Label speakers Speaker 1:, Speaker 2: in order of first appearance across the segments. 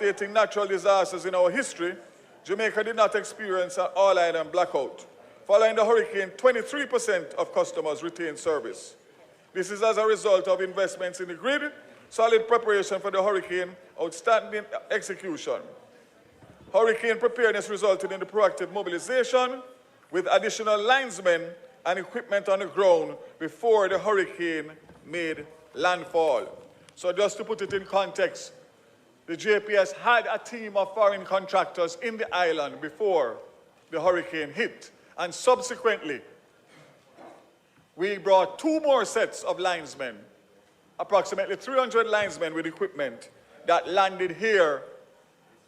Speaker 1: devastating natural disasters in our history, Jamaica did not experience an all-island blackout. Following the hurricane, 23% of customers retained service. This is as a result of investments in the grid, solid preparation for the hurricane, outstanding execution. Hurricane preparedness resulted in the proactive mobilization with additional linesmen and equipment on the ground before the hurricane made landfall. So just to put it in context, the JPS had a team of foreign contractors in the island before the hurricane hit. And subsequently, we brought 2 more sets of linesmen, approximately 300 linesmen with equipment that landed here.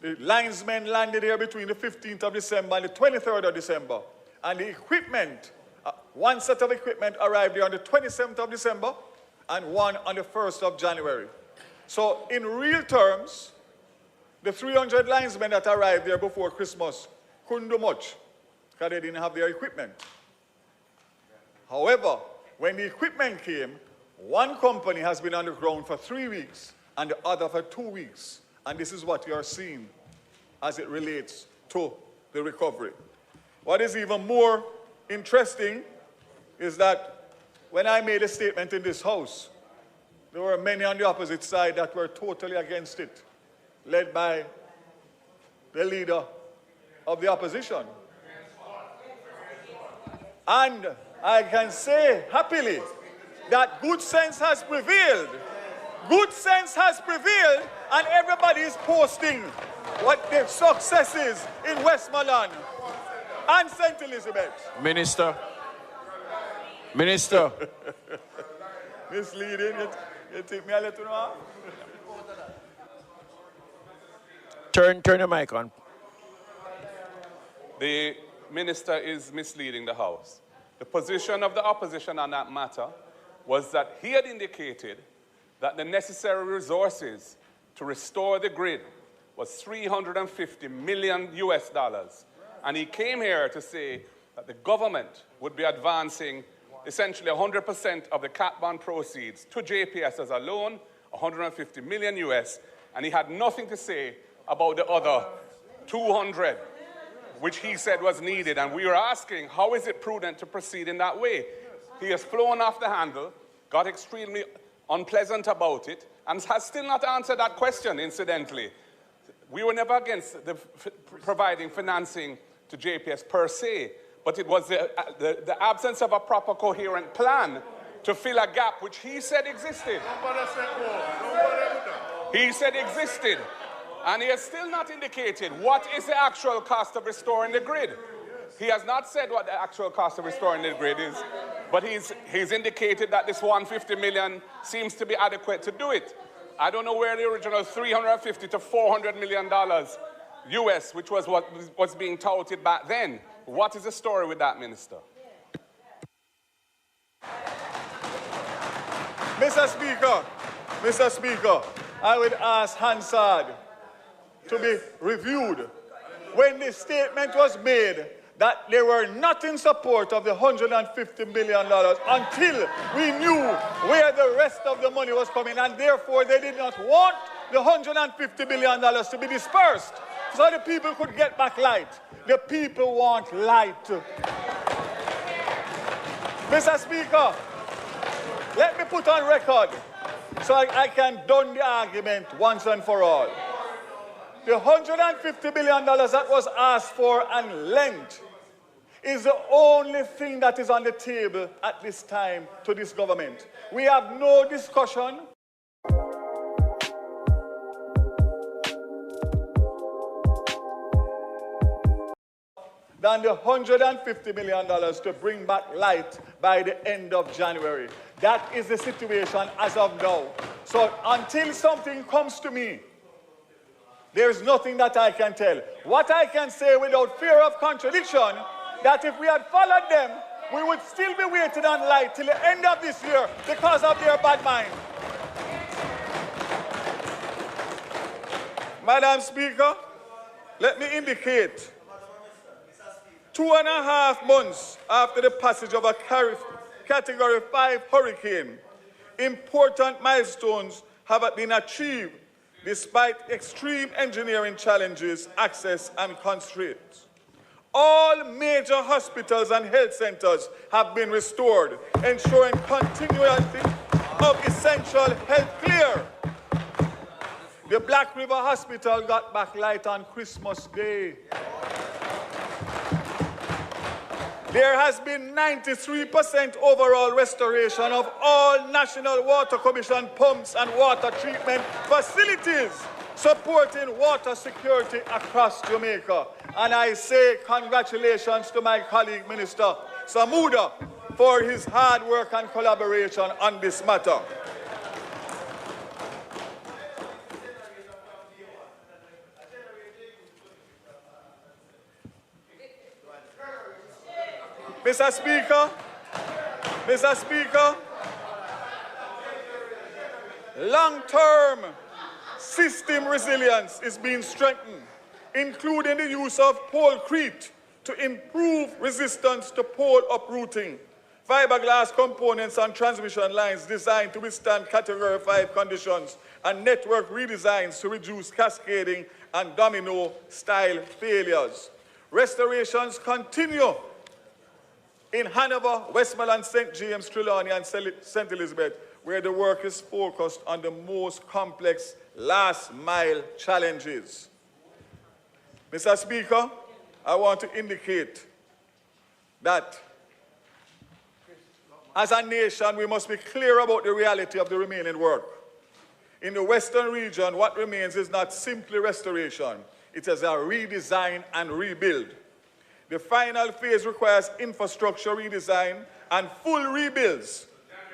Speaker 1: The linesmen landed here between the 15th of December and the 23rd of December. And the equipment, one set of equipment arrived here on the 27th of December and one on the 1st of January. So in real terms, the 300 linesmen that arrived there before Christmas couldn't do much because they didn't have their equipment. However, when the equipment came, one company has been on the ground for 3 weeks and the other for 2 weeks. And this is what you are seeing as it relates to the recovery. What is even more interesting is that when I made a statement in this House, there were many on the opposite side that were totally against it, led by the leader of the opposition. And I can say happily that good sense has prevailed. Good sense has prevailed, and everybody is posting what their success is in Westmoreland and St. Elizabeth.
Speaker 2: Minister.
Speaker 1: Misleading, you take me a little now?
Speaker 2: Turn the mic on.
Speaker 3: The minister is misleading the House. The position of the opposition on that matter was that he had indicated that the necessary resources to restore the grid was $350 million US. And he came here to say that the government would be advancing essentially 100% of the cat bond proceeds to JPS as a loan, 150 million US, and he had nothing to say about the other 200, which he said was needed. And we were asking, how is it prudent to proceed in that way? He has flown off the handle, got extremely unpleasant about it, and has still not answered that question, incidentally. We were never against providing financing to JPS per se, but it was the absence of a proper coherent plan to fill a gap which he said existed. He said existed. And he has still not indicated what is the actual cost of restoring the grid. He has not said what the actual cost of restoring the grid is, but he's indicated that this 150 million seems to be adequate to do it. I don't know where the original $350 to $400 million US, which was what was being touted back then. What is the story with that, Minister?
Speaker 1: Mr. Speaker, I would ask Hansard to be reviewed. When the statement was made that they were not in support of the $150 million until we knew where the rest of the money was coming, and therefore they did not want the $150 million to be dispersed so the people could get back light. The people want light. Mr. Speaker, let me put on record so I can done the argument once and for all. The $150 billion that was asked for and lent is the only thing that is on the table at this time to this government. We have no discussion than the $150 million to bring back light by the end of January. That is the situation as of now. So until something comes to me, there's nothing that I can tell. What I can say without fear of contradiction, that if we had followed them, we would still be waiting on light till the end of this year because of their bad mind. Madam Speaker, let me indicate 2.5 months after the passage of a Category 5 hurricane, important milestones have been achieved despite extreme engineering challenges, access, and constraints. All major hospitals and health centers have been restored, ensuring continuity of essential health care. The Black River Hospital got back light on Christmas Day. There has been 93% overall restoration of all National Water Commission pumps and water treatment facilities, supporting water security across Jamaica. And I say congratulations to my colleague, Minister Samuda, for his hard work and collaboration on this matter. Mr. Speaker, long-term system resilience is being strengthened, including the use of polecrete to improve resistance to pole uprooting, fiberglass components and transmission lines designed to withstand Category 5 conditions, and network redesigns to reduce cascading and domino-style failures. Restorations continue in Hanover, Westmoreland, St. James, Trelawney, and St. Elizabeth, where the work is focused on the most complex last-mile challenges. Mr. Speaker, I want to indicate that as a nation, we must be clear about the reality of the remaining work. In the Western region, what remains is not simply restoration. It is a redesign and rebuild. The final phase requires infrastructure redesign and full rebuilds,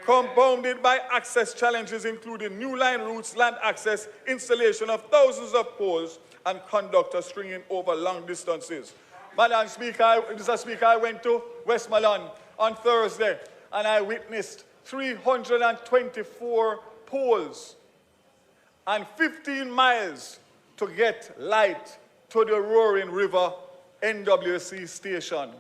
Speaker 1: compounded by access challenges including new line routes, land access, installation of thousands of poles, and conductors stringing over long distances. Madam Speaker, Mr. Speaker, I went to Westmoreland on Thursday, and I witnessed 324 poles and 15 miles to get light to the Roaring River NWC station.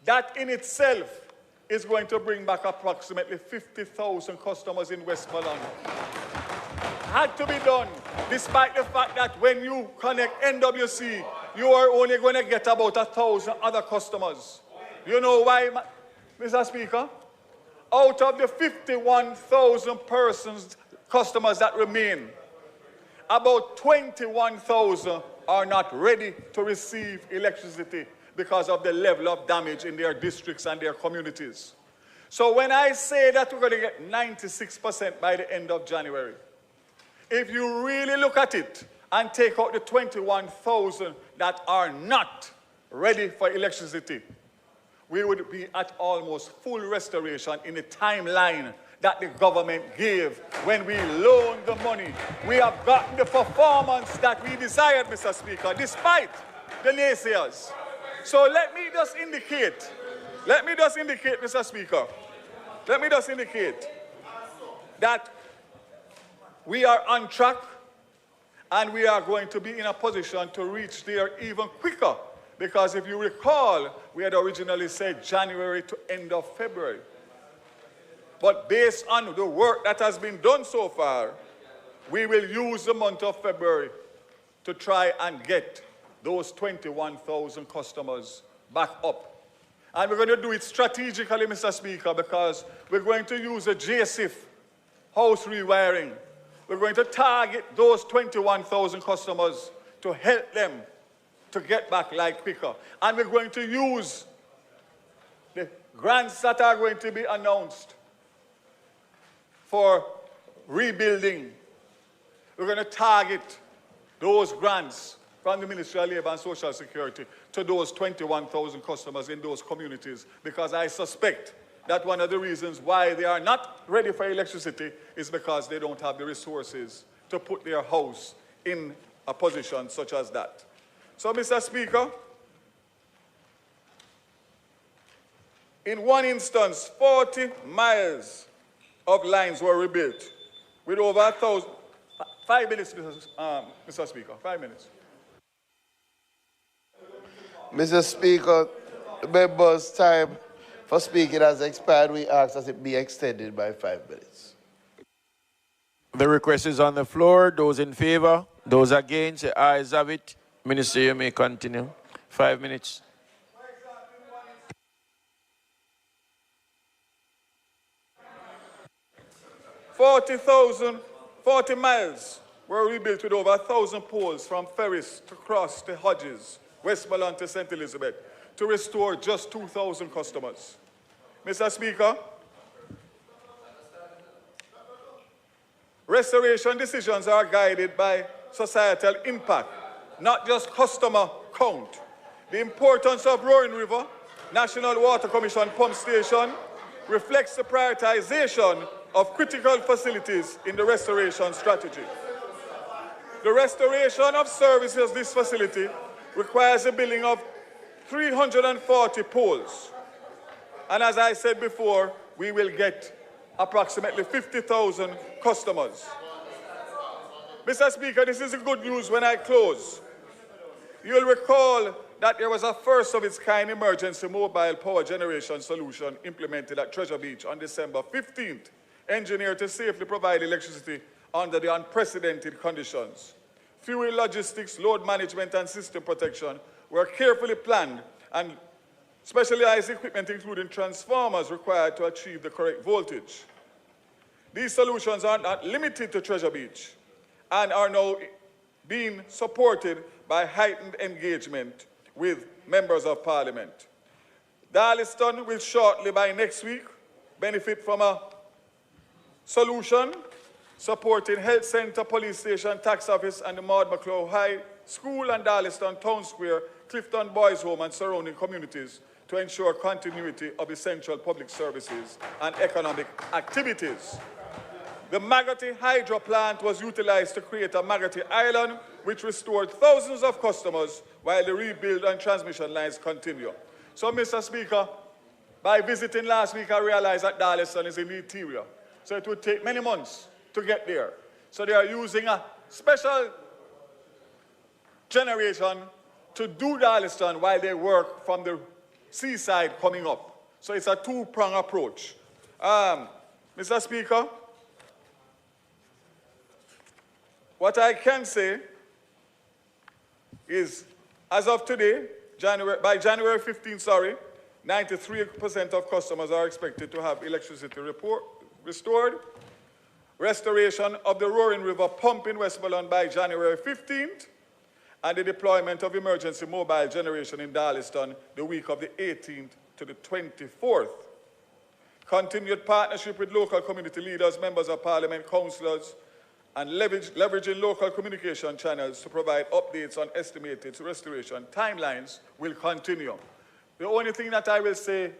Speaker 1: That in itself is going to bring back approximately 50,000 customers in Westmoreland. Had to be done, despite the fact that when you connect NWC, you are only going to get about 1,000 other customers. You know why, Mr. Speaker? Out of the 51,000 customers that remain, about 21,000 are not ready to receive electricity because of the level of damage in their districts and their communities. So when I say that we're going to get 96% by the end of January, if you really look at it and take out the 21,000 that are not ready for electricity, we would be at almost full restoration in the timeline that the government gave when we loaned the money. We have gotten the performance that we desired, Mr. Speaker, despite the naysayers. So let me just indicate, Mr. Speaker, that we are on track and we are going to be in a position to reach there even quicker, because if you recall, we had originally said January to end of February. But based on the work that has been done so far, we will use the month of February to try and get those 21,000 customers back up. And we're going to do it strategically, Mr. Speaker, because we're going to use a JSIF house rewiring. We're going to target those 21,000 customers to help them to get back light quicker. And we're going to use the grants that are going to be announced for rebuilding. We're going to target those grants from the Ministry of Labor and Social Security to those 21,000 customers in those communities, because I suspect that one of the reasons why they are not ready for electricity is because they don't have the resources to put their house in a position such as that. So, Mr. Speaker, in one instance, 40 miles of lines were rebuilt with over 1,000. 5 minutes, Mr. Speaker, 5 minutes.
Speaker 4: Mr. Speaker, the member's time for speaking has expired. We ask that it be extended by 5 minutes.
Speaker 2: The request is on the floor. Those in favor, those against, the ayes have it. Minister, you may continue. 5 minutes.
Speaker 1: Forty miles were rebuilt with over 1,000 poles from Ferris to Cross to Hodges, Westmoreland to St. Elizabeth, to restore just 2,000 customers. Mr. Speaker, restoration decisions are guided by societal impact, not just customer count. The importance of Roaring River National Water Commission Pump Station reflects the prioritization of critical facilities in the restoration strategy. The restoration of services this facility requires the building of 340 poles. And as I said before, we will get approximately 50,000 customers. Mr. Speaker, this is the good news when I close. You'll recall that there was a first of its kind emergency mobile power generation solution implemented at Treasure Beach on December 15th, engineered to safely provide electricity under the unprecedented conditions. Fuel logistics, load management, and system protection were carefully planned, and specialized equipment, including transformers, required to achieve the correct voltage. These solutions are not limited to Treasure Beach and are now being supported by heightened engagement with members of Parliament. Darlaston will shortly, by next week, benefit from a solution supporting Health Centre, Police Station, Tax Office, and the Maud McClough High School and Darlaston Town Square, Clifton Boys Home, and surrounding communities to ensure continuity of essential public services and economic activities. The Magotty Hydro plant was utilized to create a Magotty Island, which restored thousands of customers while the rebuild and transmission lines continue. So, Mr. Speaker, by visiting last week, I realized that Darlaston is in the interior. So it would take many months to get there. So they are using a special generation to do Darlaston while they work from the seaside coming up. So it's a two-pronged approach. Mr. Speaker, what I can say is, as of today, by January 15, 93% of customers are expected to have electricity restored. Restoration of the Roaring River pump in Westmoreland by January 15th, and the deployment of emergency mobile generation in Darlaston the week of the 18th to the 24th. Continued partnership with local community leaders, members of Parliament, councillors, and leveraging local communication channels to provide updates on estimated restoration timelines will continue. The only thing that I will say,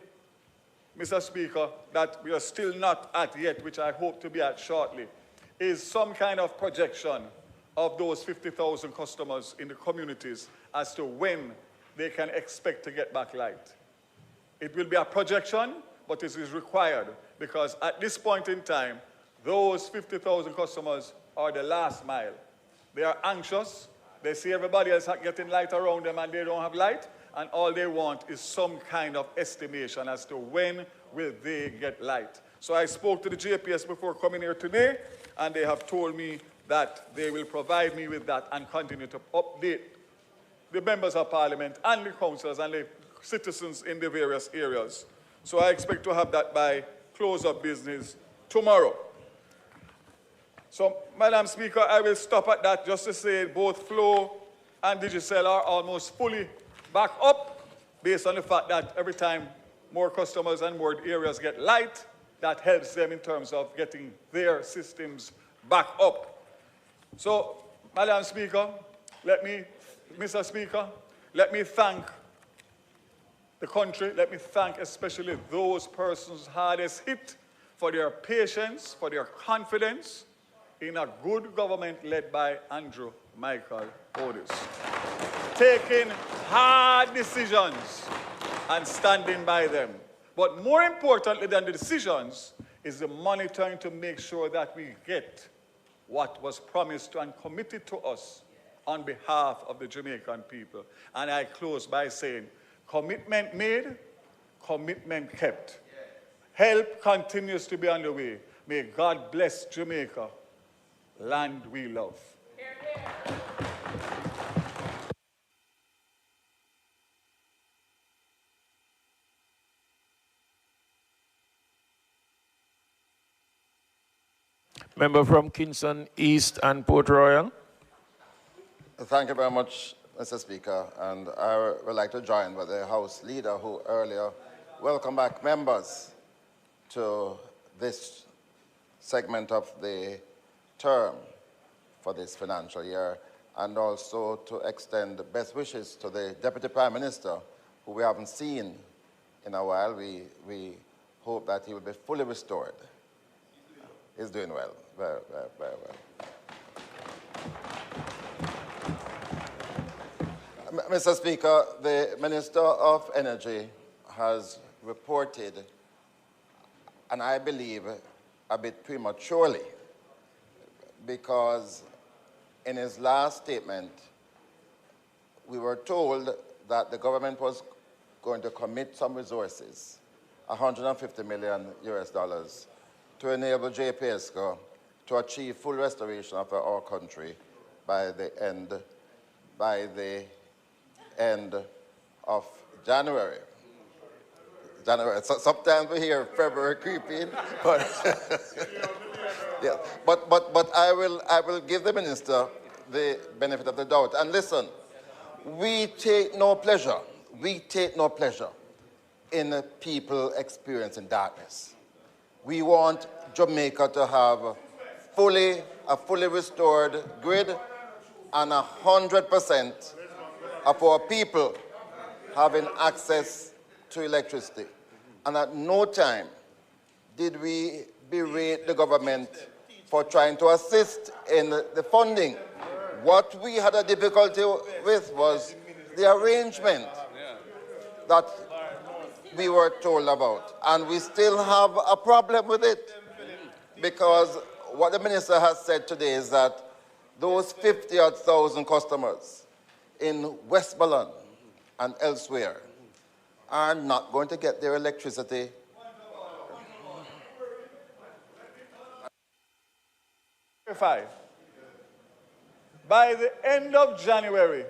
Speaker 1: Mr. Speaker, that we are still not at yet, which I hope to be at shortly, is some kind of projection of those 50,000 customers in the communities as to when they can expect to get back light. It will be a projection, but it is required because at this point in time, those 50,000 customers are the last mile. They are anxious. They see everybody else getting light around them and they don't have light. And all they want is some kind of estimation as to when will they get light. So I spoke to the JPS before coming here today, and they have told me that they will provide me with that and continue to update the members of Parliament and the councillors and the citizens in the various areas. So I expect to have that by close of business tomorrow. So, Madam Speaker, I will stop at that just to say both Flow and Digicel are almost fully back up based on the fact that every time more customers and more areas get light, that helps them in terms of getting their systems back up. So, Madam Speaker, Mr. Speaker, let me thank the country, let me thank especially those persons hardest hit for their patience, for their confidence in a good government led by Andrew Michael Otis. Taking hard decisions and standing by them. But more importantly than the decisions is the monitoring to make sure that we get what was promised and committed to us on behalf of the Jamaican people. And I close by saying, commitment made, commitment kept. Help continues to be on the way. May God bless Jamaica land we love.
Speaker 2: Member from Kingston East and Port Royal.
Speaker 5: Thank you very much, Mr. Speaker. And I would like to join with the House Leader who earlier welcomed back members to this segment of the term for this financial year, and also to extend best wishes to the Deputy Prime Minister, who we haven't seen in a while. We hope that he will be fully restored. He's doing well, very, very, very well. Mr. Speaker, the Minister of Energy has reported, and I believe a bit prematurely, because in his last statement, we were told that the government was going to commit some resources, $150 million US, to enable JPSCO to achieve full restoration of our country by the end of January. So sometimes we hear February creeping, but yeah. But I will give the minister the benefit of the doubt. And listen, we take no pleasure in people experiencing darkness. We want Jamaica to have a fully restored grid and 100% of our people having access to electricity. And at no time did we berate the government for trying to assist in the funding. What we had a difficulty with was the arrangement that we were told about. And we still have a problem with it, because what the minister has said today is that those 50,000 customers in Westmoreland and elsewhere are not going to get their electricity.
Speaker 1: By the end of January,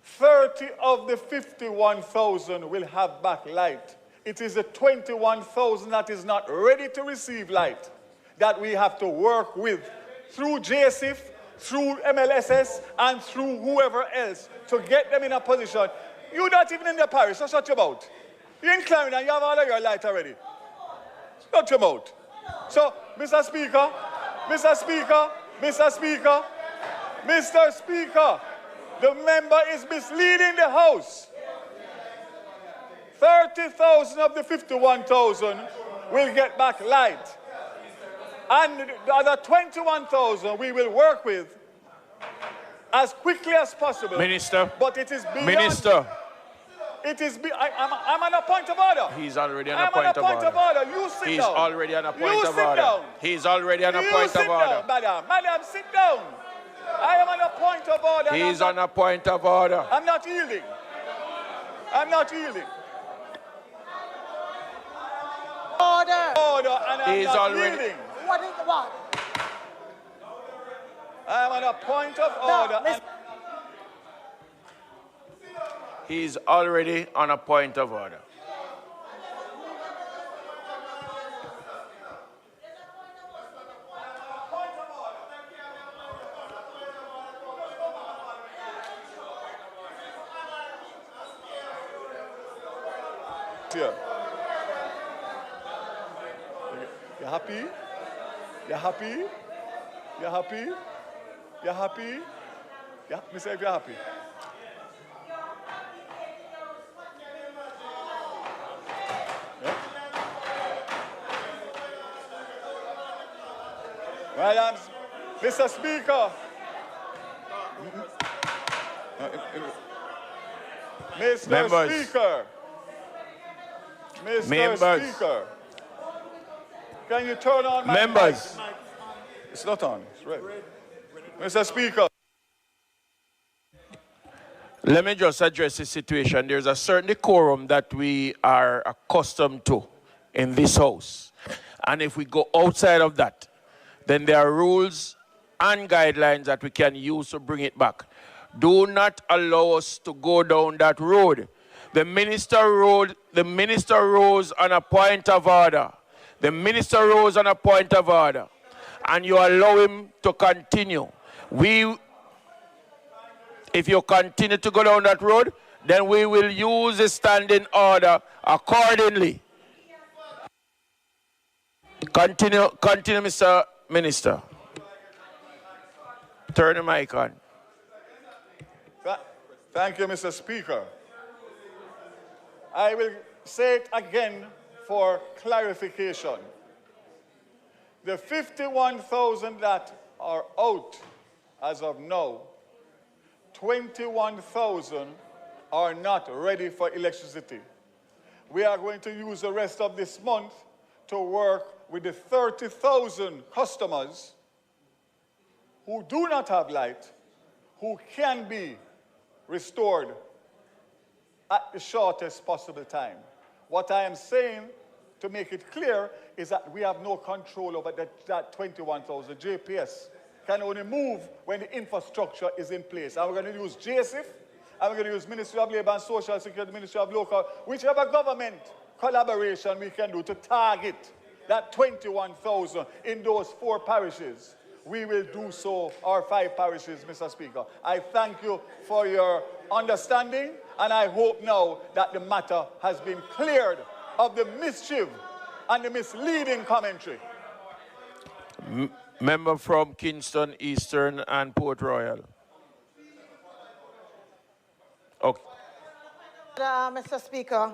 Speaker 1: 30 of the 51,000 will have back light. It is the 21,000 that is not ready to receive light that we have to work with through JSIF, through MLSS, and through whoever else to get them in a position. You're not even in the parish, so shut your mouth. You're in Clarendon, you have all of your light already. Shut your mouth. So, Mr. Speaker, the member is misleading the House. 30,000 of the 51,000 will get back light. And the other 21,000 we will work with as quickly as possible.
Speaker 2: Minister.
Speaker 1: But it is beyond.
Speaker 2: Minister.
Speaker 1: It is I'm on a point of order.
Speaker 2: He's already on a point of order.
Speaker 1: You sit down.
Speaker 2: He's already on a point of order. He's already on a point of order.
Speaker 1: Madam, sit down. I am on a point of order.
Speaker 2: He's on a point of order.
Speaker 1: I'm not yielding. Order, and I'm not yielding.
Speaker 6: What is what?
Speaker 1: I'm on a point of order.
Speaker 6: No,
Speaker 2: He's already on a point of order.
Speaker 1: Here. You happy? You happy? You happy? You happy? Yeah, me say if you're happy. Yeah? Well, Mr. Speaker. Mr.
Speaker 2: Members.
Speaker 1: Speaker. Mr.
Speaker 2: Members.
Speaker 1: Speaker. Can you turn on my
Speaker 2: Members.
Speaker 1: mic? It's not on. It's red. Mr. Speaker.
Speaker 2: Let me just address the situation. There's a certain decorum that we are accustomed to in this house. And if we go outside of that, then there are rules and guidelines that we can use to bring it back. Do not allow us to go down that road. The minister rose on a point of order. The minister rose on a point of order. And you allow him to continue. If you continue to go down that road, then we will use the standing order accordingly. Continue, Mr. Minister. Turn the mic on.
Speaker 1: Thank you, Mr. Speaker. I will say it again for clarification. The 51,000 that are out as of now, 21,000 are not ready for electricity. We are going to use the rest of this month to work with the 30,000 customers who do not have light, who can be restored at the shortest possible time. What I am saying, to make it clear, is that we have no control over that 21,000. JPS can only move when the infrastructure is in place. And we're going to use JSIF, and we're going to use Ministry of Labor and Social Security, Ministry of Local, whichever government collaboration we can do to target that 21,000 in those 4 parishes. We will do so, our 5 parishes, Mr. Speaker. I thank you for your understanding, and I hope now that the matter has been cleared of the mischief and the misleading commentary.
Speaker 2: Member from Kingston Eastern and Port Royal. Okay.
Speaker 6: Mr. Speaker,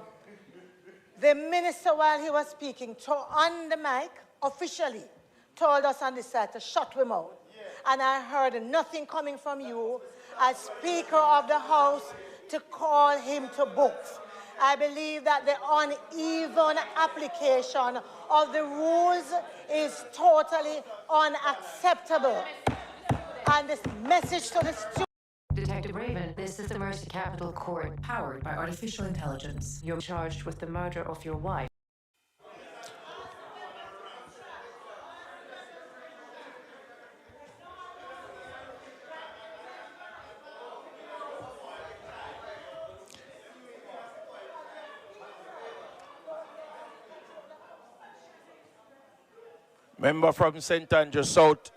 Speaker 6: the minister, while he was speaking, on the mic, officially told us on this side to shut him out. And I heard nothing coming from you as Speaker of the House to call him to books. I believe that the uneven application of the rules is totally unacceptable. And this message to the students.
Speaker 7: Detective Raven, this is the Mercy Capital Court, powered by artificial intelligence. You're charged with the murder of your wife.
Speaker 2: Member from St. Andrew South.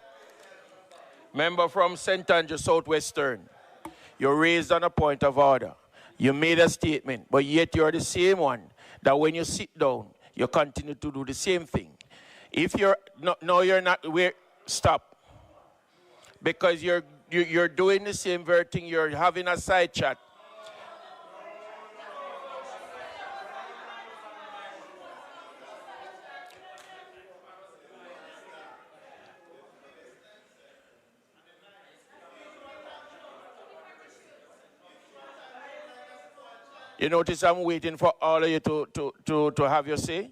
Speaker 2: Member from St. Andrew Southwestern. You're raised on a point of order. You made a statement, but yet you're the same one that when you sit down, you continue to do the same thing. If you're no, you're not. Stop. Because you're doing the same very thing. You're having a side chat. You notice I'm waiting for all of you to have your say?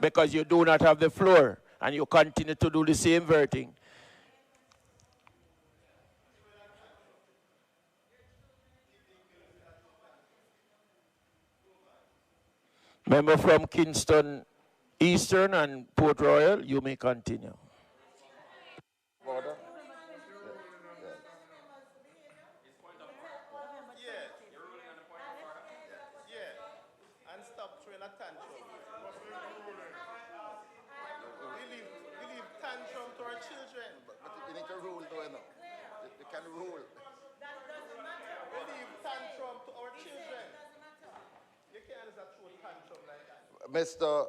Speaker 2: Because you do not have the floor and you continue to do the same very thing. Member from Kingston Eastern and Port Royal, you may continue.
Speaker 5: Order. Mr.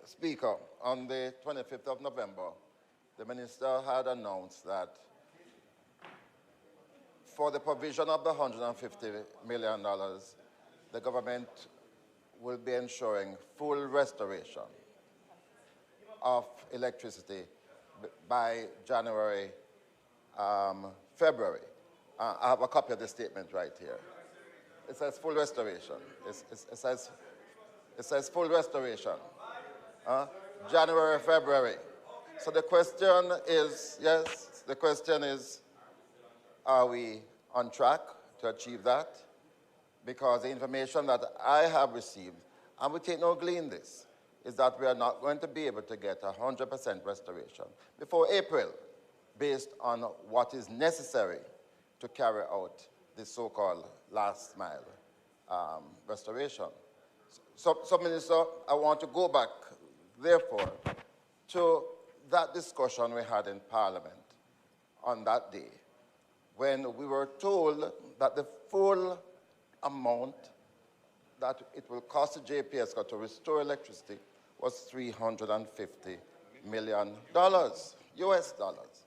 Speaker 5: Speaker, on the 25th of November, the minister had announced that for the provision of the $150 million, the government will be ensuring full restoration of electricity by January, February. I have a copy of the statement right here. It says full restoration. It says full restoration. January, February. So the question is, yes, the question is, are we on track to achieve that? Because the information that I have received, and we take no glee in this, is that we are not going to be able to get 100% restoration before April based on what is necessary to carry out the so-called last mile restoration. So, Minister, I want to go back, therefore, to that discussion we had in Parliament on that day, when we were told that the full amount that it will cost the JPSCO to restore electricity was $350 million, US dollars.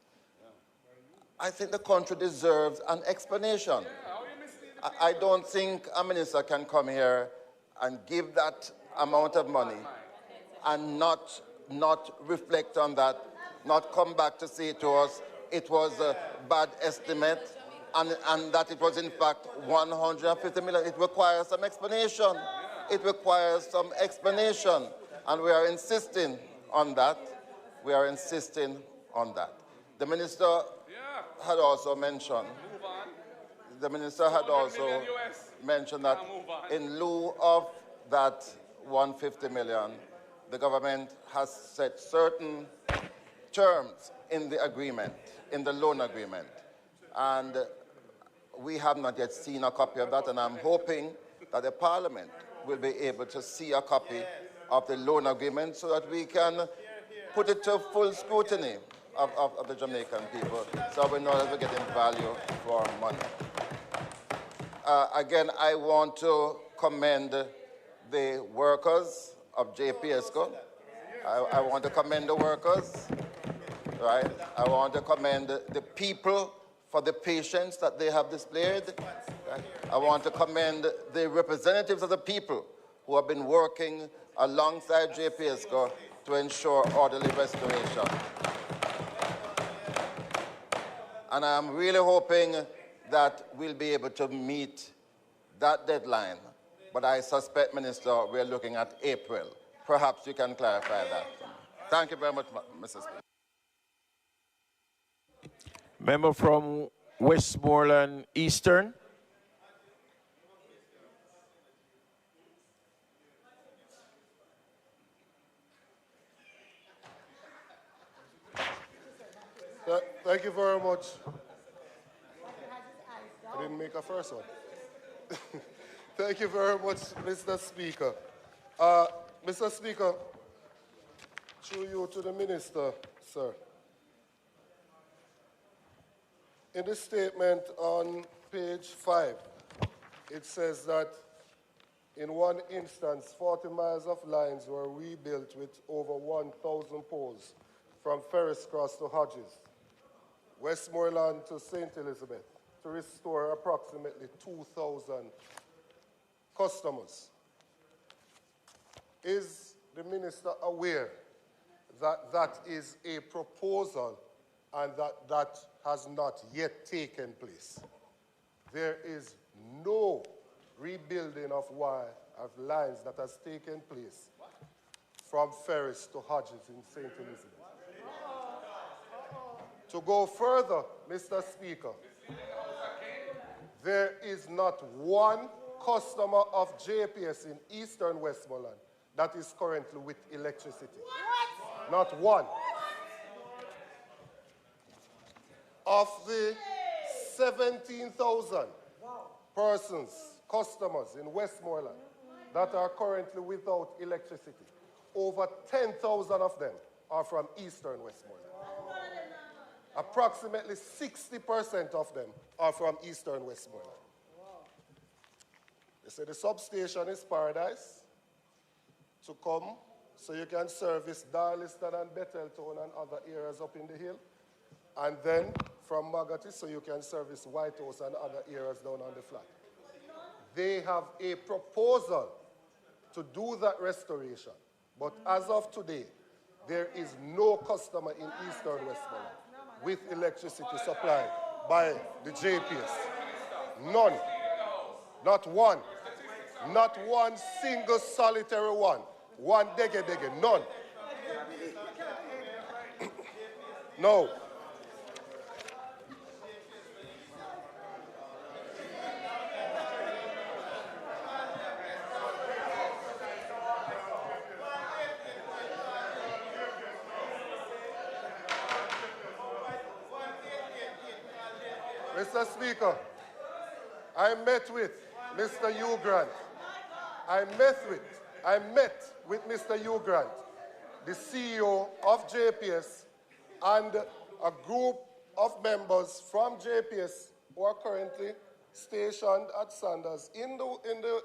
Speaker 5: I think the country deserves an explanation. I don't think a minister can come here and give that amount of money and not reflect on that, not come back to say to us it was a bad estimate and that it was in fact 150 million. It requires some explanation. It requires some explanation. And we are insisting on that. We are insisting on that. The minister had also mentioned, the minister had also mentioned that in lieu of that 150 million, the government has set certain terms in the agreement, in the loan agreement. And we have not yet seen a copy of that, and I'm hoping that the Parliament will be able to see a copy of the loan agreement so that we can put it to full scrutiny of the Jamaican people, so we know that we're getting value for our money. Again, I want to commend the workers of JPSCO. I want to commend the workers, right? I want to commend the people for the patience that they have displayed. Right? I want to commend the representatives of the people who have been working alongside JPSCO to ensure orderly restoration. And I'm really hoping that we'll be able to meet that deadline. But I suspect, Minister, we're looking at April. Perhaps you can clarify that. Thank you very much, Mr. Speaker.
Speaker 2: Member from Westmoreland Eastern.
Speaker 8: Thank you very much. I didn't make a first one. Thank you very much, Mr. Speaker. Mr. Speaker, through you to the Minister, sir. In the statement on page 5, it says that in one instance, 40 miles of lines were rebuilt with over 1,000 poles from Ferris Cross to Hodges, Westmoreland to St. Elizabeth, to restore approximately 2,000 customers. Is the minister aware that that is a proposal and that that has not yet taken place? There is no rebuilding of lines that has taken place from Ferris to Hodges in St. Elizabeth. To go further, Mr. Speaker, there is not one customer of JPS in Eastern Westmoreland that is currently with electricity. What? Not one. Of the 17,000 persons, customers in Westmoreland that are currently without electricity, over 10,000 of them are from Eastern Westmoreland. Approximately 60% of them are from Eastern Westmoreland. They say the substation is paradise to come so you can service Darliston and Betheltown and other areas up in the hill. And then from Magati so you can service White House and other areas down on the flat. They have a proposal to do that restoration. But as of today, there is no customer in Eastern Westmoreland with electricity supplied by the JPS. None. Not one. Not one single solitary one. One dege, none. No. Mr. Speaker, I met with Mr. Hugh Grant. I met with Mr. Hugh Grant, the CEO of JPS, and a group of members from JPS who are currently stationed at Sanders in the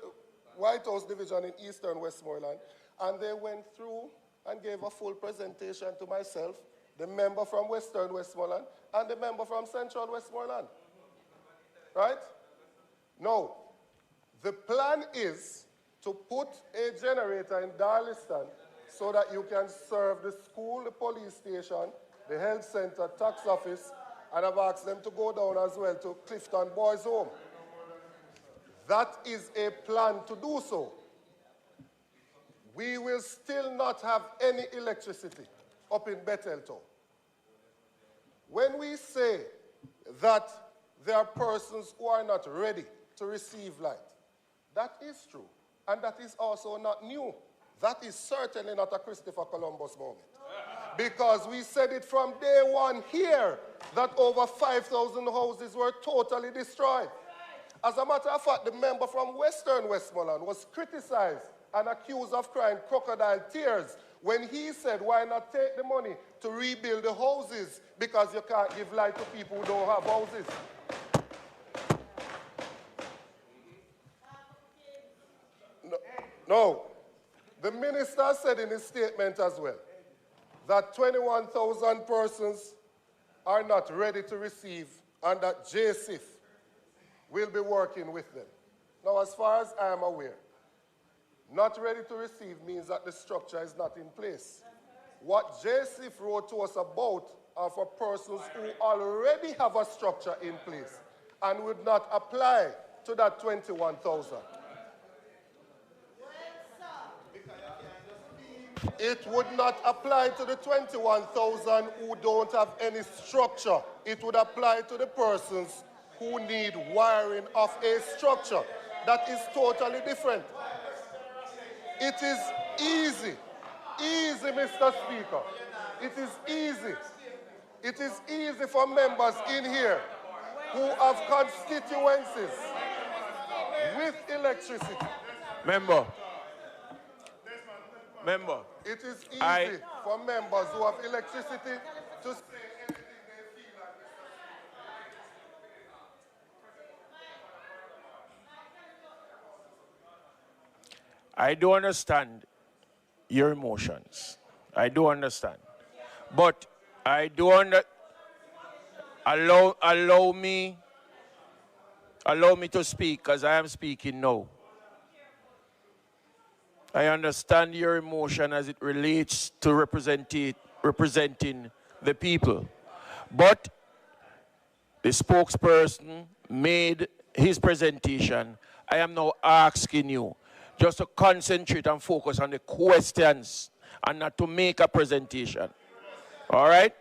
Speaker 8: White House division in Eastern Westmoreland, and they went through and gave a full presentation to myself, the member from Western Westmoreland, and the member from Central Westmoreland. Right? Now, the plan is to put a generator in Darliston so that you can serve the school, the police station, the health center, tax office, and I've asked them to go down as well to Clifton Boys Home. That is a plan to do so. We will still not have any electricity up in Betheltown. When we say that there are persons who are not ready to receive light, that is true. And that is also not new. That is certainly not a Christopher Columbus moment. Because we said it from day one here that over 5,000 houses were totally destroyed. As a matter of fact, the member from Western Westmoreland was criticized and accused of crying crocodile tears when he said, why not take the money to rebuild the houses because you can't give light to people who don't have houses. No. The minister said in his statement as well that 21,000 persons are not ready to receive and that JSIF will be working with them. Now, as far as I am aware, not ready to receive means that the structure is not in place. What JSIF wrote to us about are for persons who already have a structure in place and would not apply to that 21,000. It would not apply to the 21,000 who don't have any structure. It would apply to the persons who need wiring of a structure. That is totally different. It is easy. Easy, Mr. Speaker. It is easy. It is easy for members in here who have constituencies with electricity.
Speaker 2: Member.
Speaker 8: It is easy for members who have electricity to say anything they feel like.
Speaker 2: I do understand your emotions. I do understand. But I do allow me to speak because I am speaking now. I understand your emotion as it relates to representing the people. But the spokesperson made his presentation. I am now asking you just to concentrate and focus on the questions and not to make a presentation. All right?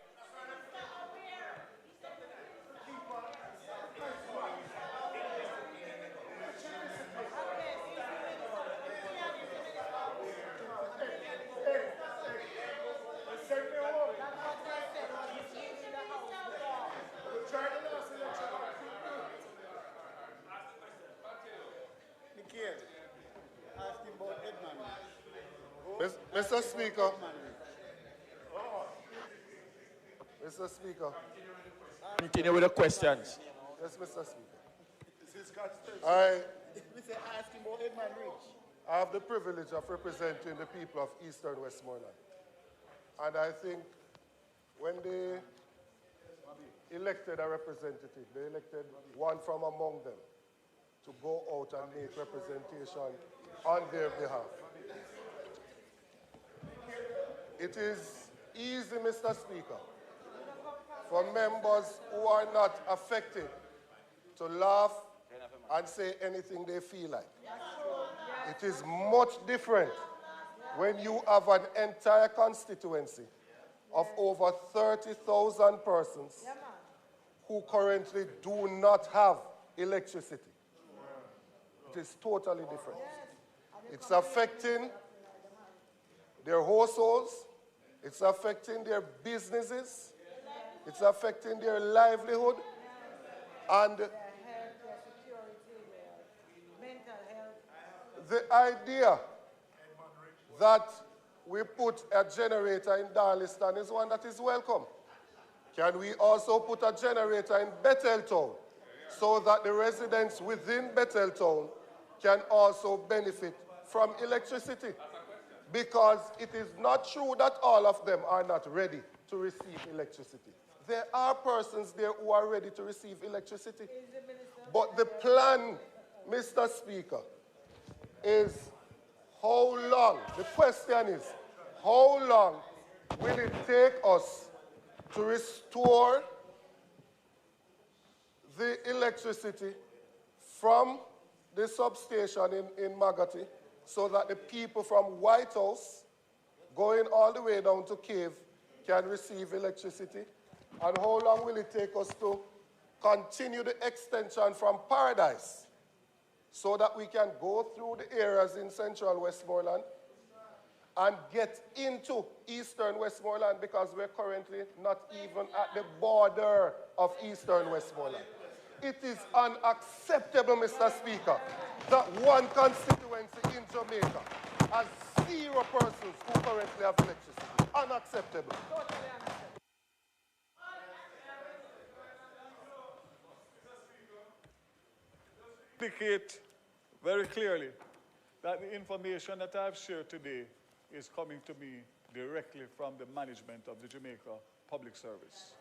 Speaker 8: Mr. Speaker. Mr. Speaker.
Speaker 2: Continue with the questions.
Speaker 8: Yes, Mr. Speaker. I have the privilege of representing the people of Eastern Westmoreland. And I think when they elected a representative, they elected one from among them to go out and make representation on their behalf. It is easy, Mr. Speaker, for members who are not affected to laugh and say anything they feel like. It is much different when you have an entire constituency of over 30,000 persons who currently do not have electricity. It is totally different. It's affecting their households. It's affecting their businesses. It's affecting their livelihood. And
Speaker 6: Their health, their security, their mental health.
Speaker 8: the idea that we put a generator in Darliston is one that is welcome. Can we also put a generator in Betheltown so that the residents within Betheltown can also benefit from electricity? Because it is not true that all of them are not ready to receive electricity. There are persons there who are ready to receive electricity. But the plan, Mr. Speaker, is how long, the question is, how long will it take us to restore the electricity from the substation in Magati so that the people from White House going all the way down to Cave can receive electricity? And how long will it take us to continue the extension from Paradise so that we can go through the areas in central Westmoreland and get into eastern Westmoreland, because we're currently not even at the border of eastern Westmoreland. It is unacceptable, Mr. Speaker, that one constituency in Jamaica has 0 persons who currently have electricity. Unacceptable.
Speaker 1: Indicate very clearly that the information that I've shared today is coming to me directly from the management of the Jamaica Public Service.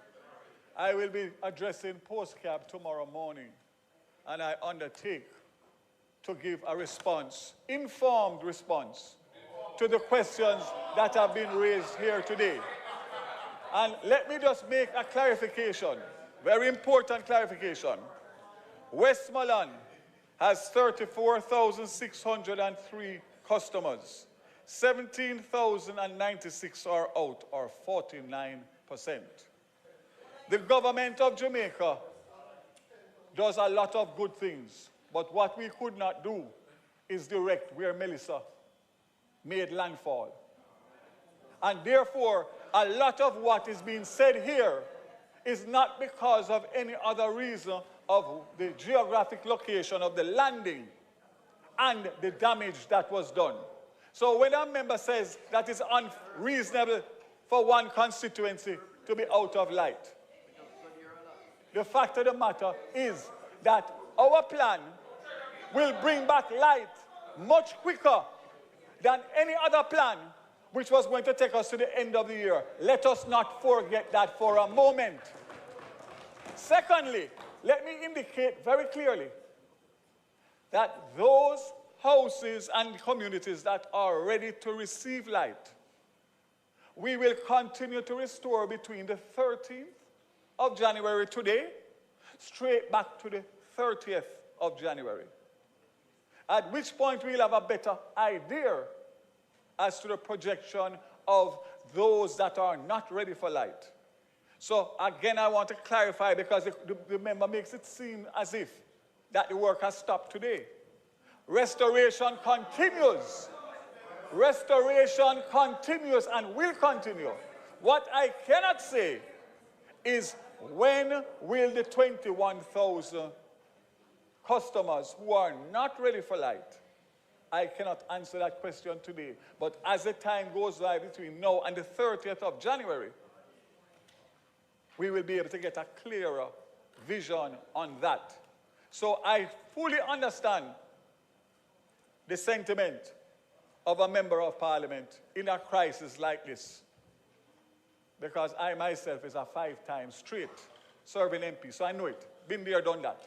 Speaker 1: I will be addressing PostCab tomorrow morning, and I undertake to give a response, informed response, to the questions that have been raised here today. And let me just make a clarification, very important clarification. Westmoreland has 34,603 customers. 17,096 are out, or 49%. The government of Jamaica does a lot of good things, but what we could not do is direct where Melissa made landfall. And therefore, a lot of what is being said here is not because of any other reason of the geographic location of the landing and the damage that was done. So when a member says that it's unreasonable for one constituency to be out of light, the fact of the matter is that our plan will bring back light much quicker than any other plan which was going to take us to the end of the year. Let us not forget that for a moment. Secondly, let me indicate very clearly that those houses and communities that are ready to receive light, we will continue to restore between the 13th of January today, straight back to the 30th of January. At which point we'll have a better idea as to the projection of those that are not ready for light. So again, I want to clarify, because the member makes it seem as if that the work has stopped today. Restoration continues. Restoration continues and will continue. What I cannot say is, when will the 21,000 customers who are not ready for light? I cannot answer that question today. But as the time goes by between now and the 30th of January, we will be able to get a clearer vision on that. So I fully understand the sentiment of a member of parliament in a crisis like this, because I myself is a 5-time straight serving MP, so I know it. Been there, done that.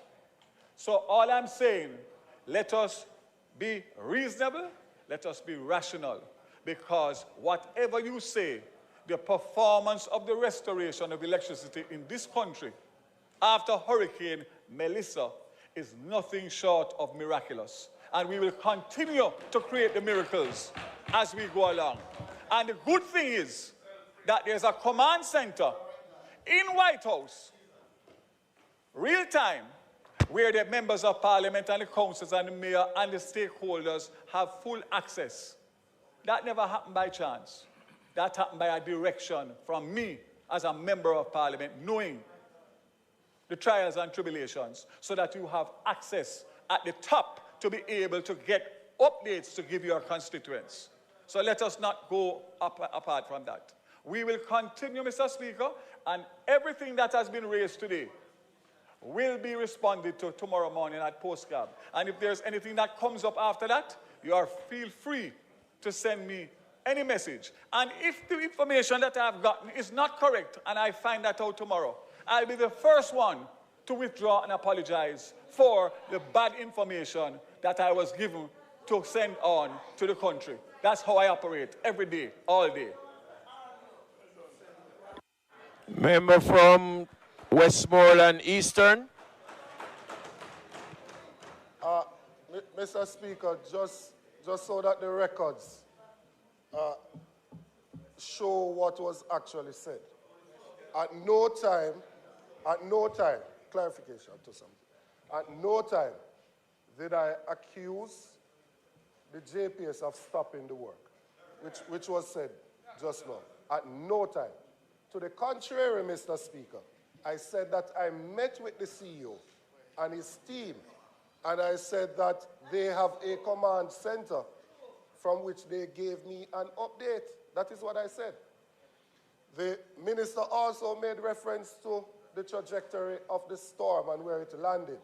Speaker 1: So all I'm saying, let us be reasonable, let us be rational, because whatever you say, the performance of the restoration of electricity in this country after Hurricane Melissa is nothing short of miraculous. And we will continue to create the miracles as we go along. And the good thing is that there's a command center in White House, real time, where the members of parliament and the councils and the mayor and the stakeholders have full access. That never happened by chance. That happened by a direction from me as a member of parliament, knowing the trials and tribulations, so that you have access at the top to be able to get updates to give your constituents. So let us not go apart from that. We will continue, Mr. Speaker, and everything that has been raised today will be responded to tomorrow morning at Postcab. And if there's anything that comes up after that, feel free to send me any message. And if the information that I've gotten is not correct and I find that out tomorrow, I'll be the first one to withdraw and apologize for the bad information that I was given to send on to the country. That's how I operate every day, all day.
Speaker 2: Member from Westmoreland Eastern.
Speaker 8: Mr. Speaker, just so that the records show what was actually said. At no time, clarification to something. At no time did I accuse the JPS of stopping the work, which was said just now. At no time. To the contrary, Mr. Speaker, I said that I met with the CEO and his team, and I said that they have a command center from which they gave me an update. That is what I said. The minister also made reference to the trajectory of the storm and where it landed.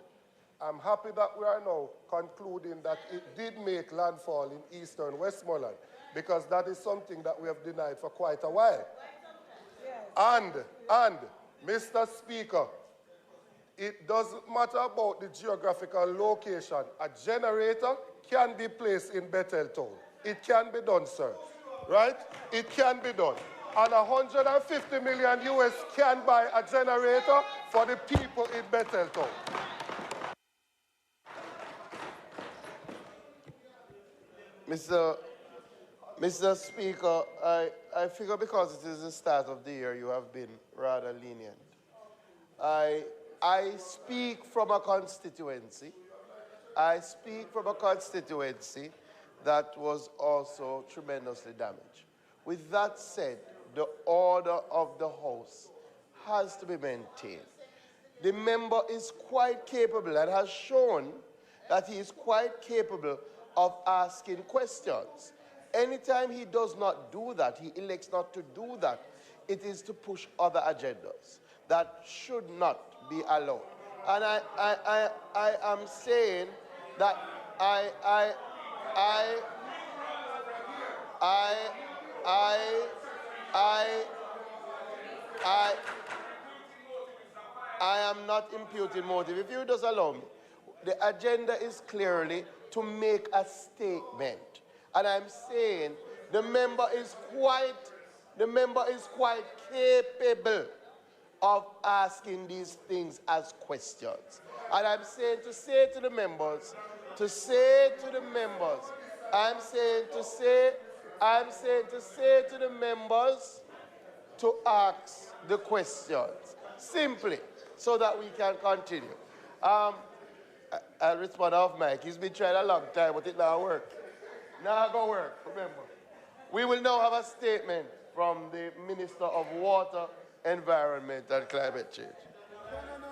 Speaker 8: I'm happy that we are now concluding that it did make landfall in eastern Westmoreland, because that is something that we have denied for quite a while. And, Mr. Speaker, it doesn't matter about the geographical location. A generator can be placed in Betheltown. It can be done, sir. Right? It can be done. And 150 million US can buy a generator for the people in Betheltown.
Speaker 4: Mr. Speaker, I figure because it is the start of the year, you have been rather lenient. I speak from a constituency. I speak from a constituency that was also tremendously damaged. With that said, the order of the House has to be maintained. The member is quite capable and has shown that he is quite capable of asking questions. Anytime he does not do that, he elects not to do that, it is to push other agendas that should not be allowed. And I am saying that I am not imputing motive. If you just allow me, the agenda is clearly to make a statement. And I'm saying the member is quite capable of asking these things as questions. And I'm saying to say to the members, to ask the questions simply so that we can continue. I'll respond off mic. He's been trying a long time, but it now work. Now go work, remember. We will now have a statement from the Minister of Water, Environment and Climate Change. No.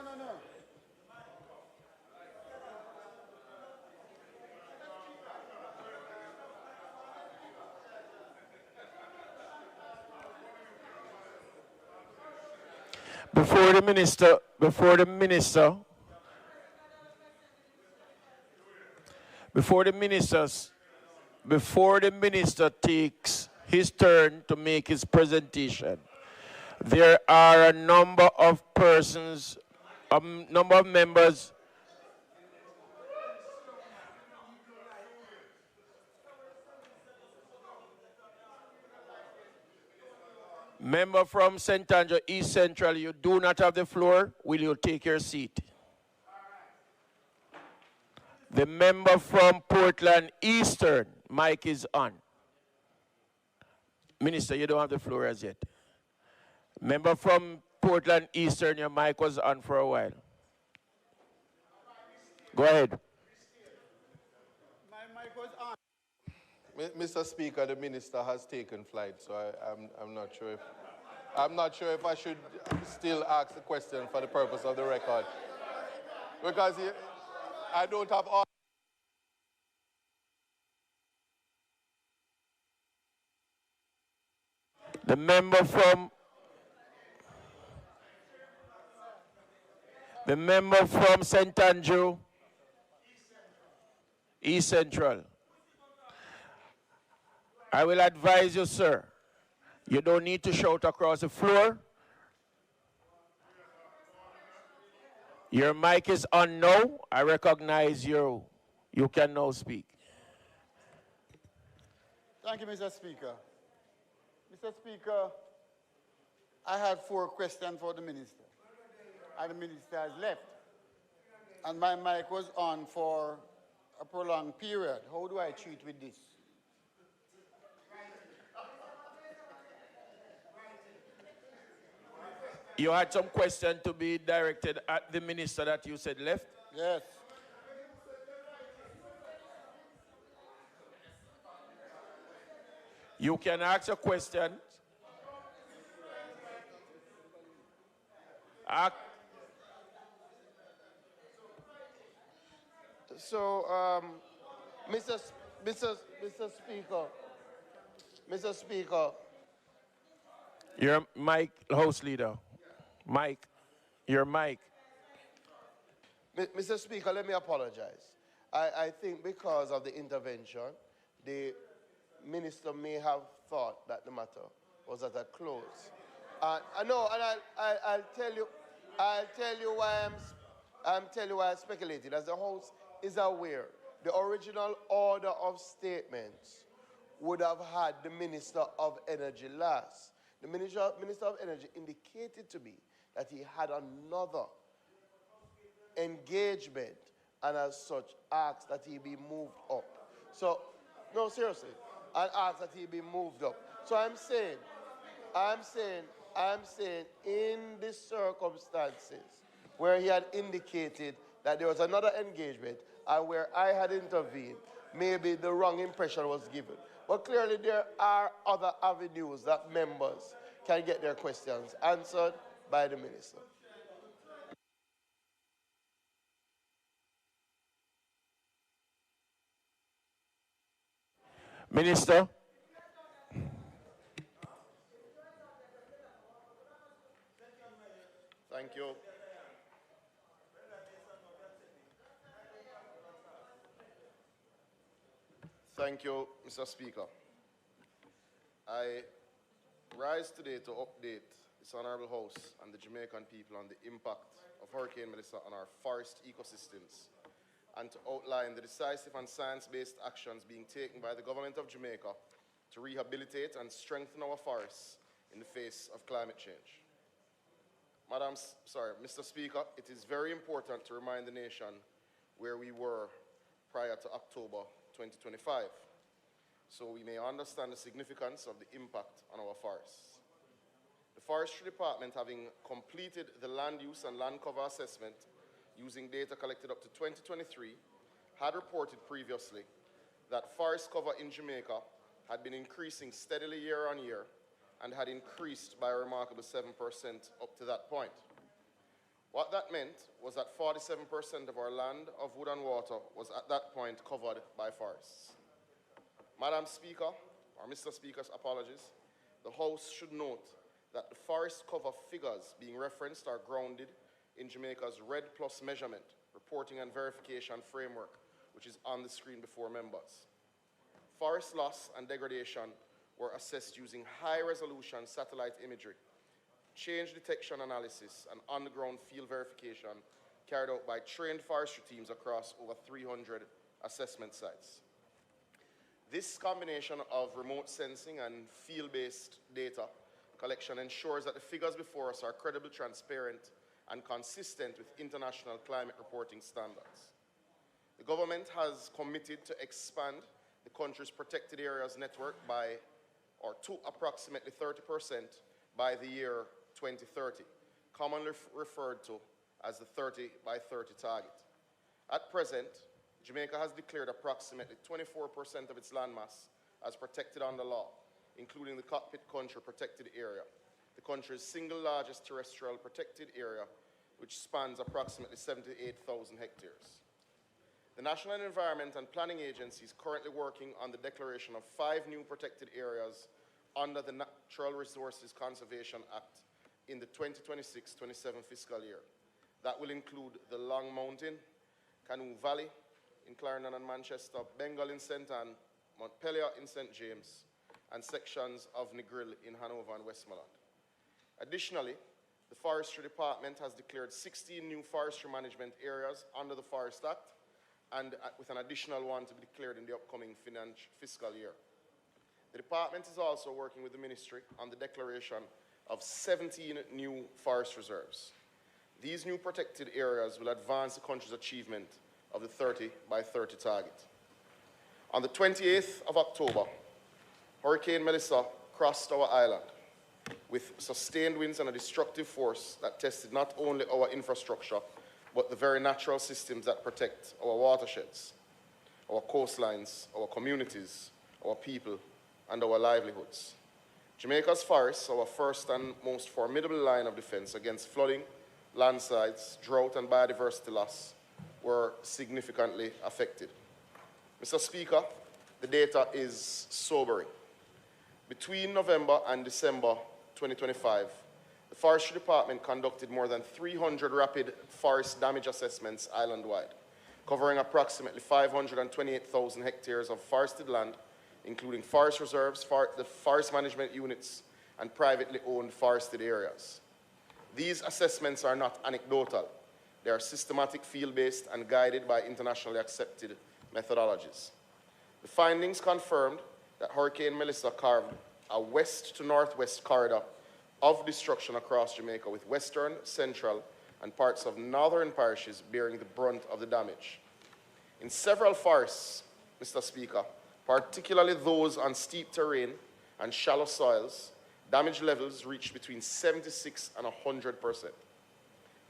Speaker 2: Before the minister takes his turn to make his presentation, there are a number of persons, a number of members. Member from St. Andrew East Central, you do not have the floor. Will you take your seat? The member from Portland Eastern, mic is on. Minister, you don't have the floor as yet. Member from Portland Eastern, your mic was on for a while. Go ahead.
Speaker 9: My mic was on.
Speaker 4: Mr. Speaker, the minister has taken flight, so I'm not sure if
Speaker 8: I'm not sure if I should still ask the question for the purpose of the record. Because I don't have all.
Speaker 2: The member from St. Andrew, East Central. I will advise you, sir, you don't need to shout across the floor. Your mic is on now. I recognize you. You can now speak.
Speaker 9: Thank you, Mr. Speaker. Mr. Speaker, I had 4 questions for the minister, and the minister has left. And my mic was on for a prolonged period. How do I treat with this?
Speaker 2: You had some question to be directed at the minister that you said left?
Speaker 9: Yes.
Speaker 2: You can ask a question.
Speaker 4: So, Mr. Speaker,
Speaker 2: Your mic, House Leader. Mike, your mic.
Speaker 4: Mr. Speaker, let me apologize. I think because of the intervention, the minister may have thought that the matter was at a close. I know, and I'll tell you why I'm speculating. As the House is aware, the original order of statements would have had the Minister of Energy last. The Minister of Energy indicated to me that he had another engagement and as such asked that he be moved up. So, no, seriously, I asked that he be moved up. So I'm saying, in the circumstances where he had indicated that there was another engagement and where I had intervened, maybe the wrong impression was given. But clearly there are other avenues that members can get their questions answered by the minister.
Speaker 2: Minister.
Speaker 8: Thank you. Thank you, Mr. Speaker. I rise today to update this Honorable House and the Jamaican people on the impact of Hurricane Melissa on our forest ecosystems and to outline the decisive and science-based actions being taken by the Government of Jamaica to rehabilitate and strengthen our forests in the face of climate change. Mr. Speaker, it is very important to remind the nation where we were prior to October 2025, so we may understand the significance of the impact on our forests. The Forestry Department, having completed the land use and land cover assessment using data collected up to 2023, had reported previously that forest cover in Jamaica had been increasing steadily year on year and had increased by a remarkable 7% up to that point. What that meant was that 47% of our land of wood and water was at that point covered by forests. Madam Speaker, or Mr. Speaker's apologies, the House should note that the forest cover figures being referenced are grounded in Jamaica's REDD+ measurement, reporting and verification framework, which is on the screen before members. Forest loss and degradation were assessed using high-resolution satellite imagery, change detection analysis, and on-the-ground field verification carried out by trained forestry teams across over 300 assessment sites. This combination of remote sensing and field-based data collection ensures that the figures before us are credible, transparent, and consistent with international climate reporting standards. The government has committed to expand the country's protected areas network to approximately 30% by the year 2030, commonly referred to as the 30 by 30 target. At present, Jamaica has declared approximately 24% of its landmass as protected under law, including the Cockpit Country Protected Area. The
Speaker 10: country's single largest terrestrial protected area, which spans approximately 78,000 hectares. The National Environment and Planning Agency is currently working on the declaration of 5 new protected areas under the Natural Resources Conservation Act in the 2026-27 fiscal year. That will include the Long Mountain, Canoe Valley in Clarendon and Manchester, Bengal in St. Anne, Montpelier in St. James, and sections of Negril in Hanover and Westmoreland. Additionally, the Forestry Department has declared 16 new forestry management areas under the Forest Act, and with an additional one to be declared in the upcoming fiscal year. The department is also working with the ministry on the declaration of 17 new forest reserves. These new protected areas will advance the country's achievement of the 30 by 30 target. On the 28th of October, Hurricane Melissa crossed our island with sustained winds and a destructive force that tested not only our infrastructure, but the very natural systems that protect our watersheds, our coastlines, our communities, our people, and our livelihoods. Jamaica's forests, our first and most formidable line of defense against flooding, landslides, drought, and biodiversity loss, were significantly affected. Mr. Speaker, the data is sobering. Between November and December 2025, the Forestry Department conducted more than 300 rapid forest damage assessments island-wide, covering approximately 528,000 hectares of forested land, including forest reserves, the forest management units, and privately owned forested areas. These assessments are not anecdotal. They are systematic, field-based, and guided by internationally accepted methodologies. The findings confirmed that Hurricane Melissa carved a west to northwest corridor of destruction across Jamaica, with western, central, and parts of northern parishes bearing the brunt of the damage. In several forests, Mr. Speaker, particularly those on steep terrain and shallow soils, damage levels reached between 76 and 100%.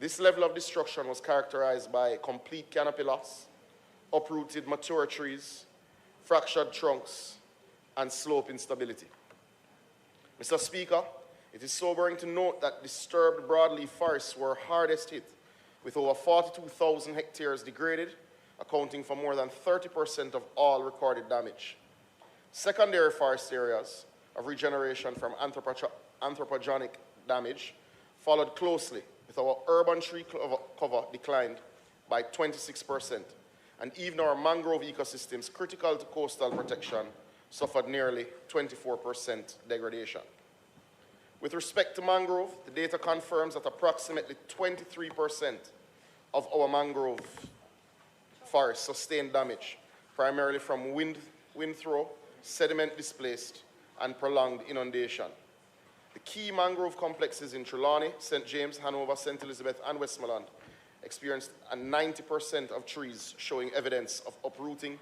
Speaker 10: This level of destruction was characterized by complete canopy loss, uprooted mature trees, fractured trunks, and slope instability. Mr. Speaker, it is sobering to note that disturbed broadleaf forests were hardest hit, with over 42,000 hectares degraded, accounting for more than 30% of all recorded damage. Secondary forest areas of regeneration from anthropogenic damage followed closely, with our urban tree cover declined by 26%, and even our mangrove ecosystems critical to coastal protection suffered nearly 24% degradation. With respect to mangrove, the data confirms that approximately 23% of our mangrove forests sustained damage, primarily from wind throw, sediment displaced, and prolonged inundation. The key mangrove complexes in Trelawney, St. James, Hanover, St. Elizabeth, and Westmoreland experienced a 90% of trees showing evidence of uprooting,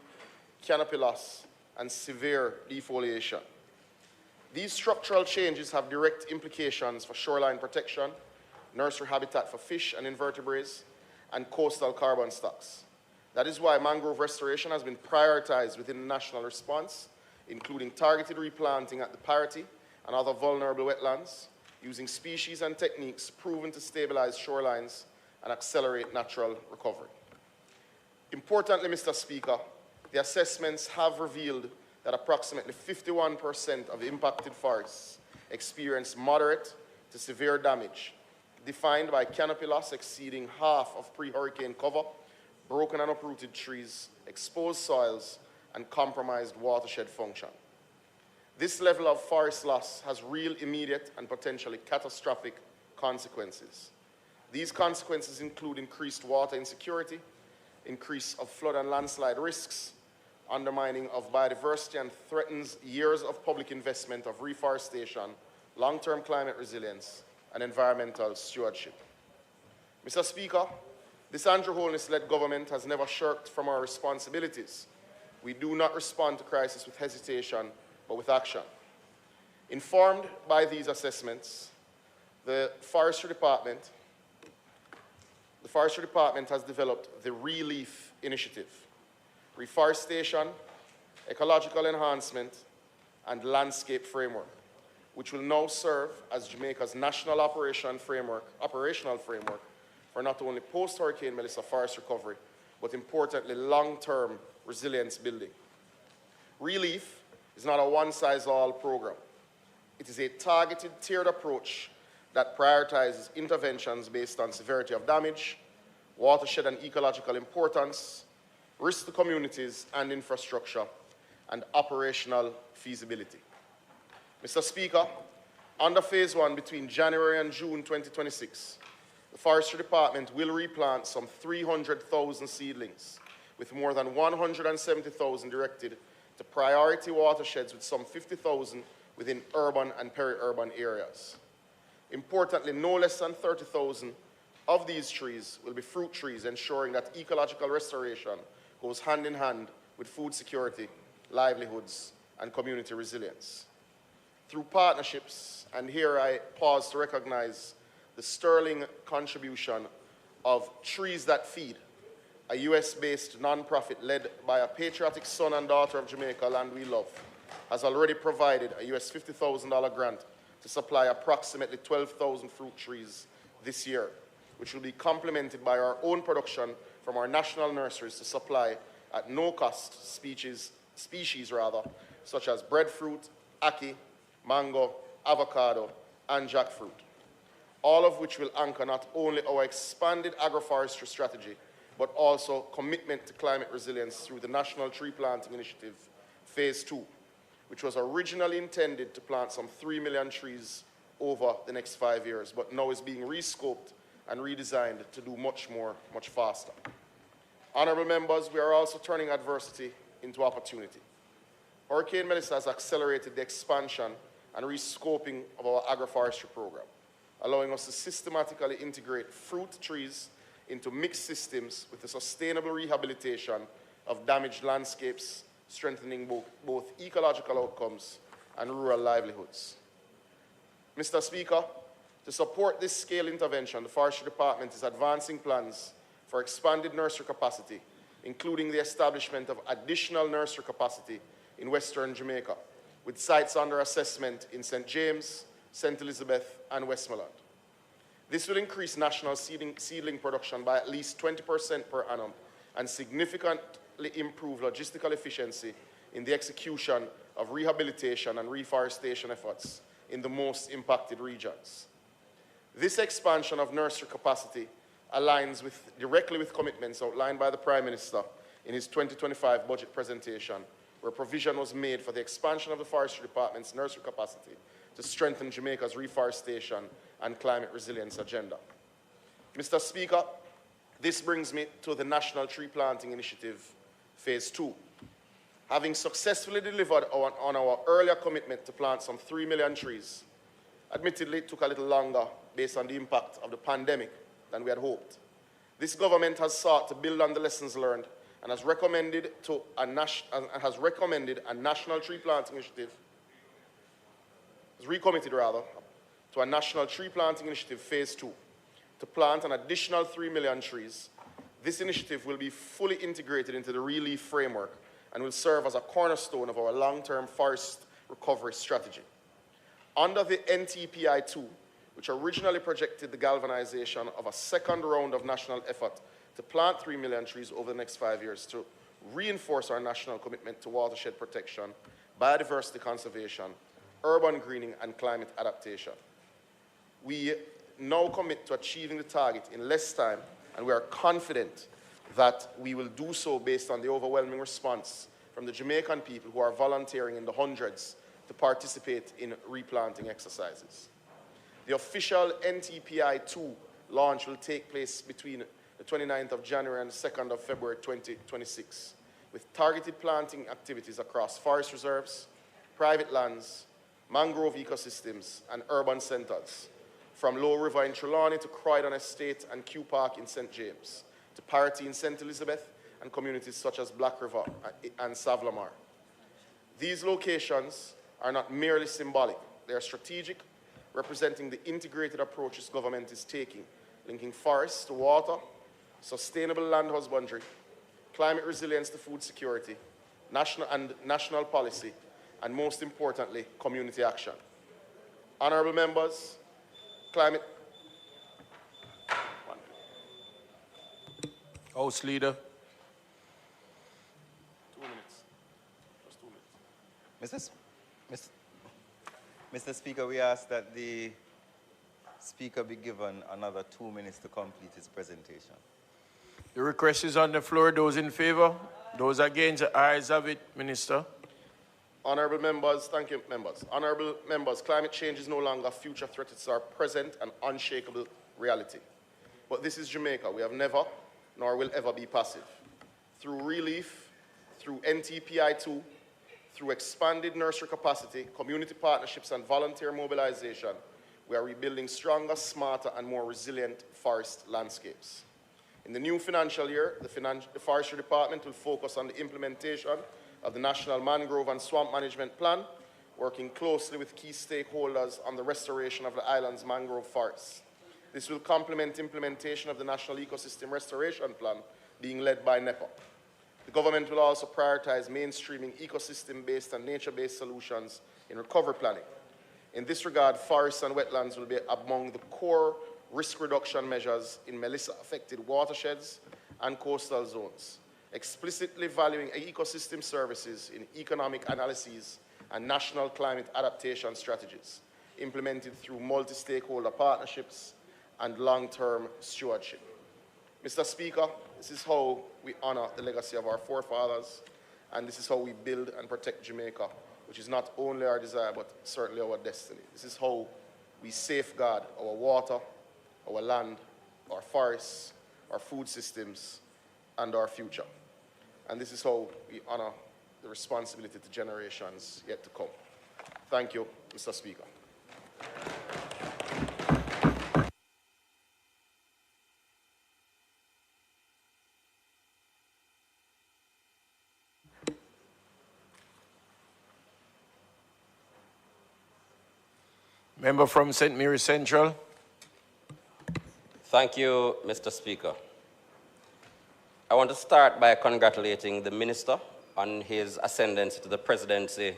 Speaker 10: canopy loss, and severe defoliation. These structural changes have direct implications for shoreline protection, nursery habitat for fish and invertebrates, and coastal carbon stocks. That is why mangrove restoration has been prioritized within the national response, including targeted replanting at the Parity and other vulnerable wetlands, using species and techniques proven to stabilize shorelines and accelerate natural recovery. Importantly, Mr. Speaker, the assessments have revealed that approximately 51% of impacted forests experienced moderate to severe damage, defined by canopy loss exceeding half of pre-hurricane cover, broken and uprooted trees, exposed soils, and compromised watershed function. This level of forest loss has real immediate and potentially catastrophic consequences. These consequences include increased water insecurity, increase of flood and landslide risks, undermining of biodiversity, and threatens years of public investment of reforestation, long-term climate resilience, and environmental stewardship. Mr. Speaker, this Andrew Holness-led government has never shirked from our responsibilities. We do not respond to crisis with hesitation, but with action. Informed by these assessments, the Forestry Department has developed the Relief Initiative, reforestation, ecological enhancement, and landscape framework, which will now serve as Jamaica's national operational framework for not only post-Hurricane Melissa forest recovery, but importantly, long-term resilience building. Relief is not a one-size-all program. It is a targeted, tiered approach that prioritizes interventions based on severity of damage, watershed and ecological importance, risk to communities and infrastructure, and operational feasibility. Mr. Speaker, under Phase 1 between January and June 2026, the Forestry Department will replant some 300,000 seedlings, with more than 170,000 directed to priority watersheds with some 50,000 within urban and peri-urban areas. Importantly, no less than 30,000 of these trees will be fruit trees, ensuring that ecological restoration goes hand in hand with food security, livelihoods, and community resilience. Through partnerships, and here I pause to recognize the sterling contribution of Trees That Feed, a US-based nonprofit led by a patriotic son and daughter of Jamaica, Land We Love, has already provided a US $50,000 grant to supply approximately 12,000 fruit trees this year, which will be complemented by our own production from our national nurseries to supply at no cost species such as breadfruit, ackee, mango, avocado, and jackfruit, all of which will anchor not only our expanded agroforestry strategy, but also commitment to climate resilience through the National Tree Planting Initiative, Phase 2, which was originally intended to plant some 3 million trees over the next 5 years, but now is being rescoped and redesigned to do much more, much faster. Honorable members, we are also turning adversity into opportunity. Hurricane Melissa has accelerated the expansion and rescoping of our agroforestry program, allowing us to systematically integrate fruit trees into mixed systems with the sustainable rehabilitation of damaged landscapes, strengthening both ecological outcomes and rural livelihoods. Mr. Speaker, to support this scale intervention, the Forestry Department is advancing plans for expanded nursery capacity, including the establishment of additional nursery capacity in Western Jamaica, with sites under assessment in St. James, St. Elizabeth, and Westmoreland. This will increase national seedling production by at least 20% per annum and significantly improve logistical efficiency in the execution of rehabilitation and reforestation efforts in the most impacted regions. This expansion of nursery capacity aligns directly with commitments outlined by the Prime Minister in his 2025 budget presentation, where provision was made for the expansion of the Forestry Department's nursery capacity to strengthen Jamaica's reforestation and climate resilience agenda. Mr. Speaker, this brings me to the National Tree Planting Initiative, Phase 2. Having successfully delivered on our earlier commitment to plant some 3 million trees, admittedly it took a little longer based on the impact of the pandemic than we had hoped. This government has sought to build on the lessons learned and has recommended a national tree planting initiative, has recommitted rather, to a National Tree Planting Initiative Phase 2 to plant an additional 3 million trees. This initiative will be fully integrated into the Relief framework and will serve as a cornerstone of our long-term forest recovery strategy. Under the NTPI-2, which originally projected the galvanization of a second round of national effort to plant 3 million trees over the next 5 years to reinforce our national commitment to watershed protection, biodiversity conservation, urban greening, and climate adaptation. We now commit to achieving the target in less time, and we are confident that we will do so based on the overwhelming response from the Jamaican people who are volunteering in the hundreds to participate in replanting exercises. The official NTPI-2 launch will take place between the 29th of January and the 2nd of February 2026, with targeted planting activities across forest reserves, private lands, mangrove ecosystems, and urban centers, from Low River in Trelawney to Croydon Estate and Kew Park in St. James, to Parity in St. Elizabeth, and communities such as Black River and Savlamar. These locations are not merely symbolic, they are strategic, representing the integrated approach this government is taking, linking forests to water, sustainable land husbandry, climate resilience to food security, national policy, and most importantly, community action. Honorable members, climate...
Speaker 2: House Leader.
Speaker 10: 2 minutes. Just 2 minutes.
Speaker 11: Mr. Speaker, we ask that the Speaker be given another 2 minutes to complete his presentation.
Speaker 2: The request is on the floor. Those in favor? Those against? The ayes have it, Minister.
Speaker 10: Honorable members, thank you, members. Honorable members, climate change is no longer a future threat. It's our present and unshakable reality. But this is Jamaica. We have never, nor will ever be passive. Through relief, through NTPI2, through expanded nursery capacity, community partnerships, and volunteer mobilization, we are rebuilding stronger, smarter, and more resilient forest landscapes. In the new financial year, the Forestry Department will focus on the implementation of the National Mangrove and Swamp Management Plan, working closely with key stakeholders on the restoration of the island's mangrove forests. This will complement implementation of the National Ecosystem Restoration Plan being led by NEPA. The government will also prioritize mainstreaming ecosystem-based and nature-based solutions in recovery planning. In this regard, forests and wetlands will be among the core risk reduction measures in Melissa-affected watersheds and coastal zones, explicitly valuing ecosystem services in economic analyses and national climate adaptation strategies, implemented through multi-stakeholder partnerships and long-term stewardship. Mr. Speaker, this is how we honor the legacy of our forefathers, and this is how we build and protect Jamaica, which is not only our desire, but certainly our destiny. This is how we safeguard our water, our land, our forests, our food systems, and our future. And this is how we honor the responsibility to generations yet to come. Thank you, Mr. Speaker.
Speaker 2: Member from St. Mary Central.
Speaker 12: Thank you, Mr. Speaker. I want to start by congratulating the Minister on his ascendancy to the presidency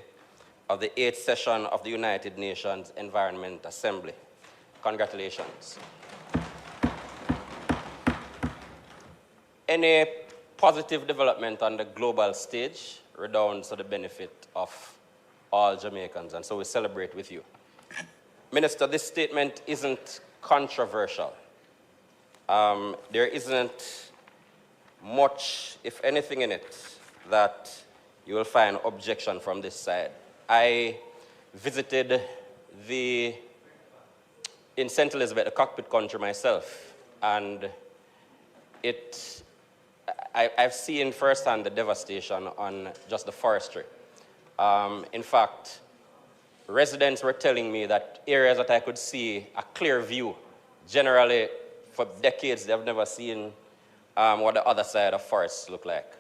Speaker 12: of the 8th session of the United Nations Environment Assembly. Congratulations. Any positive development on the global stage redounds to the benefit of all Jamaicans, and so we celebrate with you. Minister, this statement isn't controversial. There isn't much, if anything, in it that you will find objection from this side. I visited in St. Elizabeth, the cockpit country myself, and I've seen firsthand the devastation on just the forestry. In fact, residents were telling me that areas that I could see a clear view, generally for decades they've never seen what the other side of forests look like.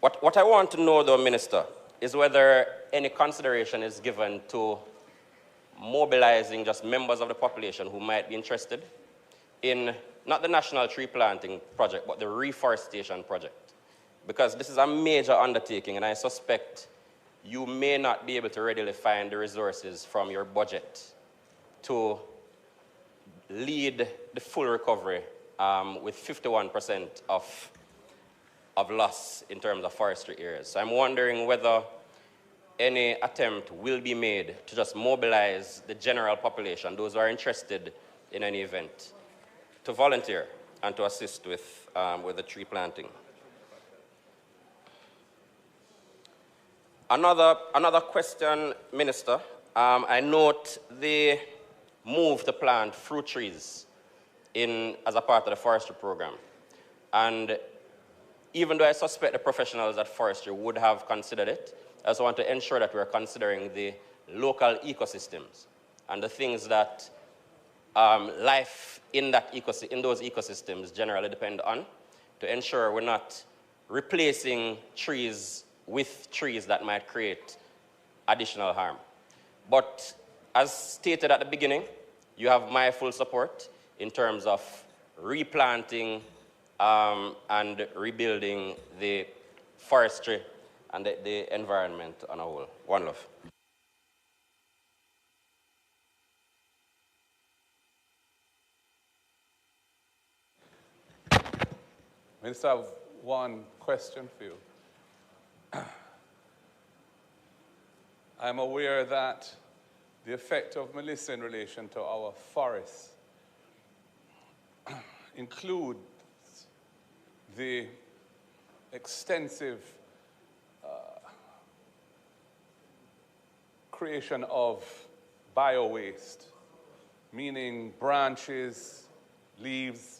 Speaker 12: What I want to know, though, Minister, is whether any consideration is given to mobilizing just members of the population who might be interested in not the National Tree Planting Project, but the Reforestation Project. Because this is a major undertaking, and I suspect you may not be able to readily find the resources from your budget to lead the full recovery with 51% of loss in terms of forestry areas. So I'm wondering whether any attempt will be made to just mobilize the general population, those who are interested in any event, to volunteer and to assist with the tree planting. Another question, Minister. I note the move to plant fruit trees as a part of the forestry program. And even though I suspect the professionals at forestry would have considered it, I also want to ensure that we're considering the local ecosystems and the things that life in those ecosystems generally depend on, to ensure we're not replacing trees with trees that might create additional harm. But as stated at the beginning, you have my full support in terms of replanting and rebuilding the forestry and the environment on a whole. One love.
Speaker 3: Minister, I have one question for you. I'm aware that the effect of Melissa in relation to our forests includes the extensive creation of bio-waste, meaning branches, leaves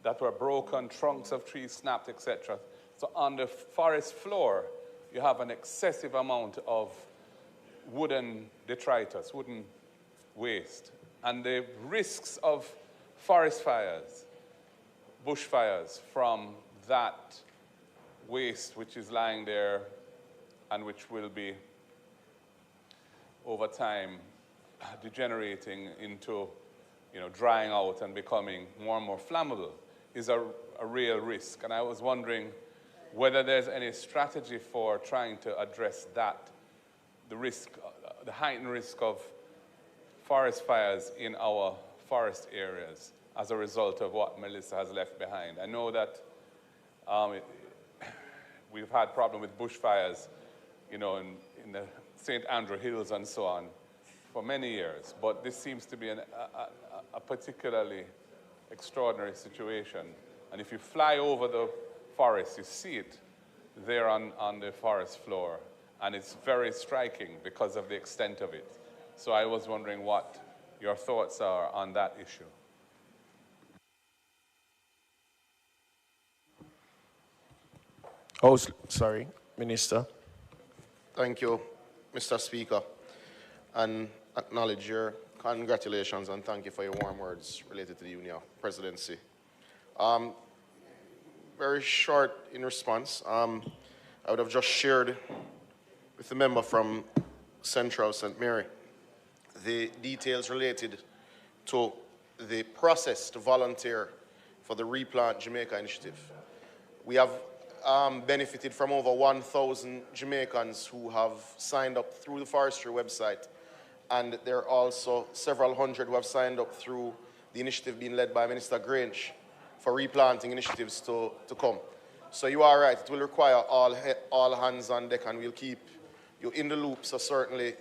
Speaker 3: that were broken, trunks of trees snapped, etc. So on the forest floor, you have an excessive amount of wooden detritus, wooden waste. And the risks of forest fires, bushfires from that waste which is lying there and which will be over time degenerating into, drying out and becoming more and more flammable is a real risk. And I was wondering whether there's any strategy for trying to address that, the risk, the heightened risk of forest fires in our forest areas as a result of what Melissa has left behind. I know that we've had problem with bushfires, in the St. Andrew Hills and so on for many years, but this seems to be a particularly extraordinary situation. And if you fly over the forest, you see it there on the forest floor, and it's very striking because of the extent of it. So I was wondering what your thoughts are on that issue.
Speaker 2: Oh, sorry, Minister.
Speaker 10: Thank you, Mr. Speaker, and acknowledge your congratulations and thank you for your warm words related to the Union presidency. Very short in response, I would have just shared with the member from Central St. Mary the details related to the process to volunteer for the Replant Jamaica initiative. We have benefited from over 1,000 Jamaicans who have signed up through the forestry website, and there are also several hundred who have signed up through the initiative being led by Minister Grange for replanting initiatives to come. So you are right, it will require all hands on deck, and we'll keep you in the loop. So certainly,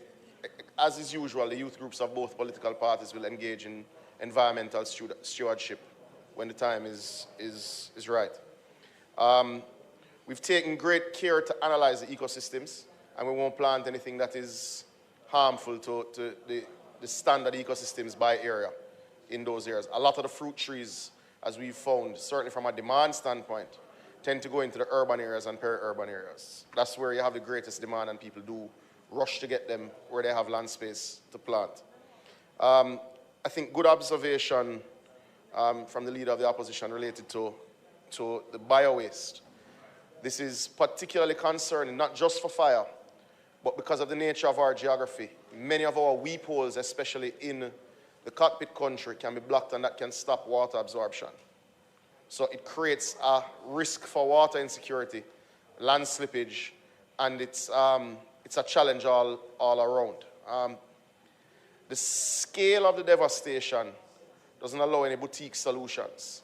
Speaker 10: as is usual, the youth groups of both political parties will engage in environmental stewardship when the time is right. We've taken great care to analyze the ecosystems, and we won't plant anything that is harmful to the standard ecosystems by area in those areas. A lot of the fruit trees, as we've found, certainly from a demand standpoint, tend to go into the urban areas and peri-urban areas. That's where you have the greatest demand, and people do rush to get them where they have land space to plant. I think good observation from the leader of the opposition related to the bio-waste. This is particularly concerning, not just for fire, but because of the nature of our geography. Many of our weep holes, especially in the cockpit country, can be blocked, and that can stop water absorption. So it creates a risk for water insecurity, land slippage, and it's a challenge all around. The scale of the devastation doesn't allow any boutique solutions.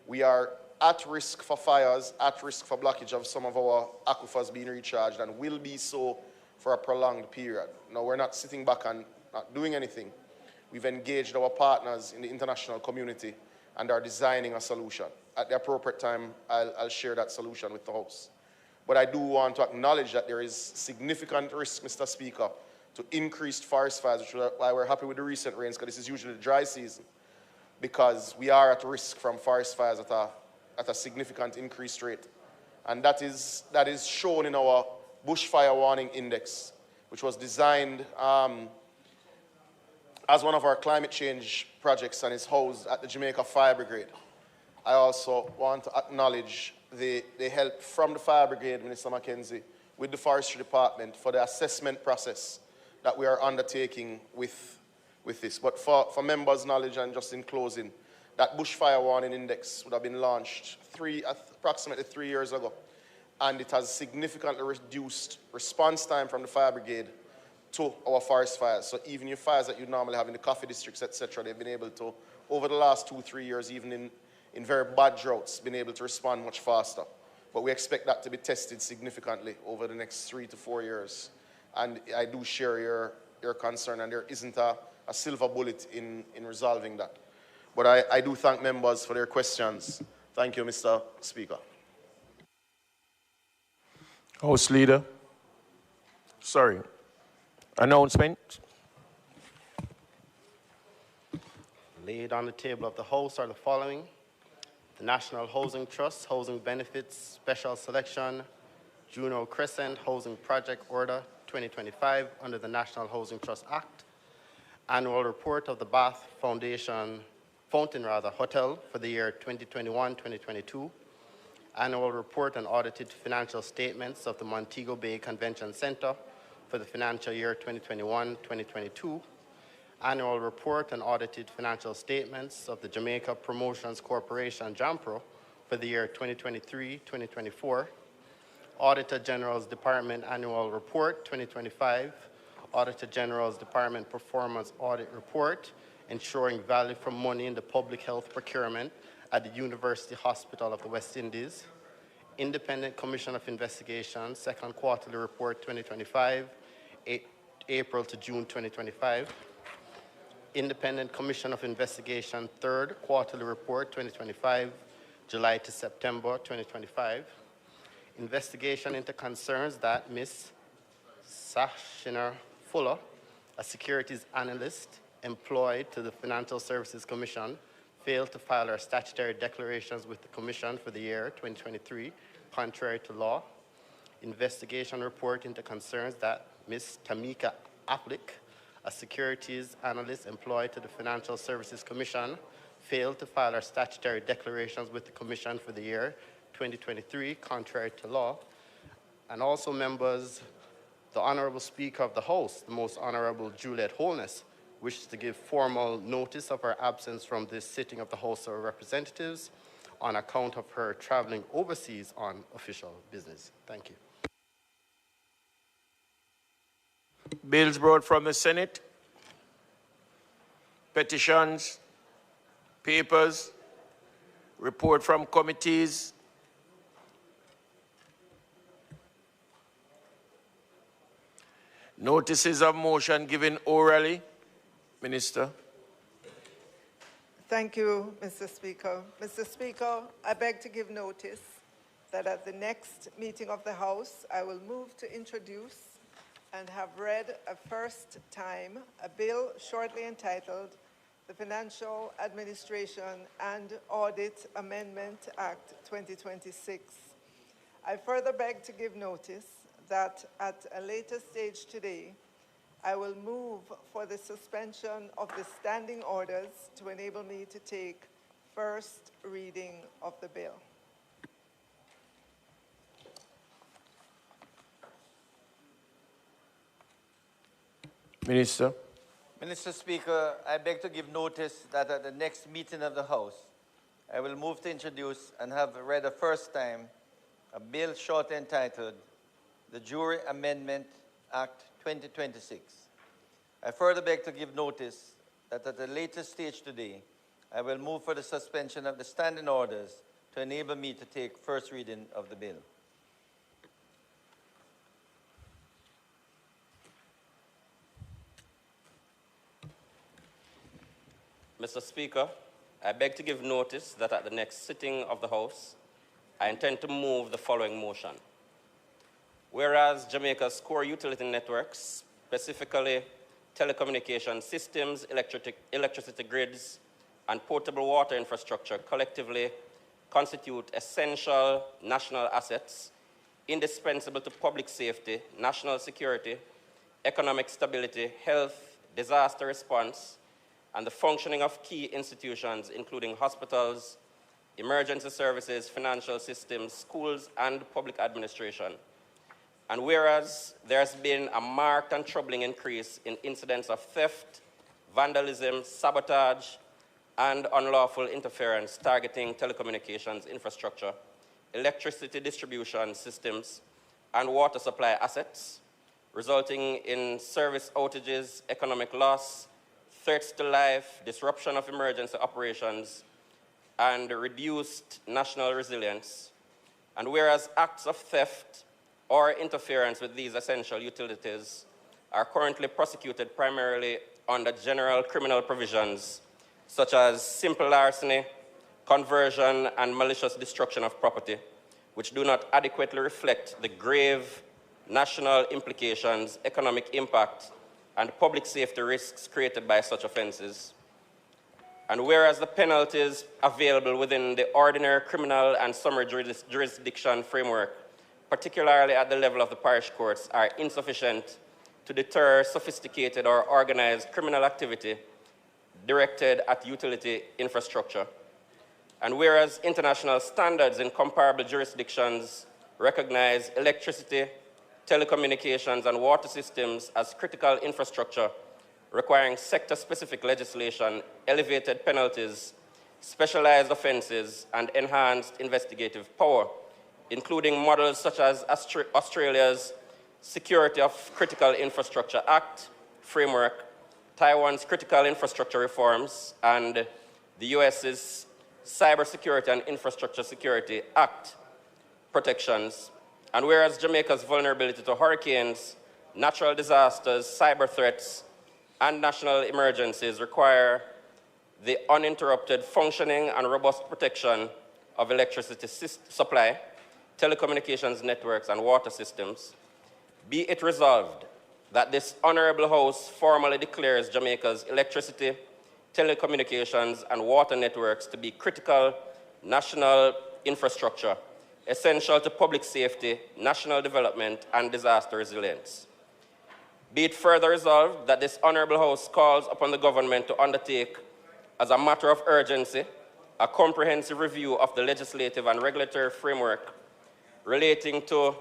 Speaker 10: We are at risk for fires, at risk for blockage of some of our aquifers being recharged, and will be so for a prolonged period. Now, we're not sitting back and not doing anything. We've engaged our partners in the international community and are designing a solution. At the appropriate time, I'll share that solution with the House. But I do want to acknowledge that there is significant risk, Mr. Speaker, to increased forest fires, which is why we're happy with the recent rains, because this is usually the dry season, because we are at risk from forest fires at a significant increased rate. And that is shown in our Bushfire Warning Index, which was designed as one of our climate change projects and is housed at the Jamaica Fire Brigade. I also want to acknowledge the help from the Fire Brigade, Minister Mackenzie, with the Forestry Department for the assessment process that we are undertaking with this. But for members' knowledge, and just in closing, that Bushfire Warning Index would have been launched approximately 3 years ago, and it has significantly reduced response time from the Fire Brigade to our forest fires. So even your fires that you normally have in the coffee districts, etc., they've been able to, over the last 2-3 years, even in very bad droughts, been able to respond much faster. But we expect that to be tested significantly over the next 3 to 4 years. And I do share your concern, and there isn't a silver bullet in resolving that. But I do thank members for their questions. Thank you, Mr. Speaker.
Speaker 2: House Leader. Sorry. Announcement.
Speaker 13: Laid on the table of the House are the following: the National Housing Trust Housing Benefits Special Selection Juno Crescent Housing Project Order 2025 under the National Housing Trust Act, Annual Report of the Bath Fountain Hotel for the year 2021-2022, Annual Report and Audited Financial Statements of the Montego Bay Convention Center for the financial year 2021-2022, Annual Report and Audited Financial Statements of the Jamaica Promotions Corporation, JAMPRO, for the year 2023-2024, Auditor General's Department Annual Report 2025, Auditor General's Department Performance Audit Report, ensuring value for money in the public health procurement at the University Hospital of the West Indies, Independent Commission of Investigation, Second Quarterly Report 2025, April to June 2025, Independent Commission of Investigation, Third Quarterly Report 2025, July to September 2025, investigation into concerns that Ms. Sashina Fuller, a securities analyst employed to the Financial Services Commission, failed to file her statutory declarations with the Commission for the year 2023, contrary to law. Investigation report into concerns that Ms. Tamika Aplik, a securities analyst employed to the Financial Services Commission, failed to file her statutory declarations with the Commission for the year 2023, contrary to law. And also, members, the Honorable Speaker of the House, the Most Honorable Juliet Holness, wishes to give formal notice of her absence from this sitting of the House of Representatives on account of her traveling overseas on official business. Thank you.
Speaker 2: Bills brought from the Senate, petitions, papers, report from committees. Notices of motion given orally. Minister.
Speaker 14: Thank you, Mr. Speaker. Mr. Speaker, I beg to give notice that at the next meeting of the House, I will move to introduce and have read a first time a bill shortly entitled the Financial Administration and Audit Amendment Act 2026. I further beg to give notice that at a later stage today, I will move for the suspension of the standing orders to enable me to take first reading of the bill.
Speaker 2: Minister.
Speaker 15: Mr. Speaker, I beg to give notice that at the next meeting of the House, I will move to introduce and have read a first time a bill shortly entitled the Jury Amendment Act 2026. I further beg to give notice that at a later stage today, I will move for the suspension of the standing orders to enable me to take first reading of the bill.
Speaker 12: Mr. Speaker, I beg to give notice that at the next sitting of the House, I intend to move the following motion. Whereas Jamaica's core utility networks, specifically telecommunication systems, electricity grids, and potable water infrastructure collectively constitute essential national assets indispensable to public safety, national security, economic stability, health, disaster response, and the functioning of key institutions, including hospitals, emergency services, financial systems, schools, and public administration. And whereas there has been a marked and troubling increase in incidents of theft, vandalism, sabotage, and unlawful interference targeting telecommunications infrastructure, electricity distribution systems, and water supply assets, resulting in service outages, economic loss, threats to life, disruption of emergency operations, and reduced national resilience. And whereas acts of theft or interference with these essential utilities are currently prosecuted primarily under general criminal provisions, such as simple larceny, conversion, and malicious destruction of property, which do not adequately reflect the grave national implications, economic impact, and public safety risks created by such offenses. And whereas the penalties available within the ordinary criminal and summary jurisdiction framework, particularly at the level of the parish courts, are insufficient to deter sophisticated or organized criminal activity directed at utility infrastructure. And whereas international standards in comparable jurisdictions recognize electricity, telecommunications, and water systems as critical infrastructure requiring sector-specific legislation, elevated penalties, specialized offenses, and enhanced investigative power, including models such as Australia's Security of Critical Infrastructure Act framework, Taiwan's Critical Infrastructure Reforms, and the US's Cybersecurity and Infrastructure Security Act protections. And whereas Jamaica's vulnerability to hurricanes, natural disasters, cyber threats, and national emergencies require the uninterrupted functioning and robust protection of electricity supply, telecommunications networks, and water systems, be it resolved that this Honorable House formally declares Jamaica's electricity, telecommunications, and water networks to be critical national infrastructure, essential to public safety, national development, and disaster resilience. Be it further resolved that this Honorable House calls upon the government to undertake, as a matter of urgency, a comprehensive review of the legislative and regulatory framework relating to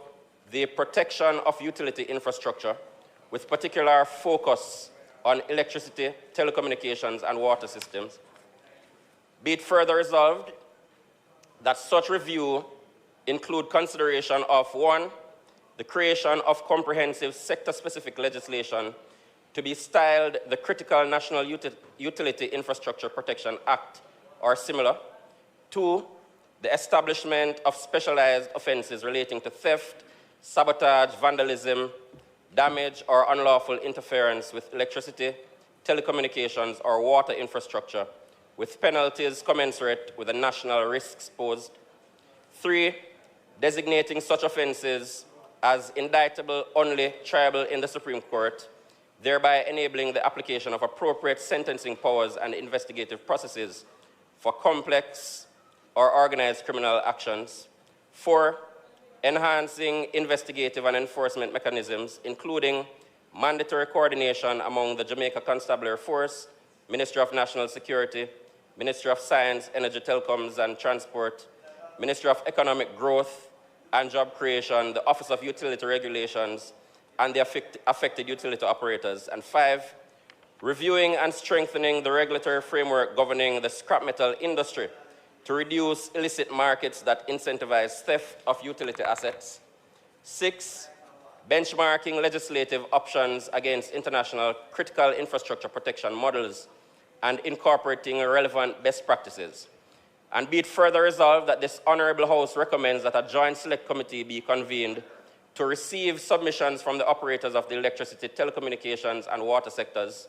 Speaker 12: the protection of utility infrastructure, with particular focus on electricity, telecommunications, and water systems. Be it further resolved that such review include consideration of, 1, the creation of comprehensive sector-specific legislation to be styled the Critical National Utility Infrastructure Protection Act or similar. 2, the establishment of specialized offenses relating to theft, sabotage, vandalism, damage, or unlawful interference with electricity, telecommunications, or water infrastructure, with penalties commensurate with the national risks posed. 3, designating such offenses as indictable only triable in the Supreme Court, thereby enabling the application of appropriate sentencing powers and investigative processes for complex or organized criminal actions. 4, enhancing investigative and enforcement mechanisms, including mandatory coordination among the Jamaica Constabulary Force, Ministry of National Security, Ministry of Science, Energy, Telecoms, and Transport, Ministry of Economic Growth and Job Creation, the Office of Utility Regulations, and the affected utility operators. And 5, reviewing and strengthening the regulatory framework governing the scrap metal industry to reduce illicit markets that incentivize theft of utility assets. 6, benchmarking legislative options against international critical infrastructure protection models and incorporating relevant best practices. And be it further resolved that this Honorable House recommends that a joint select committee be convened to receive submissions from the operators of the electricity, telecommunications, and water sectors,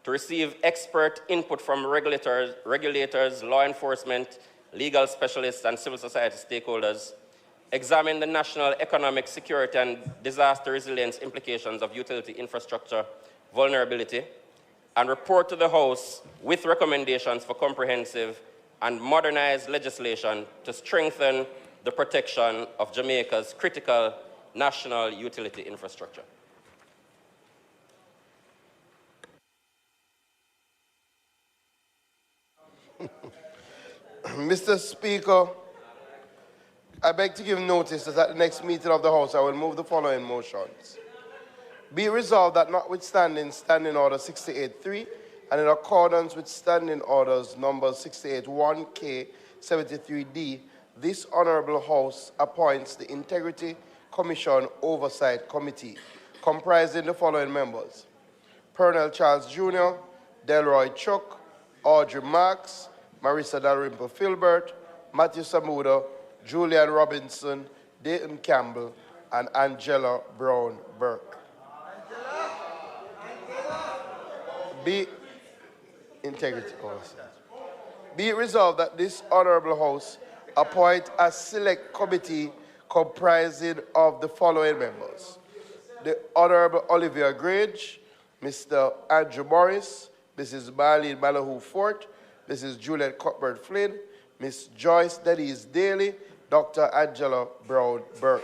Speaker 12: to receive expert input from regulators, law enforcement, legal specialists, and civil society stakeholders, examine the national economic, security, and disaster resilience implications of utility infrastructure vulnerability, and report to the House with recommendations for comprehensive and modernized legislation to strengthen the protection of Jamaica's critical national utility infrastructure.
Speaker 4: Mr. Speaker, I beg to give notice that at the next meeting of the House, I will move the following motions. Be resolved that notwithstanding Standing Order 68.3 and in accordance with Standing Orders numbers 68.1K, 73D, this Honorable House appoints the Integrity Commission Oversight Committee, comprising the following members: Pernell Charles Jr., Delroy Chuck, Audrey Marks, Marissa Dalrymple Filbert, Matthew Samuda, Julian Robinson, Dayton Campbell, and Angela Brown Burke. Be integrity also. Be it resolved that this honorable House appoint a select committee comprising of the following members: the Honorable Olivia Grange, Mr. Andrew Morris, Mrs. Marlene Malahoo Fort, Mrs. Juliet Cuthbert Flynn, Ms. Joyce Denise Daly, Dr. Angela Brown Burke,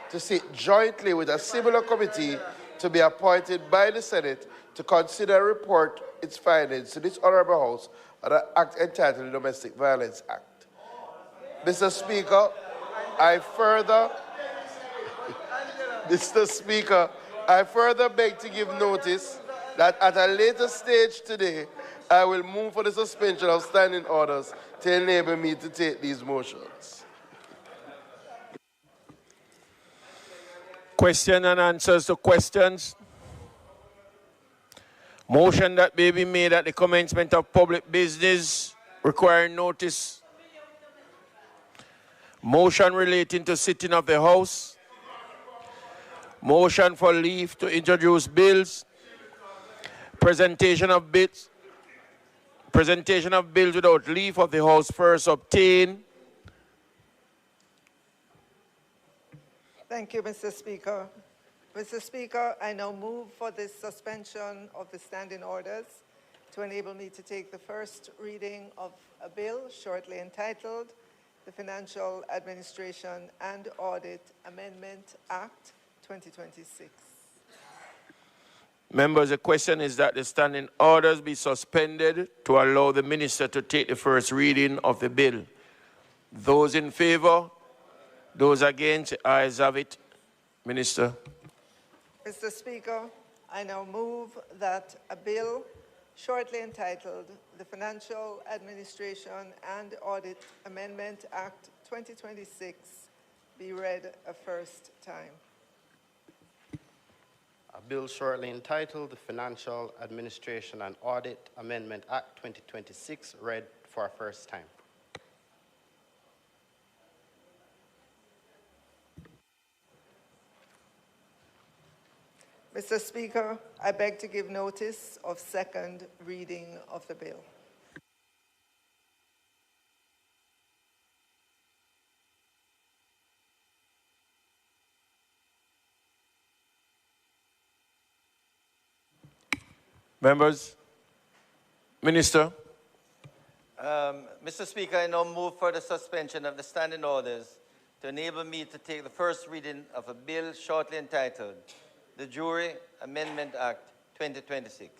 Speaker 4: to sit jointly with a similar committee to be appointed by the Senate to consider and report its findings to this honorable House on the act entitled the Domestic Violence Act. Mr. Speaker, Mr. Speaker, I further beg to give notice that at a later stage today, I will move for the suspension of standing orders to enable me to take these motions.
Speaker 2: Question and answers to questions. Motion that may be made at the commencement of public business requiring notice. Motion relating to sitting of the House. Motion for leave to introduce bills. Presentation of bills. Presentation of bills without leave of the House first obtained.
Speaker 14: Thank you, Mr. Speaker. Mr. Speaker, I now move for the suspension of the standing orders to enable me to take the first reading of a bill shortly entitled the Financial Administration and Audit Amendment Act 2026.
Speaker 2: Members, the question is that the standing orders be suspended to allow the minister to take the first reading of the bill. Those in favor? Those against? The ayes have it. Minister.
Speaker 14: Mr. Speaker, I now move that a bill shortly entitled the Financial Administration and Audit Amendment Act 2026 be read a first time.
Speaker 13: A bill shortly entitled the Financial Administration and Audit Amendment Act 2026 read for a first time.
Speaker 14: Mr. Speaker, I beg to give notice of second reading of the bill.
Speaker 2: Members, Minister.
Speaker 15: Mr. Speaker, I now move for the suspension of the standing orders to enable me to take the first reading of a bill shortly entitled the Jury Amendment Act 2026.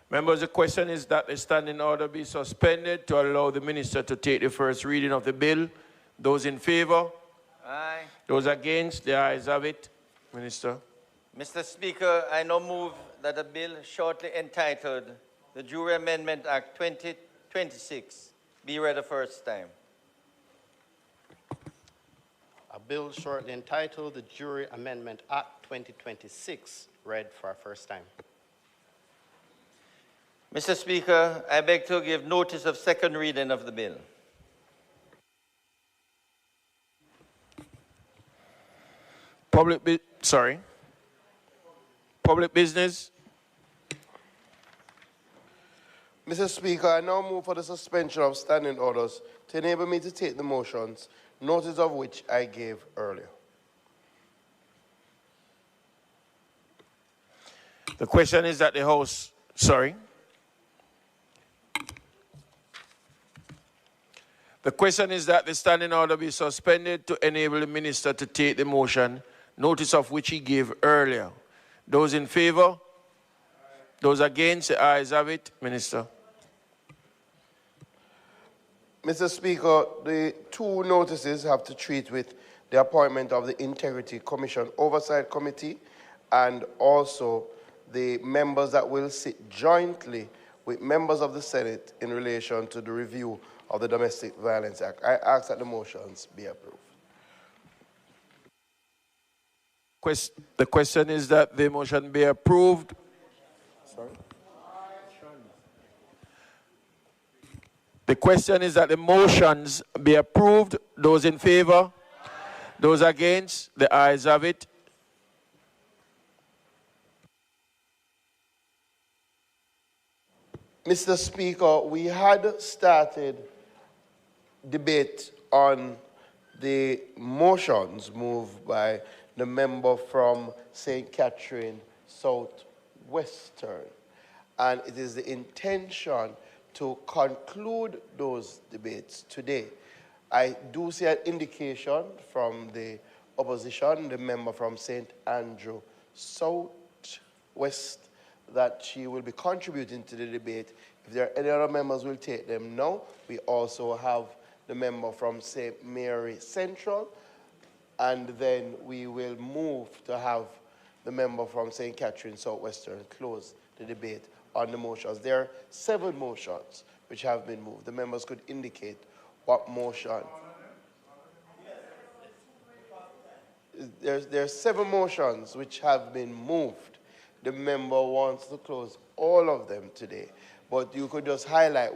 Speaker 2: Members, the question is that the standing order be suspended to allow the minister to take the first reading of the bill. Those in favor?
Speaker 15: Aye.
Speaker 2: Those against? The ayes have it. Minister.
Speaker 15: Mr. Speaker, I now move that a bill shortly entitled the Jury Amendment Act 2026 be read the first time.
Speaker 13: A bill shortly entitled the Jury Amendment Act 2026 read for a first time.
Speaker 15: Mr. Speaker, I beg to give notice of second reading of the bill.
Speaker 2: Public business.
Speaker 4: Mr. Speaker, I now move for the suspension of standing orders to enable me to take the motions, notice of which I gave earlier.
Speaker 2: The question is that the House, The question is that the standing order be suspended to enable the minister to take the motion, notice of which he gave earlier. Those in favor? Those against? The ayes have it. Minister.
Speaker 4: Mr. Speaker, the two notices have to treat with the appointment of the Integrity Commission Oversight Committee and also the members that will sit jointly with members of the Senate in relation to the review of the Domestic Violence Act. I ask that the motions be approved.
Speaker 2: The question is that the motion be approved. The question is that the motions be approved. Those in favor? Those against? The ayes have it.
Speaker 4: Mr. Speaker, we had started debate on the motions moved by the member from St. Catherine Southwestern. And it is the intention to conclude those debates today. I do see an indication from the opposition, the member from St. Andrew Southwest, that she will be contributing to the debate. If there are any other members, we'll take them now. We also have the member from St. Mary Central, and then we will move to have the member from St. Catherine Southwestern close the debate on the motions. There are 7 motions which have been moved. The members could indicate what motion. There are 7 motions which have been moved. The member wants to close all of them today, but you could just highlight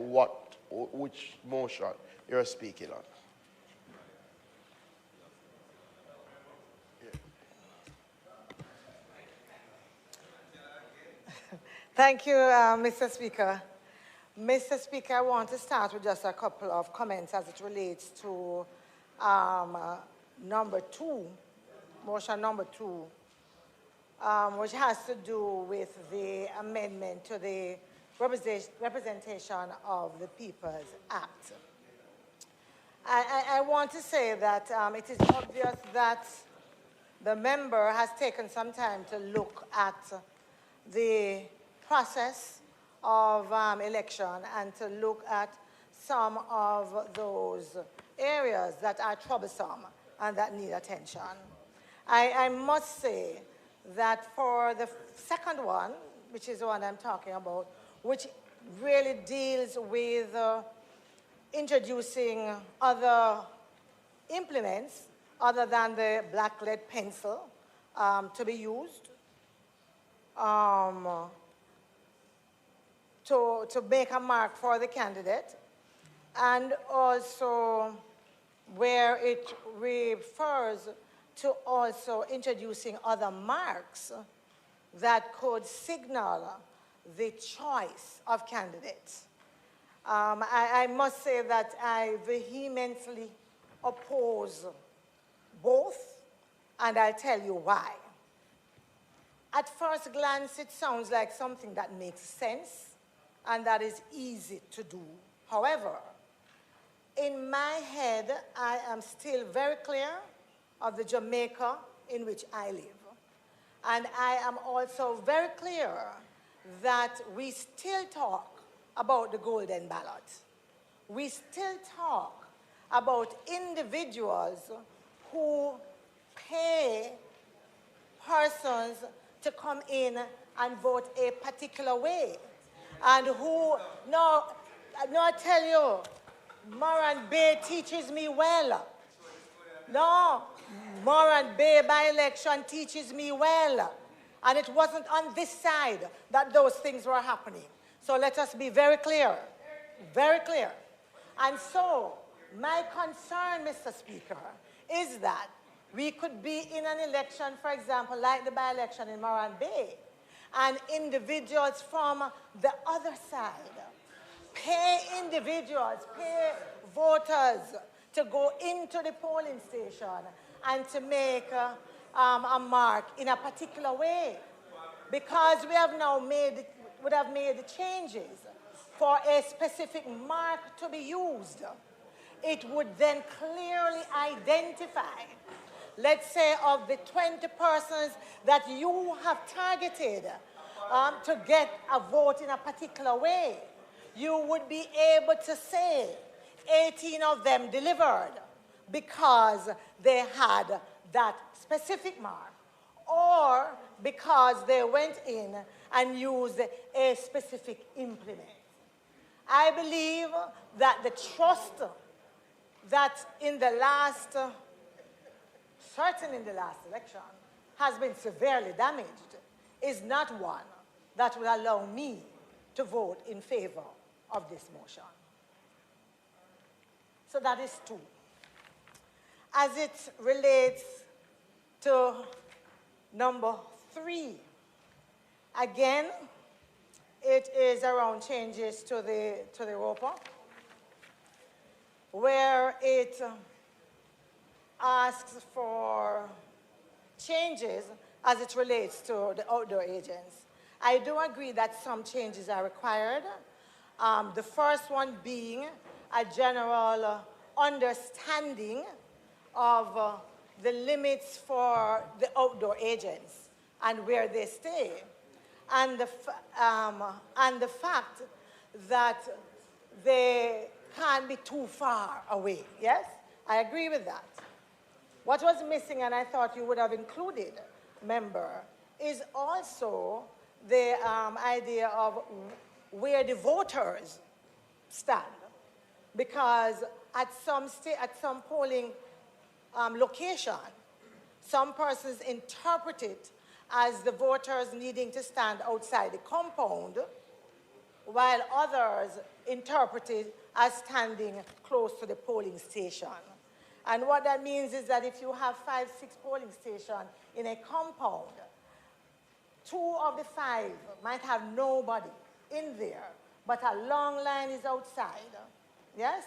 Speaker 4: which motion you're speaking on.
Speaker 6: Thank you, Mr. Speaker. Mr. Speaker, I want to start with just a couple of comments as it relates to number 2, motion number 2, which has to do with the amendment to the Representation of the People's Act. I want to say that it is obvious that the member has taken some time to look at the process of election and to look at some of those areas that are troublesome and that need attention. I must say that for the second one, which is the one I'm talking about, which really deals with introducing other implements other than the black lead pencil to be used to make a mark for the candidate, and also where it refers to also introducing other marks that could signal the choice of candidates. I must say that I vehemently oppose both, and I'll tell you why. At first glance, it sounds like something that makes sense and that is easy to do. However, in my head, I am still very clear of the Jamaica in which I live. And I am also very clear that we still talk about the golden ballot. We still talk about individuals who pay persons to come in and vote a particular way. And who, no, I tell you, Moran Bay teaches me well. No, Moran Bay by-election teaches me well. And it wasn't on this side that those things were happening. So let us be very clear, very clear. And so my concern, Mr. Speaker, is that we could be in an election, for example, like the by-election in Moran Bay, and individuals from the other side pay voters to go into the polling station and to make a mark in a particular way. Because we have now would have made changes for a specific mark to be used. It would then clearly identify, let's say, of the 20 persons that you have targeted to get a vote in a particular way, you would be able to say 18 of them delivered because they had that specific mark, or because they went in and used a specific implement. I believe that the trust that in the last, certainly in the last election, has been severely damaged is not one that will allow me to vote in favor of this motion. So that is 2. As it relates to number 3, again, it is around changes to the ROPA, where it asks for changes as it relates to the outdoor agents. I do agree that some changes are required. The first one being a general understanding of the limits for the outdoor agents and where they stay, and the fact that they can't be too far away. Yes, I agree with that. What was missing, and I thought you would have included, member, is also the idea of where the voters stand, because at some polling location, some persons interpret it as the voters needing to stand outside the compound, while others interpret it as standing close to the polling station. And what that means is that if you have 5, 6 polling stations in a compound, 2 of the 5 might have nobody in there, but a long line is outside, yes,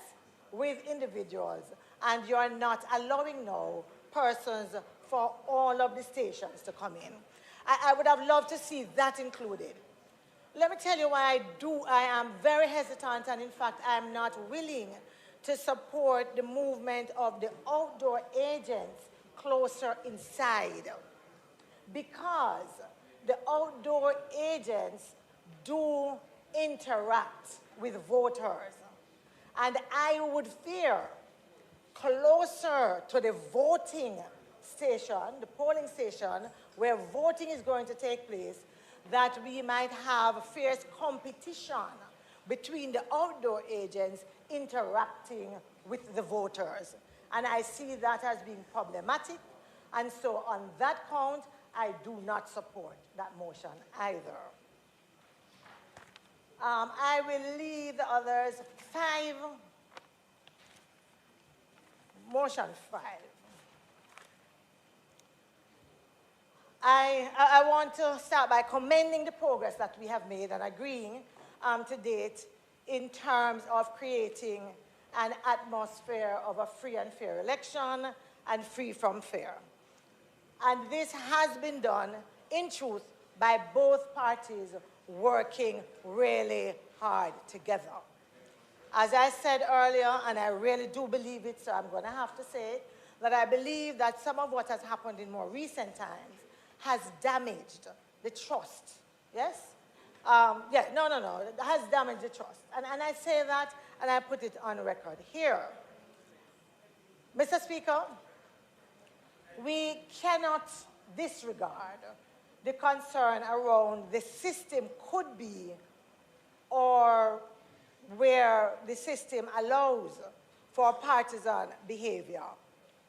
Speaker 6: with individuals, and you're not allowing now persons for all of the stations to come in. I would have loved to see that included. Let me tell you why I am very hesitant, and in fact, I am not willing to support the movement of the outdoor agents closer inside, because the outdoor agents do interact with voters. And I would fear closer to the voting station, the polling station, where voting is going to take place, that we might have fierce competition between the outdoor agents interacting with the voters. And I see that as being problematic. And so on that count, I do not support that motion either. I will leave the others. 5, motion 5. I want to start by commending the progress that we have made and agreeing to date in terms of creating an atmosphere of a free and fair election and free from fear. And this has been done, in truth, by both parties working really hard together. As I said earlier, and I really do believe it, so I'm going to have to say it, that I believe that some of what has happened in more recent times has damaged the trust. Yes? It has damaged the trust. And I say that, and I put it on record here. Mr. Speaker, we cannot disregard the concern around the system could be, or where the system allows for partisan behavior.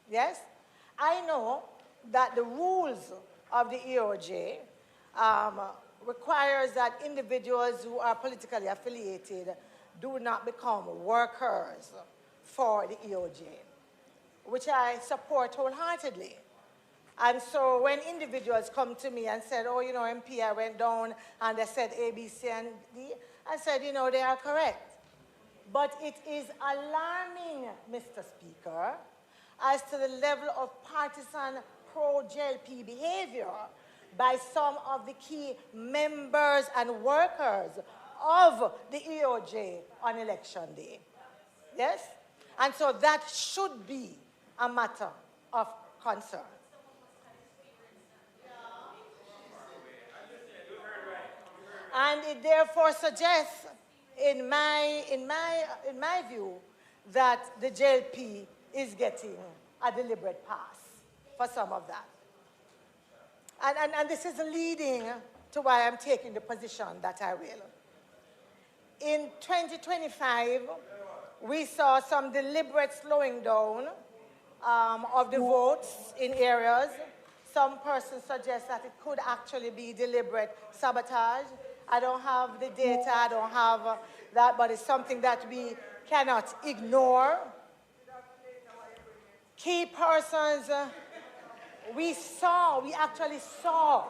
Speaker 6: Yes? I know that the rules of the EOJ requires that individuals who are politically affiliated do not become workers for the EOJ, which I support wholeheartedly. And so when individuals come to me and said, oh, you know, MP, I went down and they said A, B, C, and D, I said, you know, they are correct. But it is alarming, Mr. Speaker, as to the level of partisan pro-JLP behavior by some of the key members and workers of the EOJ on election day. Yes? And so that should be a matter of concern. And it therefore suggests, in my view, that the JLP is getting a deliberate pass for some of that. And this is leading to why I'm taking the position that I will. In 2025, we saw some deliberate slowing down of the votes in areas. Some persons suggest that it could actually be deliberate sabotage. I don't have the data, I don't have that, but it's something that we cannot ignore. key persons we actually saw,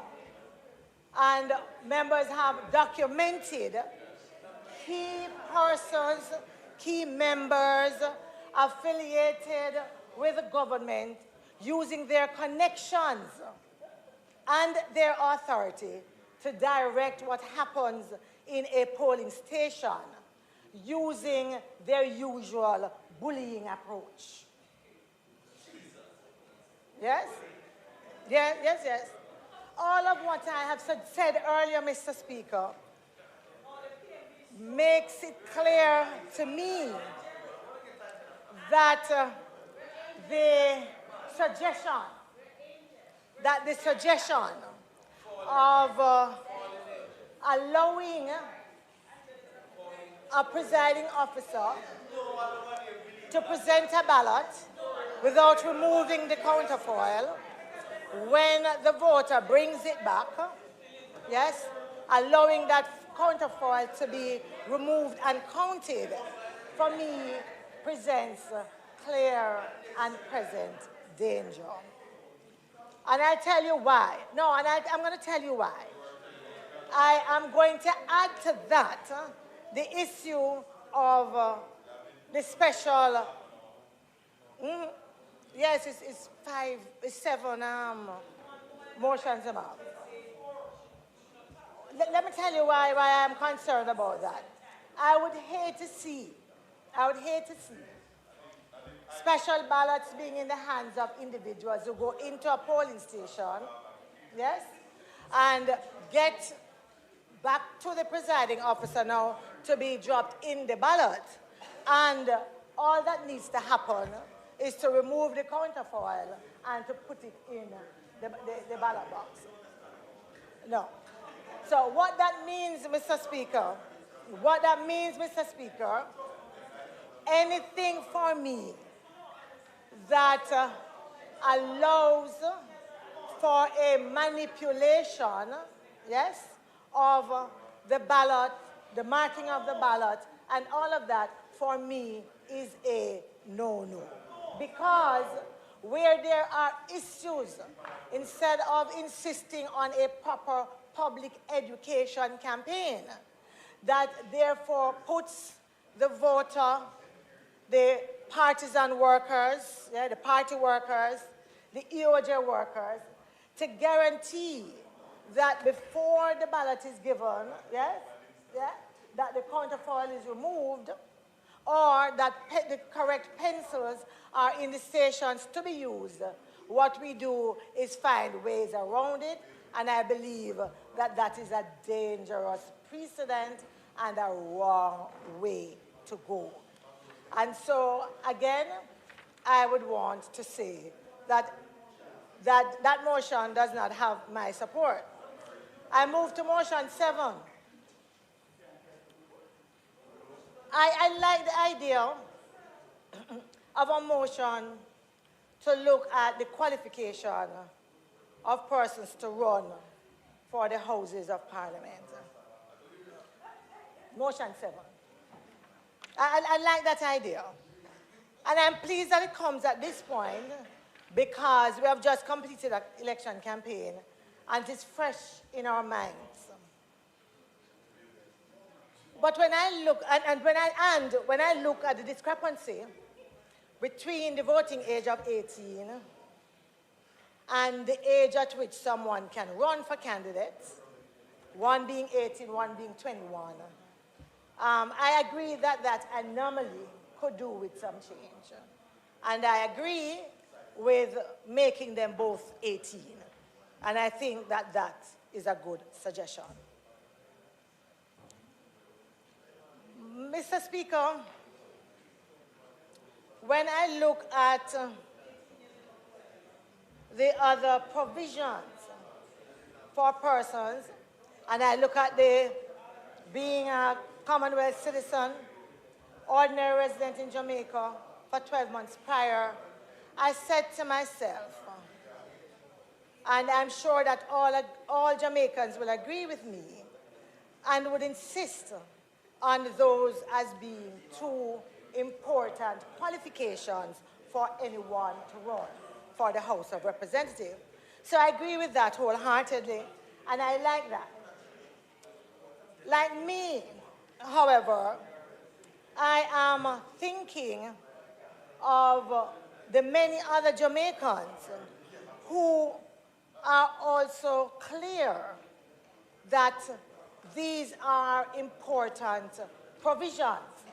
Speaker 6: and members have documented key persons, key members affiliated with the government using their connections and their authority to direct what happens in a polling station using their usual bullying approach. Yes? Yes. All of what I have said earlier, Mr. Speaker, makes it clear to me that the suggestion of allowing a presiding officer to present a ballot without removing the counterfoil when the voter brings it back, yes, allowing that counterfoil to be removed and counted, for me, presents clear and present danger. And I'll tell you why. No, and I'm going to tell you why. I am going to add to that the issue of the special, yes, it's seven motions about. Let me tell you why I'm concerned about that. I would hate to see special ballots being in the hands of individuals who go into a polling station, yes, and get back to the presiding officer now to be dropped in the ballot. And all that needs to happen is to remove the counterfoil and to put it in the ballot box. No. So what that means, Mr. Speaker, anything for me that allows for a manipulation, yes, of the ballot, the marking of the ballot, and all of that, for me, is a no-no. Because where there are issues, instead of insisting on a proper public education campaign, that therefore puts the voter, the partisan workers, the party workers, the EOJ workers, to guarantee that before the ballot is given, that the counterfoil is removed, or that the correct pencils are in the stations to be used. What we do is find ways around it, and I believe that that is a dangerous precedent and a wrong way to go. And so, again, I would want to say that that motion does not have my support. I move to motion 7. I like the idea of a motion to look at the qualification of persons to run for the Houses of Parliament. Motion 7. I like that idea. And I'm pleased that it comes at this point because we have just completed an election campaign and it's fresh in our minds. But when I look, when I look at the discrepancy between the voting age of 18 and the age at which someone can run for candidates, one being 18, one being 21, I agree that that anomaly could do with some change. And I agree with making them both 18. And I think that that is a good suggestion. Mr. Speaker, when I look at the other provisions for persons, and I look at the being a Commonwealth citizen, ordinary resident in Jamaica for 12 months prior, I said to myself, and I'm sure that all Jamaicans will agree with me and would insist on those as being two important qualifications for anyone to run for the House of Representatives. So I agree with that wholeheartedly, and I like that. Like me, however, I am thinking of the many other Jamaicans who are also clear that these are important provisions,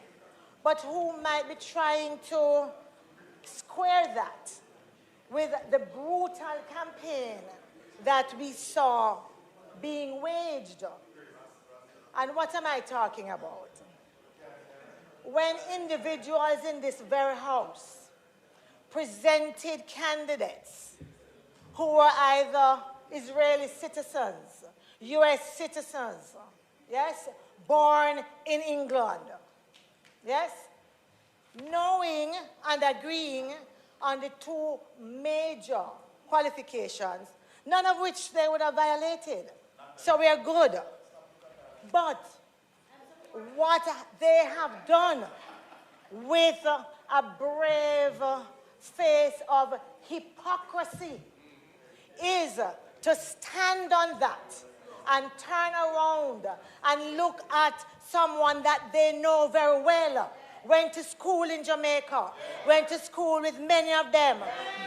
Speaker 6: but who might be trying to square that with the brutal campaign that we saw being waged. And what am I talking about? When individuals in this very house presented candidates who were either Israeli citizens, US citizens, yes, born in England, yes, knowing and agreeing on the two major qualifications, none of which they would have violated. So we are good. But what they have done with a brave face of hypocrisy is to stand on that and turn around and look at someone that they know very well, went to school in Jamaica, went to school with many of them,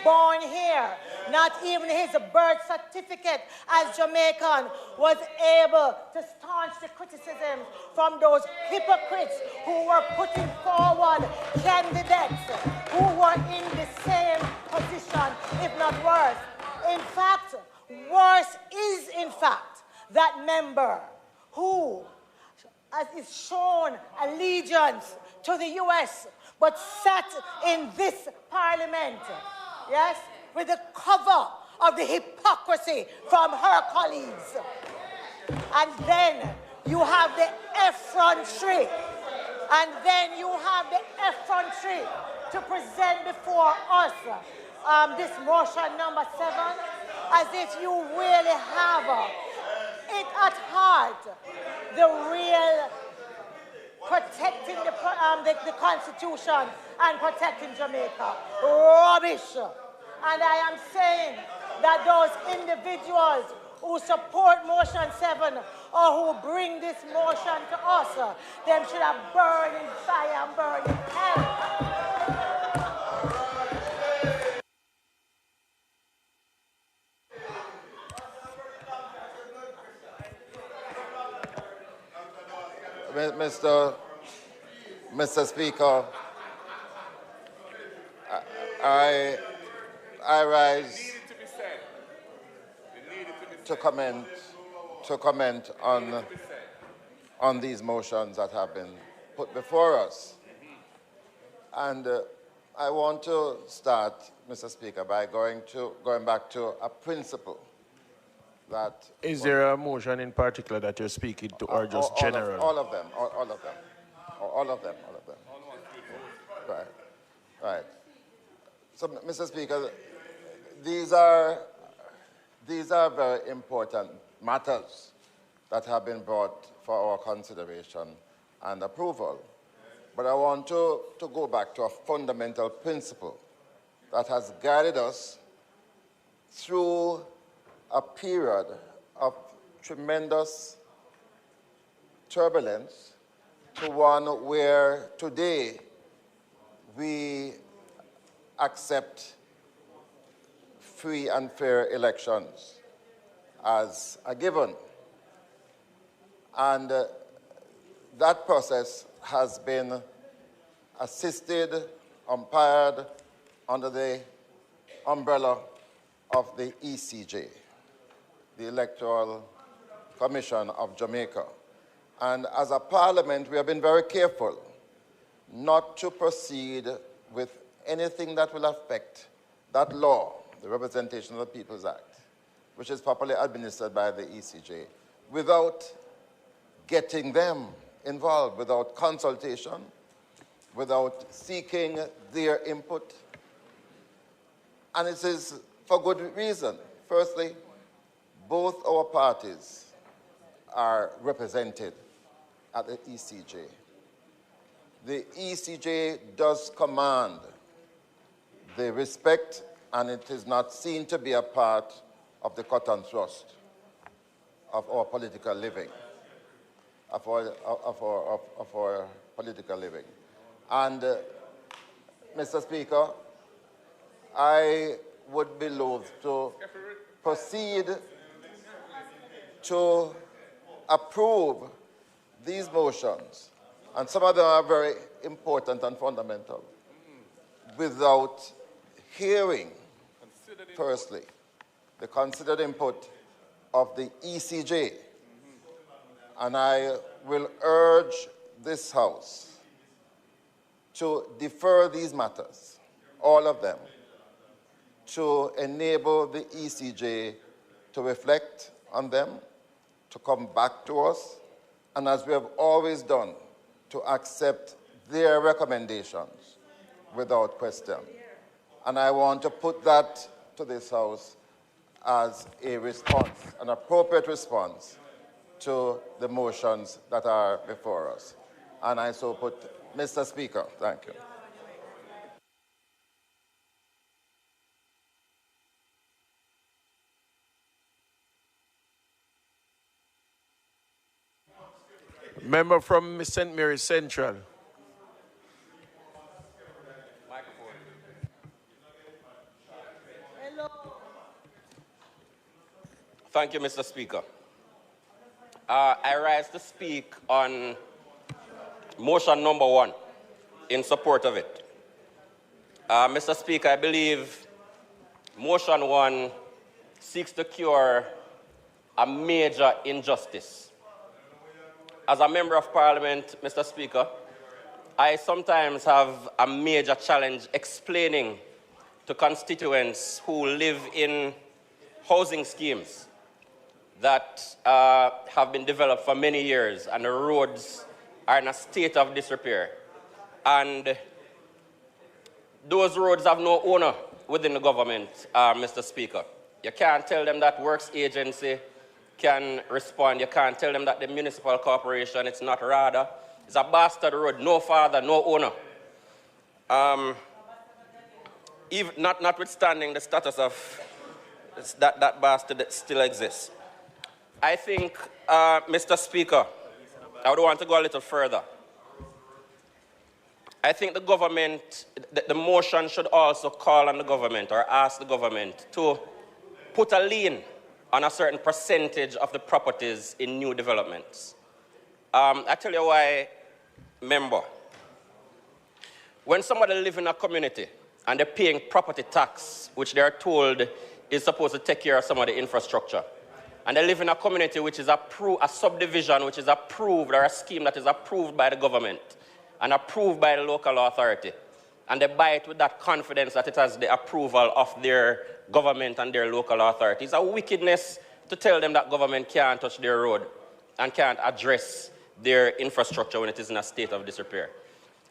Speaker 6: born here, not even his birth certificate as Jamaican was able to staunch the criticisms from those hypocrites who were putting forward candidates who were in the same position, if not worse. In fact, worse is, in fact, that member who is shown allegiance to the US, but sat in this parliament, yes, with the cover of the hypocrisy from her colleagues. And then you have the effrontery, to present before us this motion number 7, as if you really have it at heart, the real protecting the Constitution and protecting Jamaica. Rubbish. And I am saying that those individuals who support motion 7 or who bring this motion to us, them should have burned in fire and burned in hell.
Speaker 5: Mr. Speaker, I rise to comment on these motions that have been put before us. And I want to start, Mr. Speaker, by going back to a principle that...
Speaker 2: Is there a motion in particular that you're speaking to, or just general?
Speaker 5: All of them. Right. So, Mr. Speaker, these are very important matters that have been brought for our consideration and approval. But I want to go back to a fundamental principle that has guided us through a period of tremendous turbulence to one where today we accept free and fair elections as a given. And that process has been assisted, umpired under the umbrella of the ECJ, the Electoral Commission of Jamaica. And as a parliament, we have been very careful not to proceed with anything that will affect that law, the Representation of the People's Act, which is properly administered by the ECJ, without getting them involved, without consultation, without seeking their input. And it is for good reason. Firstly, both our parties are represented at the ECJ. The ECJ does command they respect, and it is not seen to be a part of the cut and thrust of our political living, of our political living. And, Mr. Speaker, I would be loath to proceed to approve these motions, and some of them are very important and fundamental, without hearing, firstly, the considered input of the ECJ. And I will urge this House to defer these matters, all of them, to enable the ECJ to reflect on them, to come back to us, and as we have always done, to accept their recommendations without question. And I want to put that to this House as a response, an appropriate response to the motions that are before us. And I so put, Mr. Speaker, thank you.
Speaker 2: Member from St. Mary's Central.
Speaker 12: Thank you, Mr. Speaker. I rise to speak on motion number 1 in support of it. Mr. Speaker, I believe motion 1 seeks to cure a major injustice. As a member of Parliament, Mr. Speaker, I sometimes have a major challenge explaining to constituents who live in housing schemes that have been developed for many years, and the roads are in a state of disrepair. And those roads have no owner within the government, Mr. Speaker. You can't tell them that works agency can respond. You can't tell them that the municipal corporation, it's not RADA. It's a bastard road, no father, no owner. Even, notwithstanding the status of that bastard that still exists. I think, Mr. Speaker, I would want to go a little further. I think the government, the motion should also call on the government or ask the government to put a lien on a certain percentage of the properties in new developments. I tell you why, member. When somebody lives in a community and they're paying property tax, which they are told is supposed to take care of some of the infrastructure, and they live in a community which is a subdivision which is approved, or a scheme that is approved by the government and approved by the local authority, and they buy it with that confidence that it has the approval of their government and their local authority. It's a wickedness to tell them that government can't touch their road and can't address their infrastructure when it is in a state of disrepair.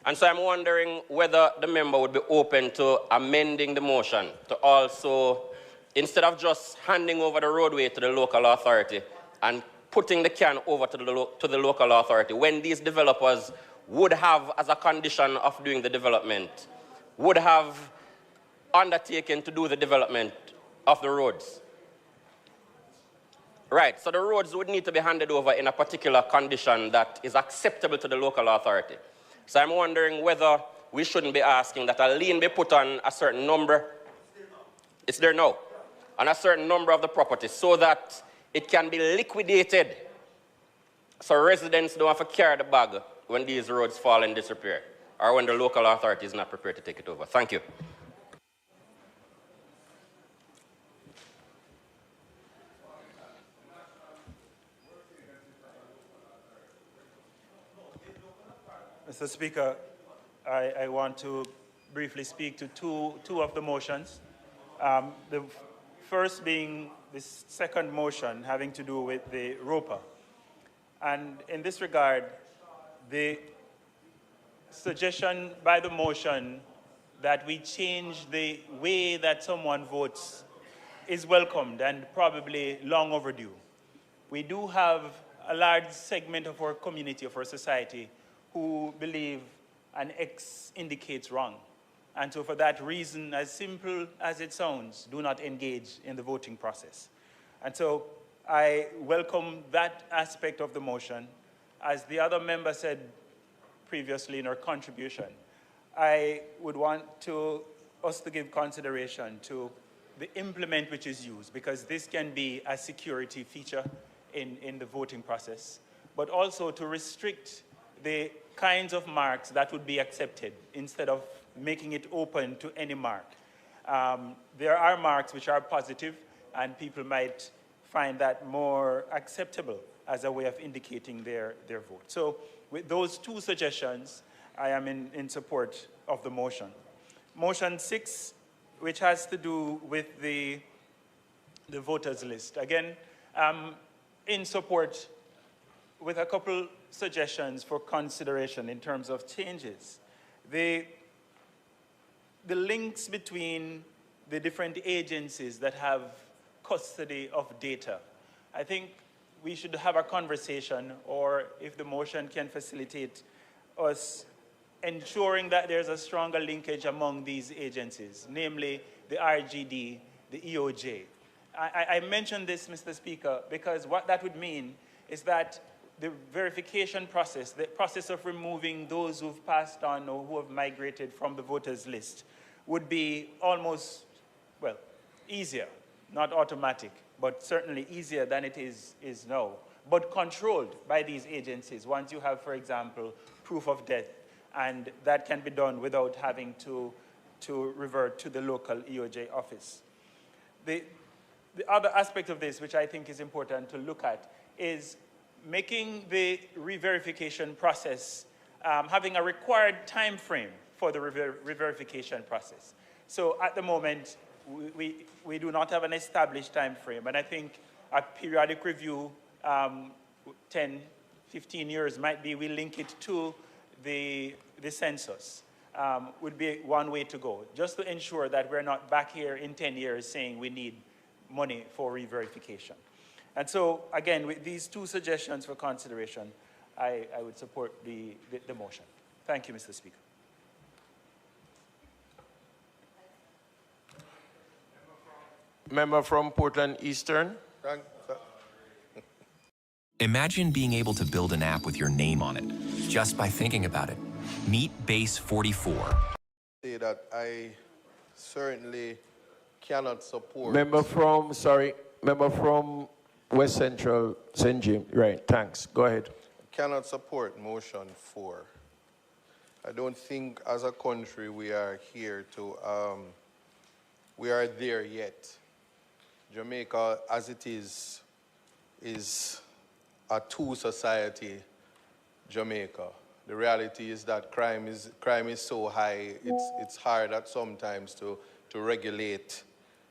Speaker 12: And so I'm wondering whether the member would be open to amending the motion to also, instead of just handing over the roadway to the local authority and putting the can over to the local authority, when these developers would have, as a condition of doing the development, would have undertaken to do the development of the roads. Right, so the roads would need to be handed over in a particular condition that is acceptable to the local authority. So I'm wondering whether we shouldn't be asking that a lien be put on a certain number, it's there now, on a certain number of the properties so that it can be liquidated so residents don't have to carry the bag when these roads fall in disrepair or when the local authority is not prepared to take it over. Thank you.
Speaker 16: Mr. Speaker, I want to briefly speak to two of the motions. The first being the second motion having to do with the ROPA. And in this regard, the suggestion by the motion that we change the way that someone votes is welcomed and probably long overdue. We do have a large segment of our community, of our society, who believe an X indicates wrong. And so for that reason, as simple as it sounds, do not engage in the voting process. And so I welcome that aspect of the motion. As the other member said previously in her contribution, I would want us to give consideration to the implement which is used, because this can be a security feature in the voting process, but also to restrict the kinds of marks that would be accepted instead of making it open to any mark. There are marks which are positive, and people might find that more acceptable as a way of indicating their vote. So with those two suggestions, I am in support of the motion. Motion 6, which has to do with the voters list. Again, in support with a couple suggestions for consideration in terms of changes. The links between the different agencies that have custody of data. I think we should have a conversation, or if the motion can facilitate us ensuring that there's a stronger linkage among these agencies, namely the RGD, the EOJ. I mention this, Mr. Speaker, because what that would mean is that the verification process, the process of removing those who've passed on or who have migrated from the voters list, would be almost, well, easier, not automatic, but certainly easier than it is now, but controlled by these agencies once you have, for example, proof of death, and that can be done without having to revert to the local EOJ office. The other aspect of this, which I think is important to look at, is making the re-verification process, having a required time frame for the re-verification process. So at the moment, we do not have an established time frame, and I think a periodic review, 10, 15 years might be, we link it to the census, would be one way to go, just to ensure that we're not back here in 10 years saying we need money for re-verification. And so, again, with these two suggestions for consideration, I would support the motion. Thank you, Mr. Speaker.
Speaker 2: Member from Portland Eastern.
Speaker 17: Imagine being able to build an app with your name on it, just by thinking about it. Meet Base 44.
Speaker 8: Say that I certainly cannot support.
Speaker 2: Member from West Central, St. James. Right, thanks. Go ahead.
Speaker 8: Cannot support motion 4. I don't think as a country we are here to, we are there yet. Jamaica, as it is a two-society Jamaica. The reality is that crime is so high, it's hard at sometimes to regulate.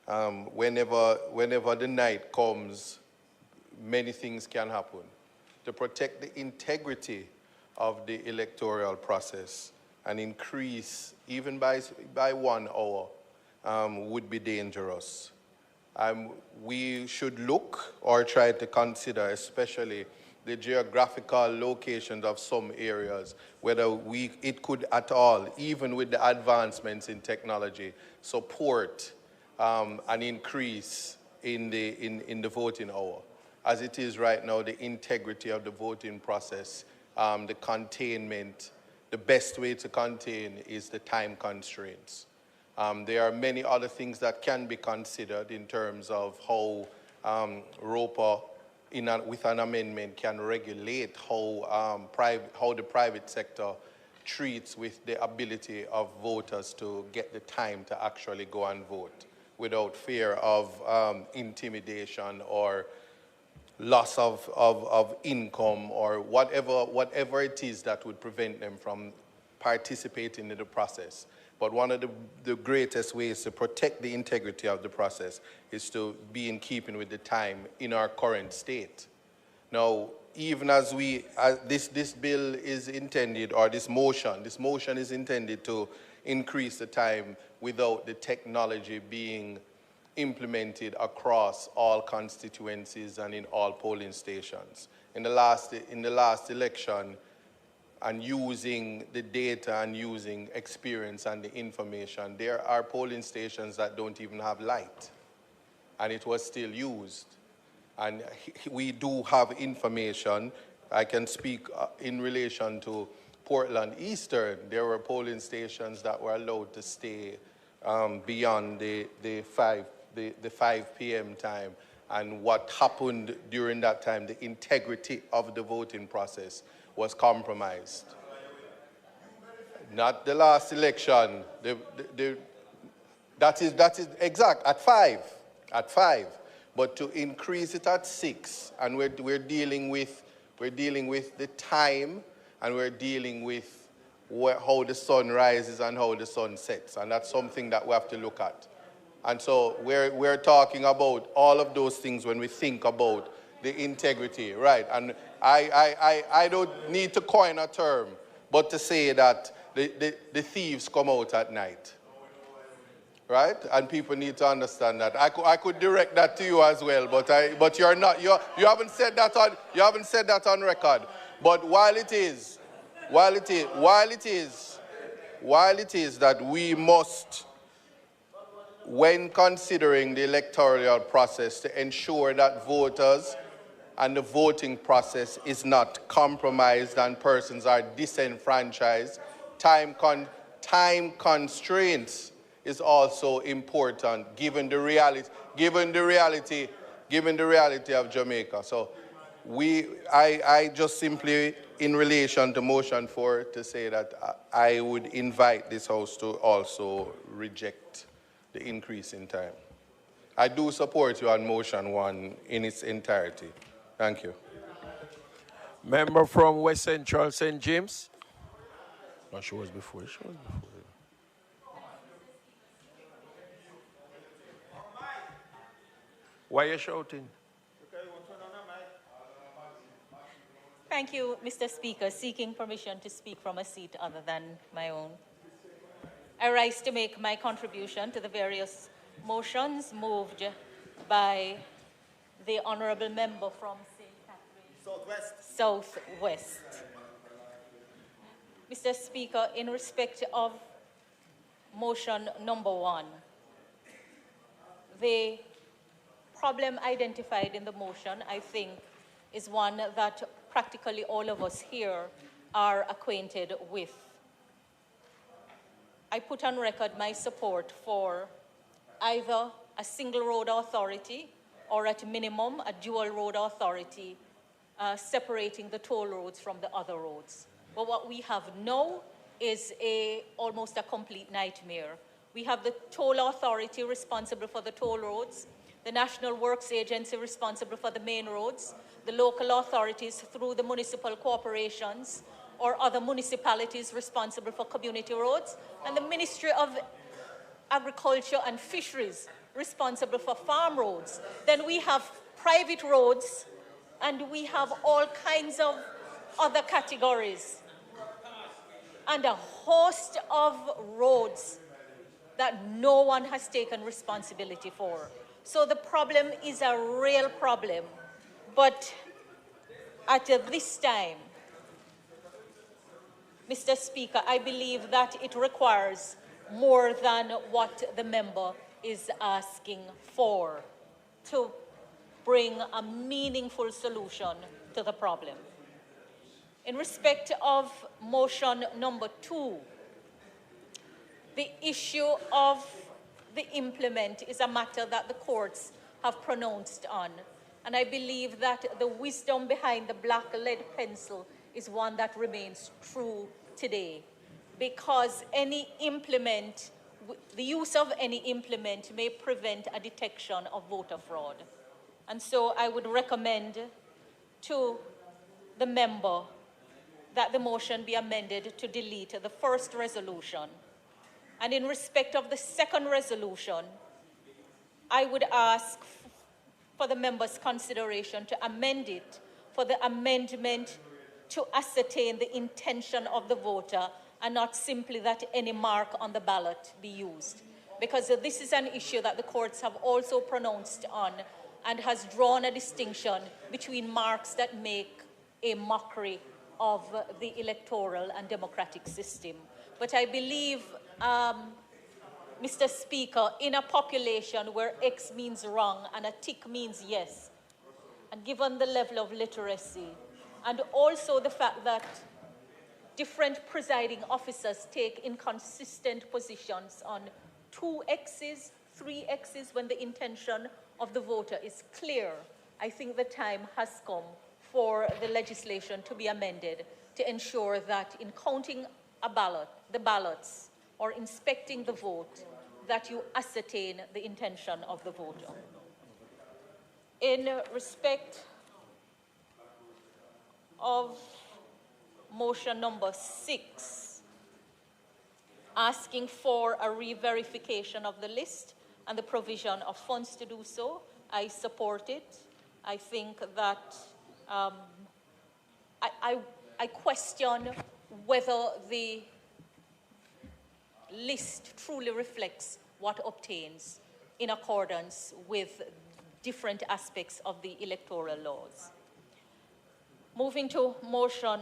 Speaker 8: Whenever the night comes, many things can happen. To protect the integrity of the electoral process and increase even by 1 hour would be dangerous. We should look or try to consider, especially the geographical locations of some areas, whether it could at all, even with the advancements in technology, support an increase in the voting hour. As it is right now, the integrity of the voting process, the containment, the best way to contain is the time constraints. There are many other things that can be considered in terms of how ROPA, with an amendment, can regulate how the private sector treats with the ability of voters to get the time to actually go and vote without fear of intimidation or loss of income or whatever it is that would prevent them from participating in the process. But one of the greatest ways to protect the integrity of the process is to be in keeping with the time in our current state. Now, even as this bill is intended, or this motion is intended to increase the time without the technology being implemented across all constituencies and in all polling stations. In the last election,
Speaker 18: and using the data and using experience and the information. There are polling stations that don't even have light, and it was still used. And we do have information. I can speak in relation to Portland Eastern. There were polling stations that were allowed to stay beyond the 5 p.m. time. And what happened during that time, the integrity of the voting process was compromised. Not the last election. That is exact, at 5. But to increase it at 6, and we're dealing with the time, and we're dealing with how the sun rises and how the sun sets, and that's something that we have to look at. And so we're talking about all of those things when we think about the integrity, right? And I don't need to coin a term, but to say that the thieves come out at night, right? And people need to understand that. I could direct that to you as well, but you're not. You haven't said that on record. But while it is that we must, when considering the electoral process, to ensure that voters and the voting process is not compromised and persons are disenfranchised, time constraints is also important given the reality of Jamaica. So I just simply, in relation to motion 4, to say that I would invite this House to also reject the increase in time. I do support you on motion 1 in its entirety. Thank you.
Speaker 2: Member from West Central, St. James. No, she was before. Why are you shouting?
Speaker 19: Thank you, Mr. Speaker. Seeking permission to speak from a seat other than my own. I rise to make my contribution to the various motions moved by the honourable member from St. Catherine Southwest. Mr. Speaker, in respect of motion number 1, the problem identified in the motion, I think, is one that practically all of us here are acquainted with. I put on record my support for either a single road authority or at minimum a dual road authority separating the toll roads from the other roads. But what we have now is almost a complete nightmare. We have the toll authority responsible for the toll roads, the National Works Agency responsible for the main roads, the local authorities through the municipal corporations or other municipalities responsible for community roads, and the Ministry of Agriculture and Fisheries responsible for farm roads. Then we have private roads, and we have all kinds of other categories, and a host of roads that no one has taken responsibility for. So the problem is a real problem. But at this time, Mr. Speaker, I believe that it requires more than what the member is asking for to bring a meaningful solution to the problem. In respect of motion number 2, the issue of the implement is a matter that the courts have pronounced on. And I believe that the wisdom behind the black lead pencil is one that remains true today, because any implement, the use of any implement may prevent a detection of voter fraud. And so I would recommend to the member that the motion be amended to delete the first resolution. And in respect of the second resolution, I would ask for the member's consideration to amend it for the amendment to ascertain the intention of the voter and not simply that any mark on the ballot be used. Because this is an issue that the courts have also pronounced on and has drawn a distinction between marks that make a mockery of the electoral and democratic system. But I believe, Mr. Speaker, in a population where X means wrong and a tick means yes, and given the level of literacy, and also the fact that different presiding officers take inconsistent positions on 2 X's, 3 X's when the intention of the voter is clear, I think the time has come for the legislation to be amended to ensure that in counting the ballots, or inspecting the vote, that you ascertain the intention of the voter. In respect of motion number 6, asking for a re-verification of the list and the provision of funds to do so, I support it. I think that I question whether the list truly reflects what obtains in accordance with different aspects of the electoral laws. Moving to motion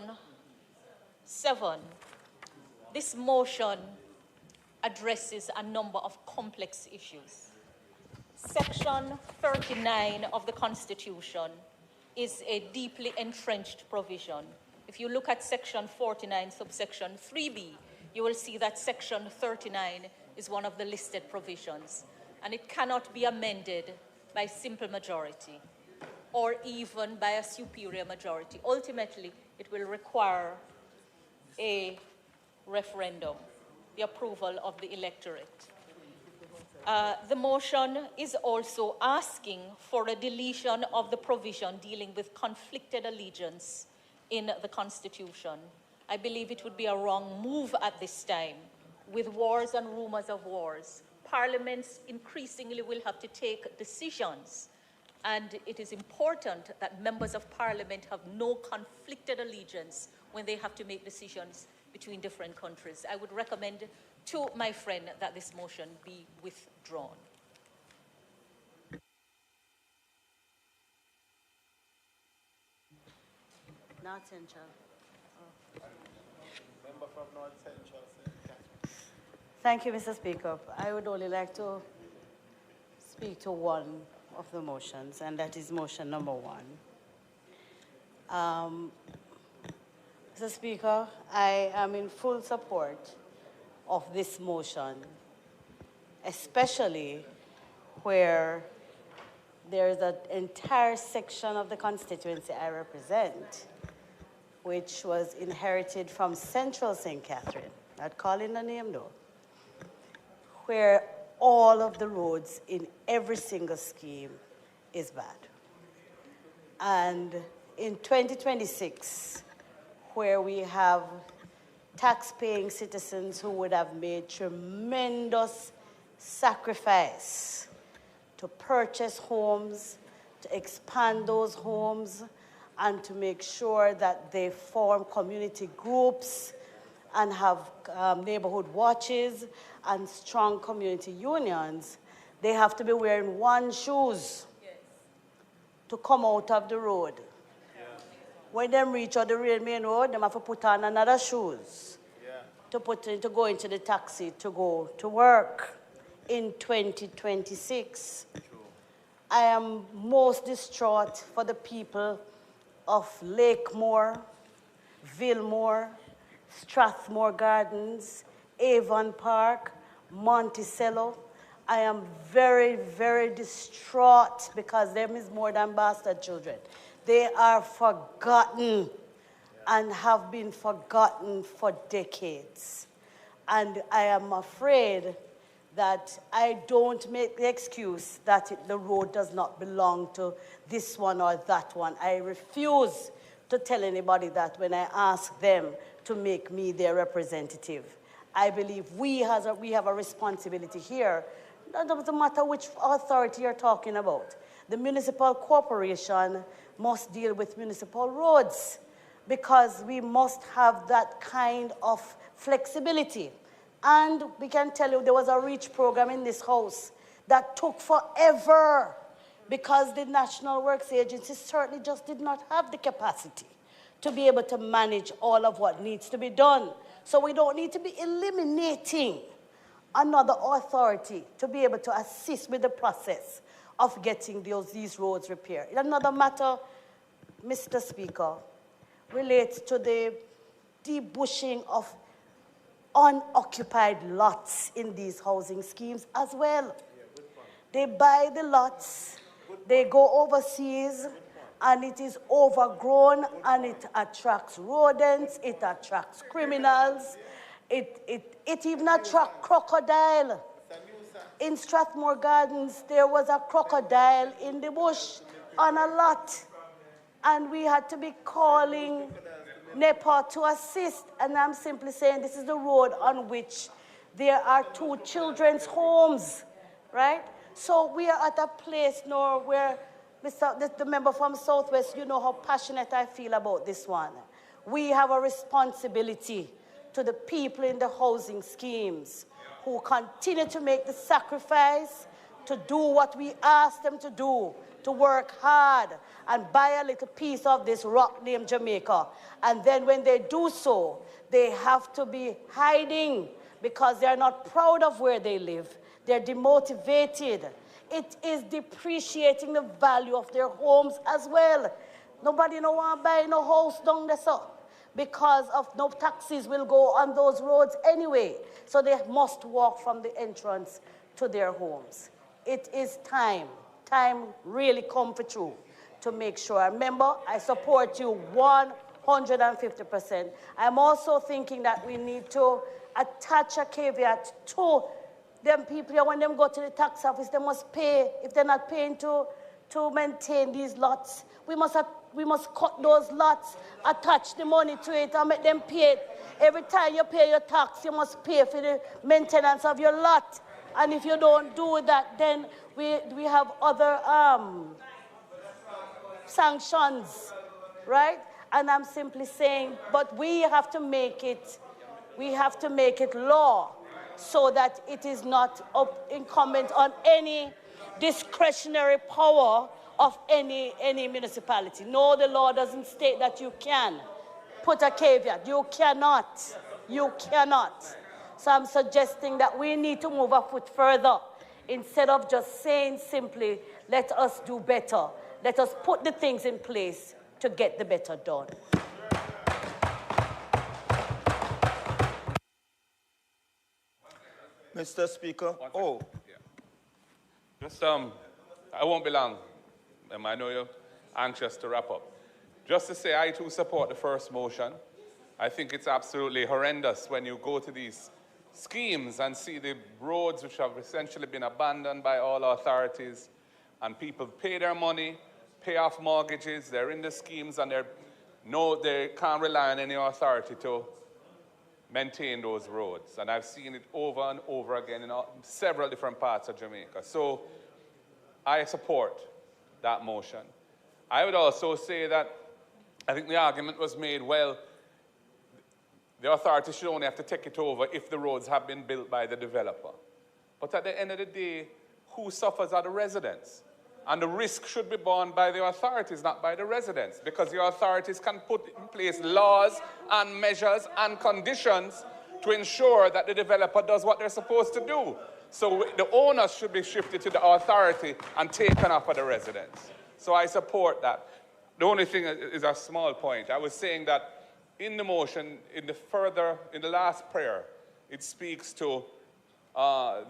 Speaker 19: 7, this motion addresses a number of complex issues. Section 39 of the Constitution is a deeply entrenched provision. If you look at Section 49, subsection 3B, you will see that Section 39 is one of the listed provisions, and it cannot be amended by simple majority or even by a superior majority. Ultimately, it will require a referendum, the approval of the electorate. The motion is also asking for a deletion of the provision dealing with conflicted allegiance in the Constitution. I believe it would be a wrong move at this time. With wars and rumors of wars, parliaments increasingly will have to take decisions, and it is important that members of parliament have no conflicted allegiance when they have to make decisions between different countries. I would recommend to my friend that this motion be withdrawn.
Speaker 6: North Central.
Speaker 8: Member from North Central.
Speaker 20: Thank you, Mr. Speaker. I would only like to speak to one of the motions, and that is motion number 1. Mr. Speaker, I am in full support of this motion, especially where there is an entire section of the constituency I represent, which was inherited from Central St. Catherine, not calling the name though, where all of the roads in every single scheme is bad. And in 2026, where we have tax-paying citizens who would have made tremendous sacrifice to purchase homes, to expand those homes, and to make sure that they form community groups and have neighborhood watches and strong community unions, they have to be wearing one shoes to come out of the road. When they reach out the main road, they have to put on another shoes to go into the taxi to go to work in 2026. I am most distraught for the people of Lakemore, Villemore, Strathmore Gardens, Avon Park, Monticello. I am very, very distraught because them is more than bastard children. They are forgotten and have been forgotten for decades. And I am afraid that I don't make the excuse that the road does not belong to this one or that one. I refuse to tell anybody that when I ask them to make me their representative. I believe we have a responsibility here. It doesn't matter which authority you're talking about. The municipal corporation must deal with municipal roads because we must have that kind of flexibility. And we can tell you there was a REACH program in this house that took forever because the National Works Agency certainly just did not have the capacity to be able to manage all of what needs to be done. So we don't need to be eliminating another authority to be able to assist with the process of getting these roads repaired. Another matter, Mr. Speaker, relates to the debushing of unoccupied lots in these housing schemes as well. They buy the lots, they go overseas, and it is overgrown, and it attracts rodents, it attracts criminals, it even attracts crocodile. In Strathmore Gardens, there was a crocodile in the bush on a lot, and we had to be calling NEPA to assist, and I'm simply saying this is the road on which there are 2 children's homes, right? So we are at a place now where, the member from Southwest, you know how passionate I feel about this one. We have a responsibility to the people in the housing schemes who continue to make the sacrifice to do what we ask them to do, to work hard and buy a little piece of this rock named Jamaica. And then when they do so, they have to be hiding because they're not proud of where they live. They're demotivated. It is depreciating the value of their homes as well. Nobody no want to buy no house down there, so, because of no taxis will go on those roads anyway. So they must walk from the entrance to their homes. It is time really come for true to make sure. Remember, I support you 150%. I'm also thinking that we need to attach a caveat to them people here. When them go to the tax office, they must pay. If they're not paying to maintain these lots, we must cut those lots, attach the money to it, and make them pay it. Every time you pay your tax, you must pay for the maintenance of your lot. And if you don't do that, then we have other sanctions, right? And I'm simply saying, but we have to make it law so that it is not incumbent on any discretionary power of any municipality. No, the law doesn't state that you can put a caveat. You cannot. You cannot. So I'm suggesting that we need to move a foot further instead of just saying simply, let us do better. Let us put the things in place to get the better done.
Speaker 15: Mr. Speaker.
Speaker 3: Just, I won't be long. I know you're anxious to wrap up. Just to say, I too support the first motion. I think it's absolutely horrendous when you go to these schemes and see the roads which have essentially been abandoned by all authorities, and people pay their money, pay off mortgages, they're in the schemes, and they can't rely on any authority to maintain those roads. And I've seen it over and over again in several different parts of Jamaica. So I support that motion. I would also say that I think the argument was made, well, the authorities should only have to take it over if the roads have been built by the developer. But at the end of the day, who suffers are the residents. And the risk should be borne by the authorities, not by the residents, because the authorities can put in place laws and measures and conditions to ensure that the developer does what they're supposed to do. So the owners should be shifted to the authority and taken off of the residents. So I support that. The only thing is a small point. I was saying that in the motion, in the last prayer, it speaks to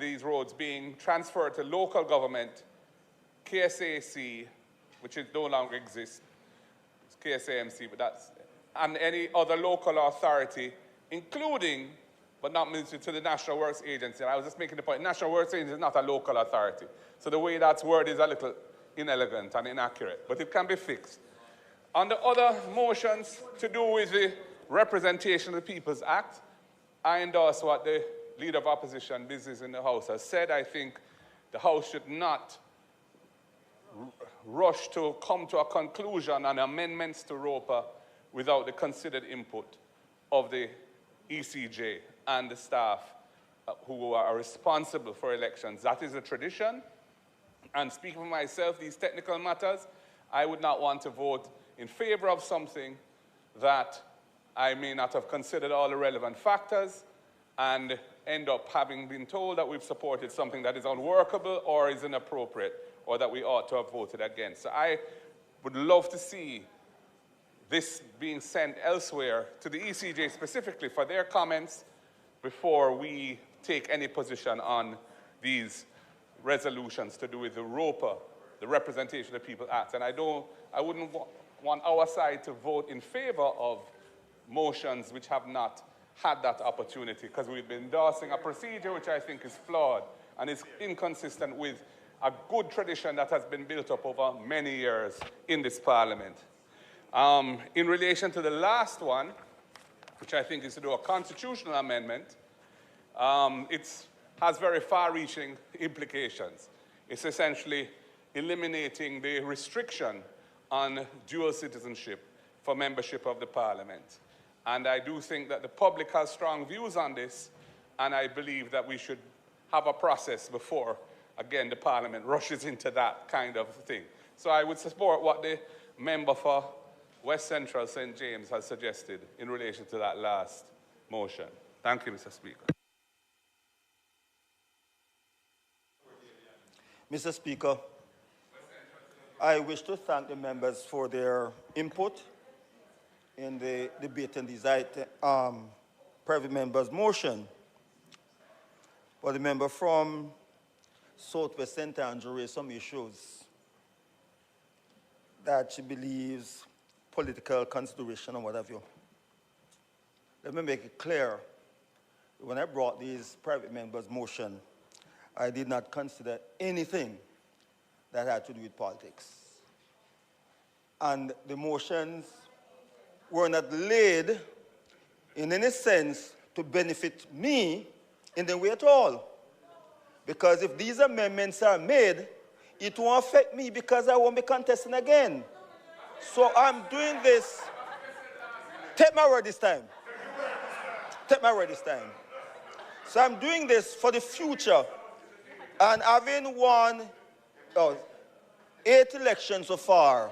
Speaker 3: these roads being transferred to local government, KSAC, which no longer exists, it's KSAMC, but and any other local authority, including, but not limited to the National Works Agency. And I was just making the point, National Works Agency is not a local authority. So the way that's worded is a little inelegant and inaccurate, but it can be fixed. On the other motions to do with the Representation of the People's Act, I endorse what the Leader of Opposition Business in the House has said. I think the House should not rush to come to a conclusion on amendments to ROPA without the considered input of the ECJ and the staff who are responsible for elections. That is a tradition. And speaking for myself, these technical matters, I would not want to vote in favor of something that I may not have considered all the relevant factors and end up having been told that we've supported something that is unworkable or is inappropriate or that we ought to have voted against. So I would love to see this being sent elsewhere to the ECJ specifically for their comments before we take any position on these resolutions to do with the ROPA, the Representation of the People Act. And I wouldn't want our side to vote in favor of motions which have not had that opportunity, because we've been endorsing a procedure which I think is flawed and is inconsistent with a good tradition that has been built up over many years in this Parliament. In relation to the last one, which I think is to do a constitutional amendment, it has very far-reaching implications. It's essentially eliminating the restriction on dual citizenship for membership of the Parliament. And I do think that the public has strong views on this, and I believe that we should have a process before, again, the Parliament rushes into that kind of thing. So I would support what the member for West Central St. James has suggested in relation to that last motion. Thank you, Mr. Speaker.
Speaker 21: Mr. Speaker, I wish to thank the members for their input in the debate on these private members' motion. But the member from Southwest St. Andrew raised some issues that she believes political consideration and what have you. Let me make it clear. When I brought these private members' motion, I did not consider anything that had to do with politics. And the motions were not laid in any sense to benefit me in the way at all. Because if these amendments are made, it won't affect me because I won't be contesting again. So I'm doing this. Take my word this time. Take my word this time. So I'm doing this for the future. And having won 8 elections so far,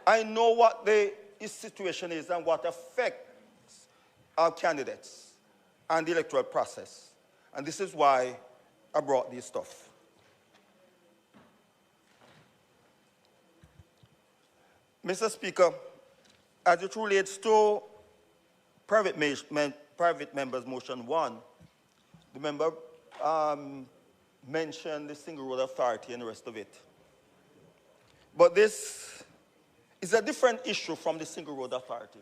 Speaker 21: I know what the situation is and what affects our candidates and the electoral process. And this is why I brought this stuff. Mr. Speaker, as it relates to private members' motion 1, the member mentioned the Single Road Authority and the rest of it. But this is a different issue from the Single Road Authority.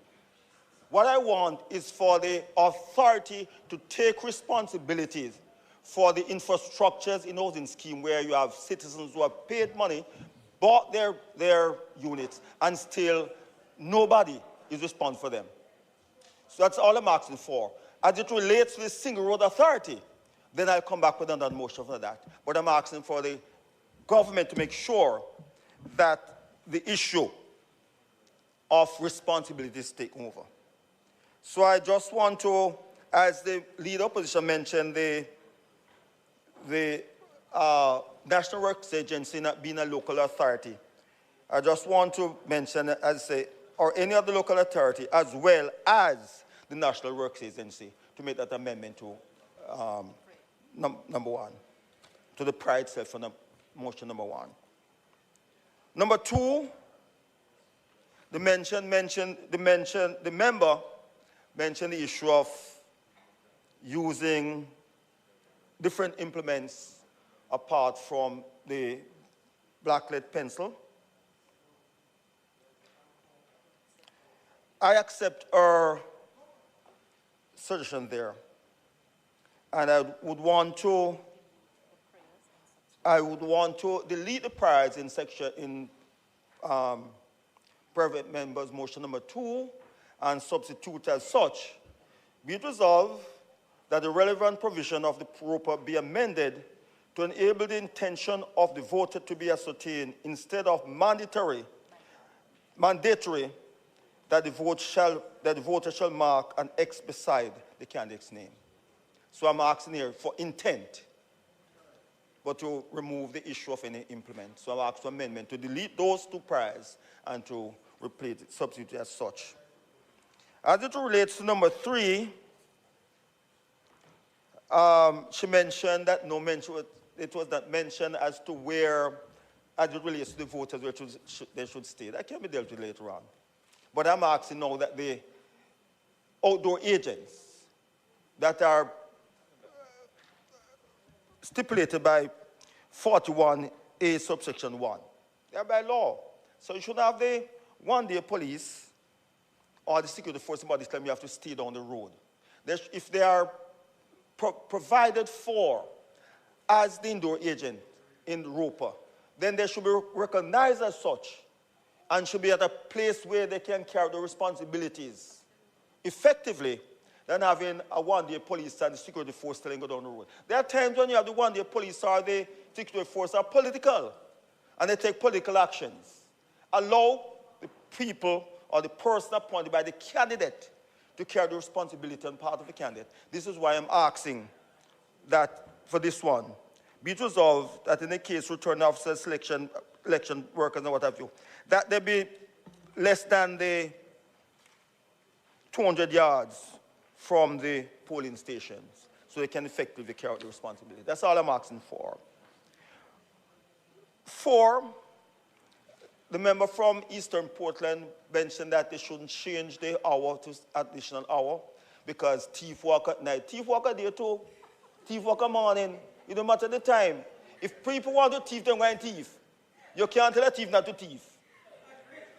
Speaker 21: What I want is for the authority to take responsibilities for the infrastructures in housing scheme where you have citizens who have paid money, bought their units, and still nobody is responsible for them. So that's all I'm asking for. As it relates to the Single Road Authority, then I'll come back with another motion for that. But I'm asking for the government to make sure that the issue of responsibility is taken over. So I just want to, as the lead opposition mentioned, the National Works Agency not being a local authority, I just want to mention, as I say, or any other local authority, as well as the National Works Agency, to make that amendment to number 1, to the prior itself for motion number 1. Number 2, the member mentioned the issue of using different implements apart from the black lead pencil. I accept her suggestion there. And I would want to delete the priors in private members motion number 2 and substitute as such. Be it resolved that the relevant provision of the ROPA be amended to enable the intention of the voter to be ascertained instead of mandatory that the voter shall mark an X beside the candidate's name. So I'm asking here for intent, but to remove the issue of any implement. So I'm asking for amendment to delete those 2 priors and to replace it, substitute as such. As it relates to number 3, she mentioned that it was not mentioned as to where, as it relates to the voters, where they should stay. That can be dealt with later on. But I'm asking now that the outdoor agents that are stipulated by 41A subsection 1, they're by law. So you should have the one-day police or the security force about this time you have to stay down the road. If they are provided for as the indoor agent in Roper, then they should be recognized as such and should be at a place where they can carry the responsibilities effectively than having a one-day police and the security force telling go down the road. There are times when you have the one-day police or the security force are political and they take political actions. Allow the people or the person appointed by the candidate to carry the responsibility on part of the candidate. This is why I'm asking that for this one, be it resolved that in the case return officers, election workers and what have you, that there be less than the 200 yards from the polling stations so they can effectively carry out the responsibility. That's all I'm asking for. 4, the member from Eastern Portland mentioned that they shouldn't change the hour to additional hour because thief walk at night. Thief walk at day too. Thief walk at morning. It don't matter the time. If people want to thief, they're going to thief. You can't tell a thief not to thief.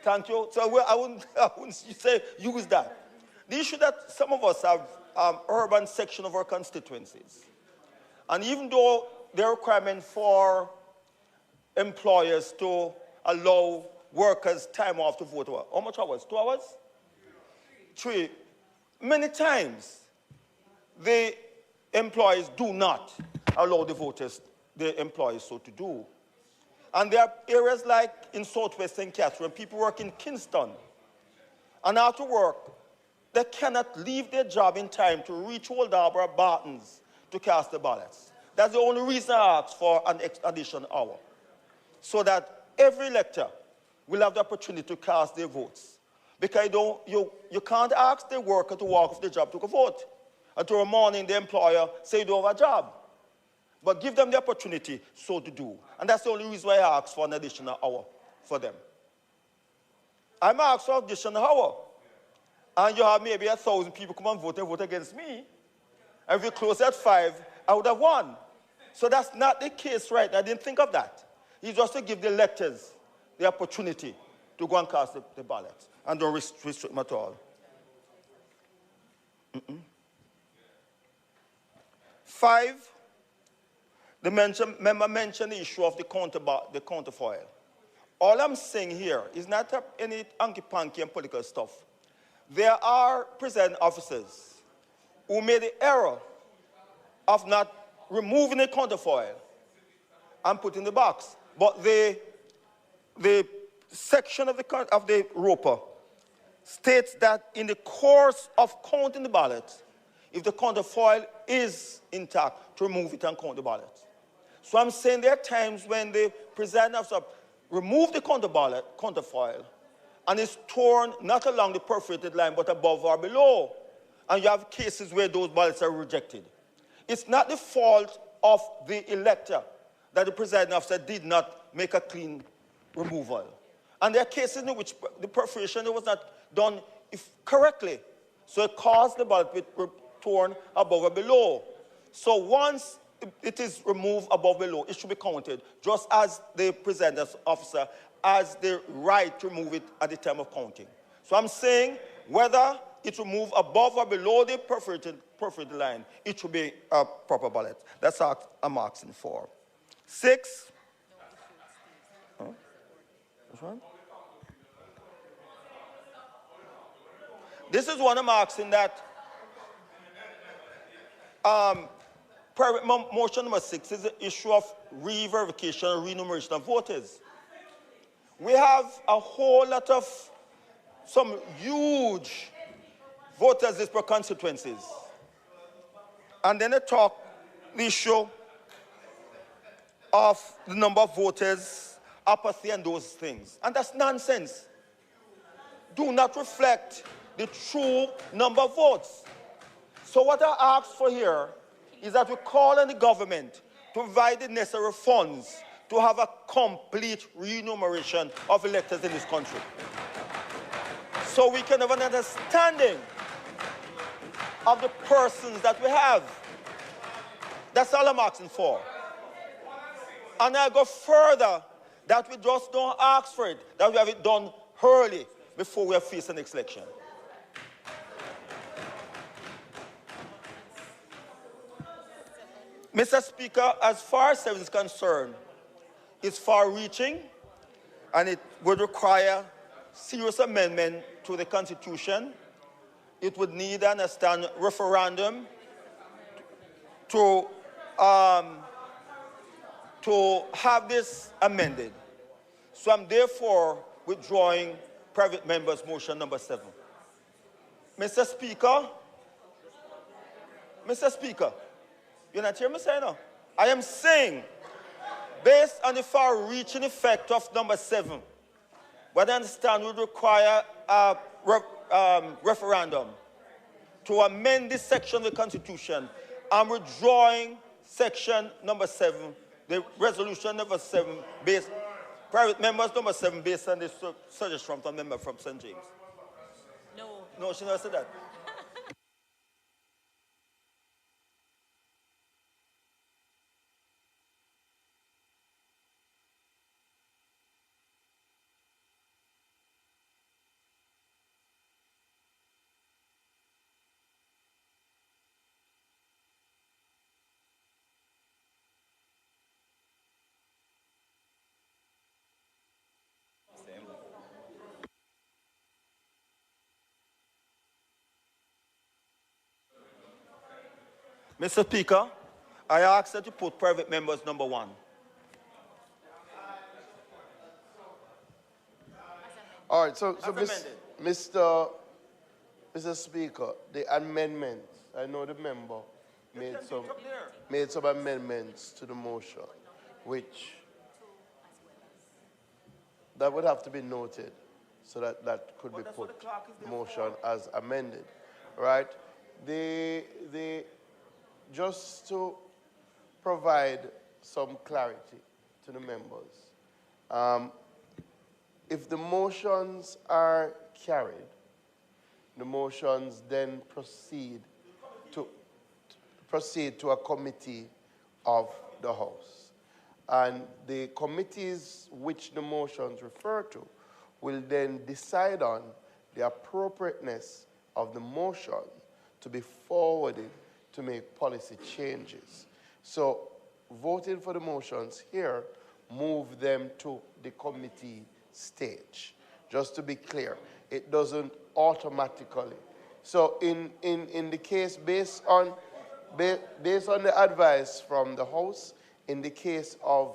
Speaker 21: Thank you. So I wouldn't say use that. The issue that some of us have urban section of our constituencies. And even though there are requirements for employers to allow workers time off to vote, how much hours? 2 hours? 3. Many times, the employees do not allow the voters, the employees so to do. And there are areas like in Southwest St. Catherine, people work in Kingston. And after work, they cannot leave their job in time to reach Old Harbour or Bartons to cast the ballots. That's the only reason I asked for an additional hour. So that every elector will have the opportunity to cast their votes. Because you can't ask the worker to walk off the job to go vote. And tomorrow morning, the employer say you don't have a job. But give them the opportunity so to do. And that's the only reason why I asked for an additional hour for them. I'm asked for an additional hour. And you have maybe 1,000 people come and vote against me. And if you close at 5, I would have won. So that's not the case, right? I didn't think of that. It's just to give the electors the opportunity to go and cast the ballots. And don't restrict them at all. 5, the member mentioned the issue of the counterfoil. All I'm saying here is not any hanky-panky and political stuff. There are presiding officers who made the error of not removing the counterfoil and putting the box. But the section of the Roper states that in the course of counting the ballots, if the counterfoil is intact, to remove it and count the ballots. So I'm saying there are times when the presiding officer remove the counterfoil and it's torn not along the perforated line but above or below. And you have cases where those ballots are rejected. It's not the fault of the elector that the presiding officer did not make a clean removal. And there are cases in which the perforation was not done correctly. So it caused the ballot to be torn above or below. So once it is removed above or below, it should be counted, just as the presiding officer has the right to remove it at the time of counting. So I'm saying whether it's removed above or below the perforated line, it should be a proper ballot. That's what I'm asking for. 6. Which one? This is one I'm asking that private motion number 6 is the issue of re-verification and re-enumeration of voters. We have a whole lot of some huge voters list per constituencies. And then they talk the issue of the number of voters, apathy, and those things. And that's nonsense. Do not reflect the true number of votes. So what I ask for here is that we call on the government to provide the necessary funds to have a complete remuneration of electors in this country. So we can have an understanding of the persons that we have. That's all I'm asking for. And I go further, that we just don't ask for it, that we have it done early before we face the next election. Mr. Speaker, as far as 7 is concerned, it's far-reaching, and it would require serious amendment to the Constitution. It would need an referendum to have this amended. So I'm therefore withdrawing private members' motion number 7. Mr. Speaker, you're not hearing me say no? I am saying, based on the far-reaching effect of number 7, what I understand would require a referendum to amend this section of the Constitution. I'm withdrawing section number 7, the resolution number 7, based private members number 7, based on the suggestion from the member from St. James. No, she never said that. Mr. Speaker, I ask that you put private members number 1.
Speaker 4: All right, so Mr. Speaker, the amendments, I know the member made some amendments to the motion, which that would have to be noted so that that could be put motion as amended, right? Just to provide some clarity to the members, if the motions are carried, the motions then proceed to a committee of the House. And the committees which the motions refer to will then decide on the appropriateness of the motion to be forwarded to make policy changes. So voting for the motions here move them to the committee stage. Just to be clear, it doesn't automatically. So in the case based on the advice from the House, in the case of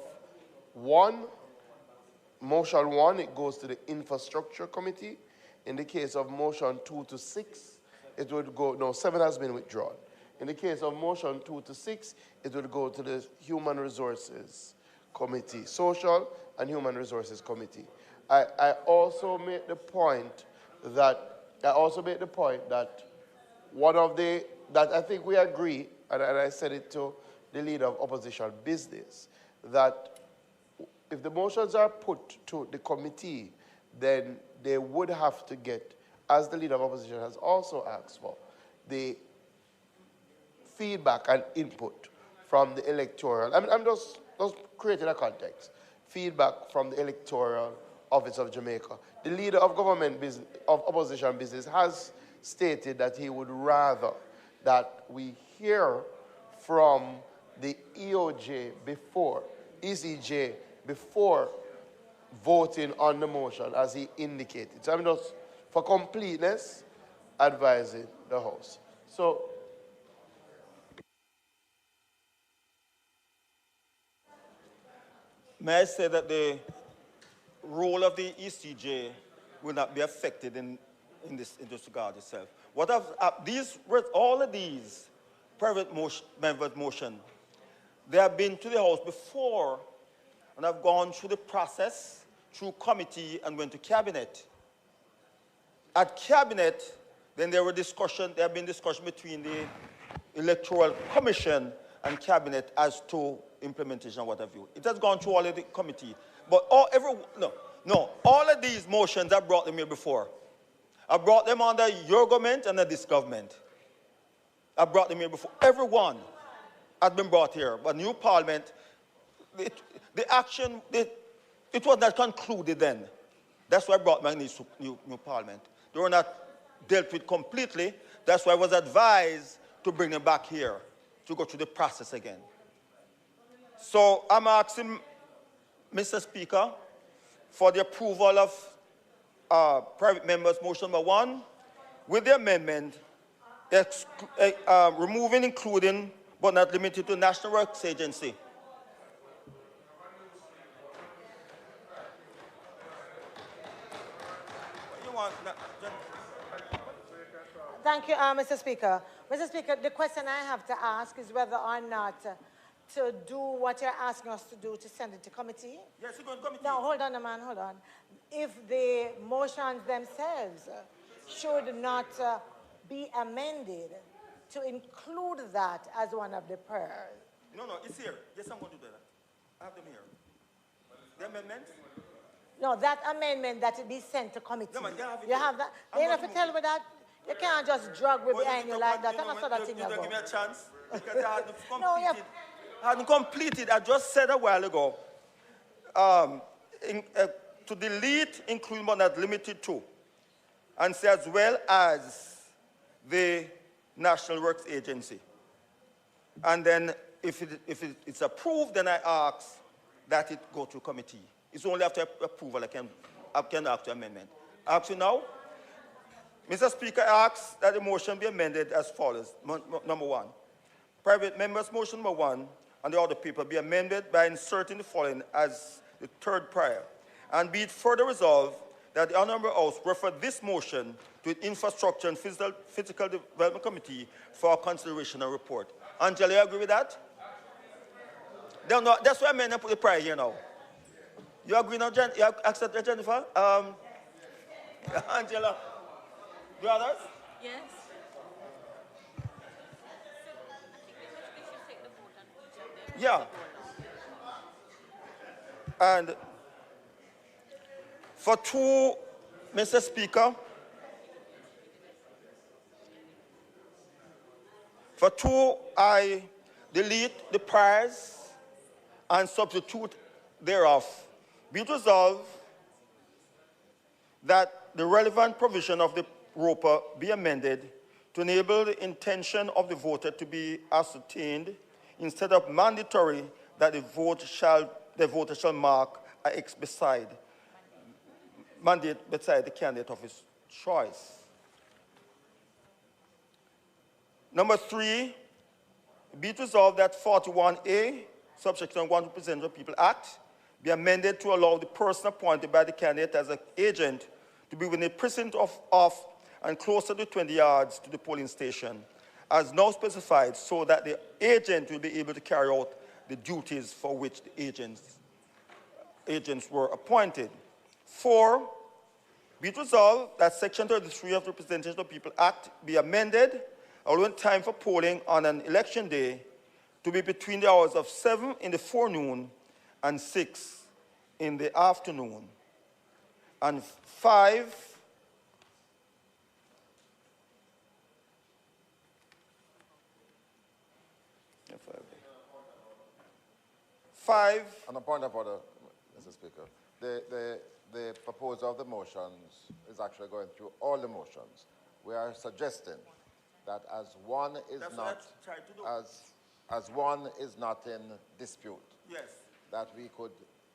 Speaker 4: motion 1, it goes to the Infrastructure Committee. In the case of motion 2 to 6, it would go, no, 7 has been withdrawn. In the case of motion 2 to 6, it would go to the Human Resources Committee, Social and Human Resources Committee. I also made the point that one of the, that I think we agree, and I said it to the leader of opposition business, that if the motions are put to the committee, then they would have to get, as the leader of opposition has also asked for, the feedback and input from the electoral. I'm just creating a context. Feedback from the Electoral Office of Jamaica. The leader of opposition business has stated that he would rather that we hear from the ECJ before voting on the motion, as he indicated. So I'm just, for completeness, advising the House. So,
Speaker 21: may I say that the role of the ECJ will not be affected in this regard itself. What have all of these private members' motion, they have been to the House before and have gone through the process, through committee and went to cabinet. At cabinet, Then there have been discussion between the Electoral Commission and Cabinet as to implementation and what have you. It has gone through all of the committee. But all of these motions, I brought them here before. I brought them under your government and under this government. I brought them here before. Everyone has been brought here. But new parliament, the action, it was not concluded then. That's why I brought my new parliament. They were not dealt with completely. That's why I was advised to bring them back here to go through the process again. So I'm asking Mr. Speaker for the approval of private members' motion number 1 with the amendment removing, including, but not limited to National Works Agency.
Speaker 6: Thank you, Mr. Speaker. Mr. Speaker, the question I have to ask is whether or not to do what you're asking us to do, to send it to committee.
Speaker 21: Yes, we're going to committee.
Speaker 6: Now, hold on, man, hold on. If the motions themselves should not be amended to include that as one of the prayers.
Speaker 21: No, it's here. Yes, I'm going to do that. I have them here. The amendments?
Speaker 6: No, that amendment that it be sent to committee.
Speaker 21: No, man,
Speaker 6: you have that. They have to tell me that. You can't just drag me behind you like that. That's not that thing.
Speaker 21: You don't give me a chance because I hadn't completed. I hadn't completed. I just said a while ago to delete, including but not limited to, and say as well as the National Works Agency. And then if it's approved, then I ask that it go to committee. It's only after approval I can ask the amendment. Actually now, Mr. Speaker, I ask that the motion be amended as follows. Number 1, private members' motion number 1 and the other paper be amended by inserting the following as the third prior. And be it further resolved that the Honourable House refer this motion to the Infrastructure and Physical Development Committee for consideration and report. Angela, you agree with that? No, that's why I meant to put the prior here now. You agree now, you accept that, Jennifer? Angela? The others?
Speaker 19: Yes.
Speaker 21: Yeah. And for 2, Mr. Speaker, for 2, I delete the priors and substitute thereof. Be it resolved that the relevant provision of the ROPA be amended to enable the intention of the voter to be ascertained instead of mandatory that the voter shall mark a X beside the candidate of his choice. Number 3, be it resolved that 41A, subsection 1 Representative People Act, be amended to allow the person appointed by the candidate as an agent to be within a precinct of and closer to 20 yards to the polling station, as now specified, so that the agent will be able to carry out the duties for which the agents were appointed. 4, be it resolved that Section 33 of the Representation of People Act be amended, allowing time for polling on an election day to be between the hours of 7 in the forenoon and 6 in the afternoon. And 5,
Speaker 5: on a point of order, Mr. Speaker, the proposer of the motions is actually going through all the motions. We are suggesting that as one is not in dispute,
Speaker 21: yes,
Speaker 5: that we could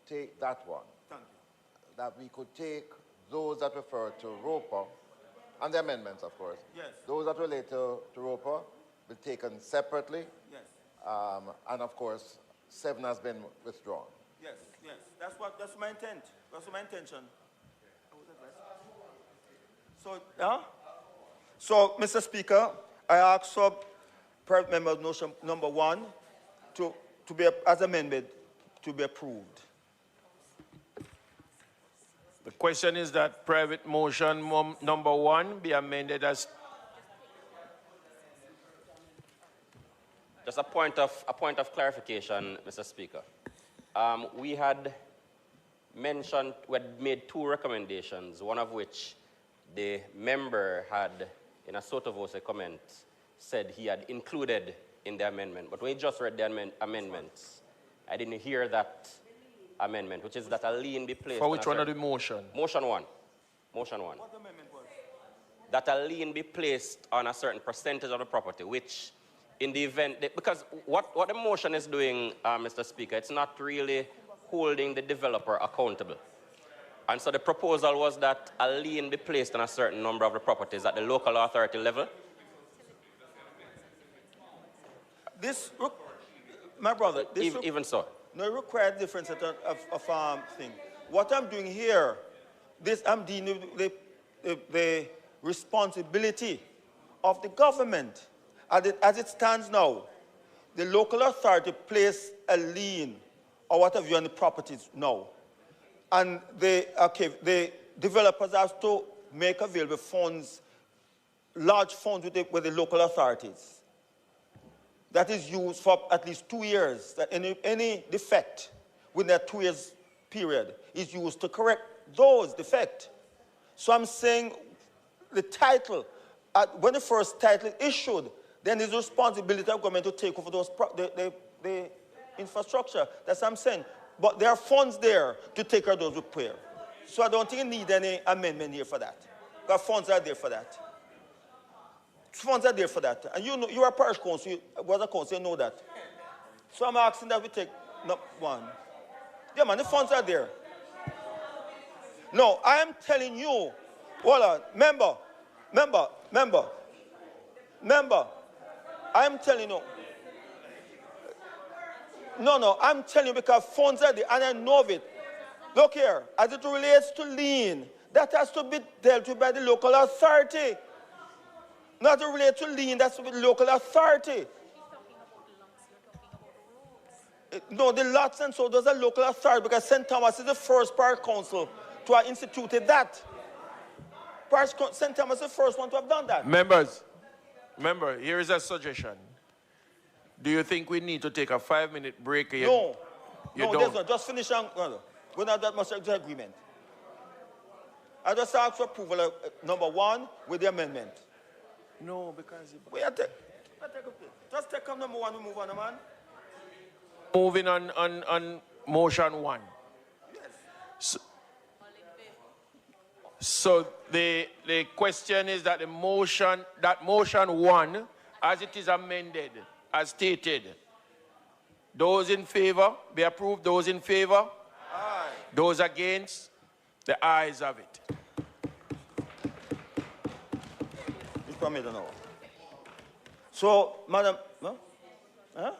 Speaker 5: take that one.
Speaker 21: Thank you.
Speaker 5: That we could take those that refer to ROPA and the amendments, of course.
Speaker 21: Yes.
Speaker 5: Those that relate to ROPA be taken separately.
Speaker 21: Yes. And
Speaker 5: of course, 7 has been withdrawn.
Speaker 21: Yes. That's my intent. That's my intention. So, Mr. Speaker, I ask for private member motion number 1 to be as amended to be approved.
Speaker 2: The question is that private motion number 1 be amended as
Speaker 12: Just a point of clarification, Mr. Speaker. We had made two recommendations, one of which the member had, in a sort of voce comment, said he had included in the amendment. But when he just read the amendments, I didn't hear that amendment, which is that a lien be placed.
Speaker 2: For which one of the motion?
Speaker 12: Motion one. Motion one.
Speaker 21: What amendment was?
Speaker 12: That a lien be placed on a certain percentage of the property, which in the event, because what the motion is doing, Mr. Speaker, it's not really holding the developer accountable. And so the proposal was that a lien be placed on a certain number of the properties at the local authority level.
Speaker 21: This, my brother, this
Speaker 12: even so.
Speaker 21: No, it requires different set of thing. What I'm doing here, I'm dealing with the responsibility of the government. As it stands now, the local authority places a lien or whatever on the properties now. And the developers have to make available funds, large funds with the local authorities. That is used for at least 2 years. That any defect within that 2 years period is used to correct those defects. So I'm saying the title, when the first title is issued, then it's the responsibility of government to take over those the infrastructure. That's what I'm saying. But there are funds there to take care of those repairs. So I don't think you need any amendment here for that. Because funds are there for that. Funds are there for that. And you know, you are a parish council, was a council, you know that. So I'm asking that we take one. Yeah, man, the funds are there. No, I am telling you, hold on, member, I'm telling you. No, I'm telling you because funds are there and I know of it. Look here, as it relates to lien, that has to be dealt with by the local authority. Not to relate to lien, that's with the local authority. No, the lots and so those are local authority because St. Thomas is the first parish council to have instituted that. St. Thomas is the first one to have done that.
Speaker 2: Members, here is a suggestion. Do you think we need to take a 5-minute break here?
Speaker 21: No.
Speaker 2: You
Speaker 21: no,
Speaker 2: don't?
Speaker 21: there's not. Just finish on. We're not that much agreement. I just ask for approval of number 1 with the amendment.
Speaker 2: No, because...
Speaker 21: Just take up number 1 and move on, man.
Speaker 2: Moving on motion 1. Yes. So the question is that motion 1, as it is amended, as stated, those in favor, be approved. Those in favor? Aye. Those against? The ayes have it.
Speaker 21: So, Madam, no? Huh?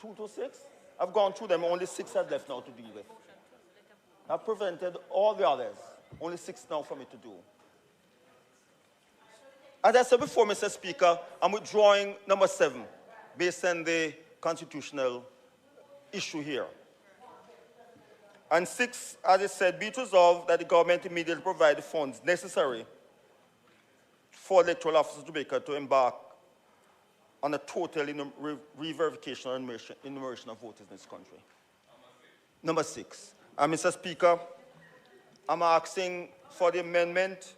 Speaker 21: 2 to 6? I've gone through them, only 6 are left now to deal with. I've prevented all the others, only 6 now for me to do. As I said before, Mr. Speaker, I'm withdrawing number 7 based on the constitutional issue here. And 6, as I said, be it resolved that the government immediately provide the funds necessary for electoral officers of Jamaica to embark on a total re-verification and enumeration of voters in this country. Number 6. Mr. Speaker, I'm asking for the amendment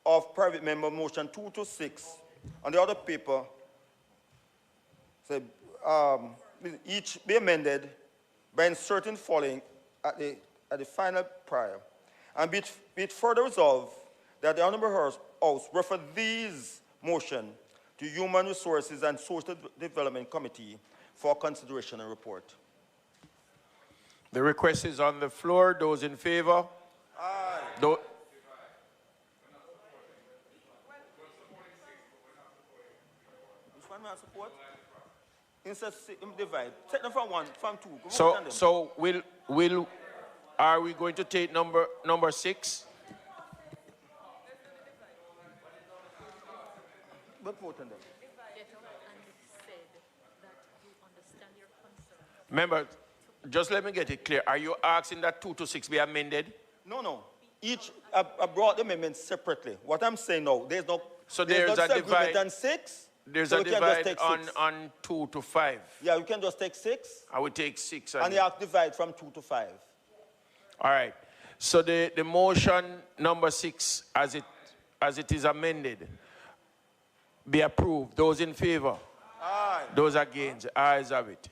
Speaker 21: of private member motion 2 to 6 on the other paper. So, each be amended by inserting following at the final prior. And be it further resolved that the Honorable House refer these motion to Human Resources and Social Development Committee for consideration and report.
Speaker 2: The request is on the floor. Those in favor?
Speaker 21: Aye. Which one may I support? Instead, divide. Take them from 1, from 2.
Speaker 2: So are we going to take number 6?
Speaker 21: Vote on them.
Speaker 2: Member, just let me get it clear. Are you asking that 2 to 6 be amended?
Speaker 21: No. Each, I brought the amendments separately. What I'm saying now, there's no,
Speaker 2: so
Speaker 21: there's
Speaker 2: there's
Speaker 21: no
Speaker 2: a divide
Speaker 21: on 6,
Speaker 2: There's
Speaker 21: So
Speaker 2: a
Speaker 21: we can just
Speaker 2: divide
Speaker 21: take
Speaker 2: on,
Speaker 21: 6.
Speaker 2: on 2 to 5.
Speaker 21: Yeah, we can just take 6.
Speaker 2: I would take 6.
Speaker 21: And you have to divide from 2 to 5.
Speaker 2: All right. So the motion number 6, as it is amended, be approved. Those in favor?
Speaker 21: Aye.
Speaker 2: Those against? Ayes have it.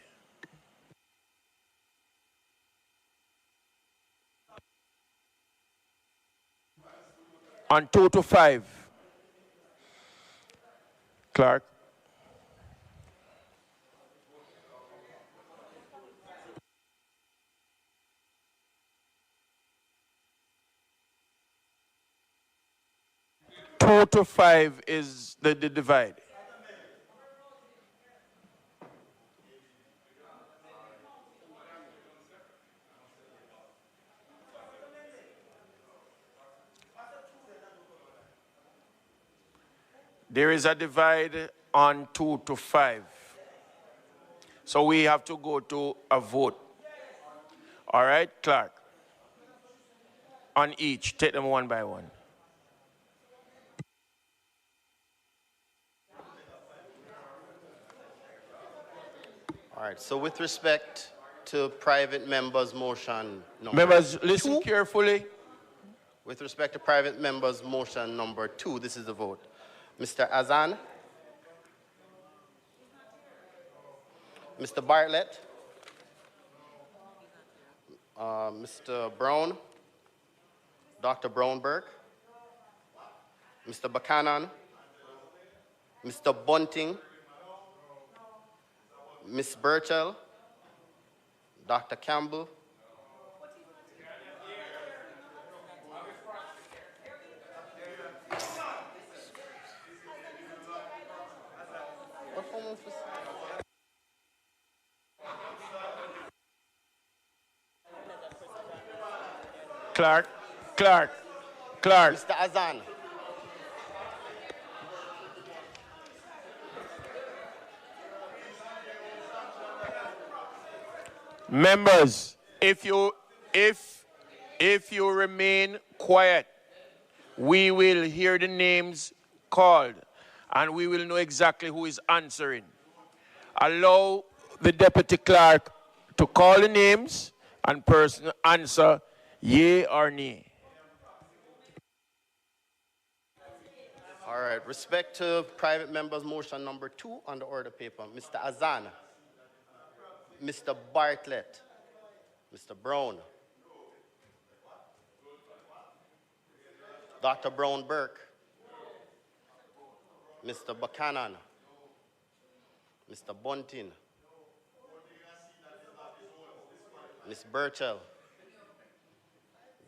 Speaker 2: On 2 to 5. Clark. Two to 5 is the divide. There is a divide on 2 to 5. So we have to go to a vote. All right, Clark? On each, take them one by one.
Speaker 13: All right, so with respect to private members' motion number
Speaker 2: Members, listen
Speaker 13: 2,
Speaker 2: carefully.
Speaker 13: with respect to private members' motion number 2, this is the vote. Mr. Azan, Mr. Bartlett, Mr. Brown, Dr. Brown-Burke, Mr. Buchanan, Mr. Bunting, Ms. Burchell, Dr. Campbell,
Speaker 2: Clark.
Speaker 13: Mr. Azan.
Speaker 2: Members, if you remain quiet, we will hear the names called and we will know exactly who is answering. Allow the deputy clerk to call the names and person answer yea or nay.
Speaker 13: All right, respect to private members' motion number 2 on the order paper. Mr. Azan, Mr. Bartlett, Mr. Brown, Dr. Brown-Burke, Mr. Buchanan, Mr. Bunting, Ms. Burchell,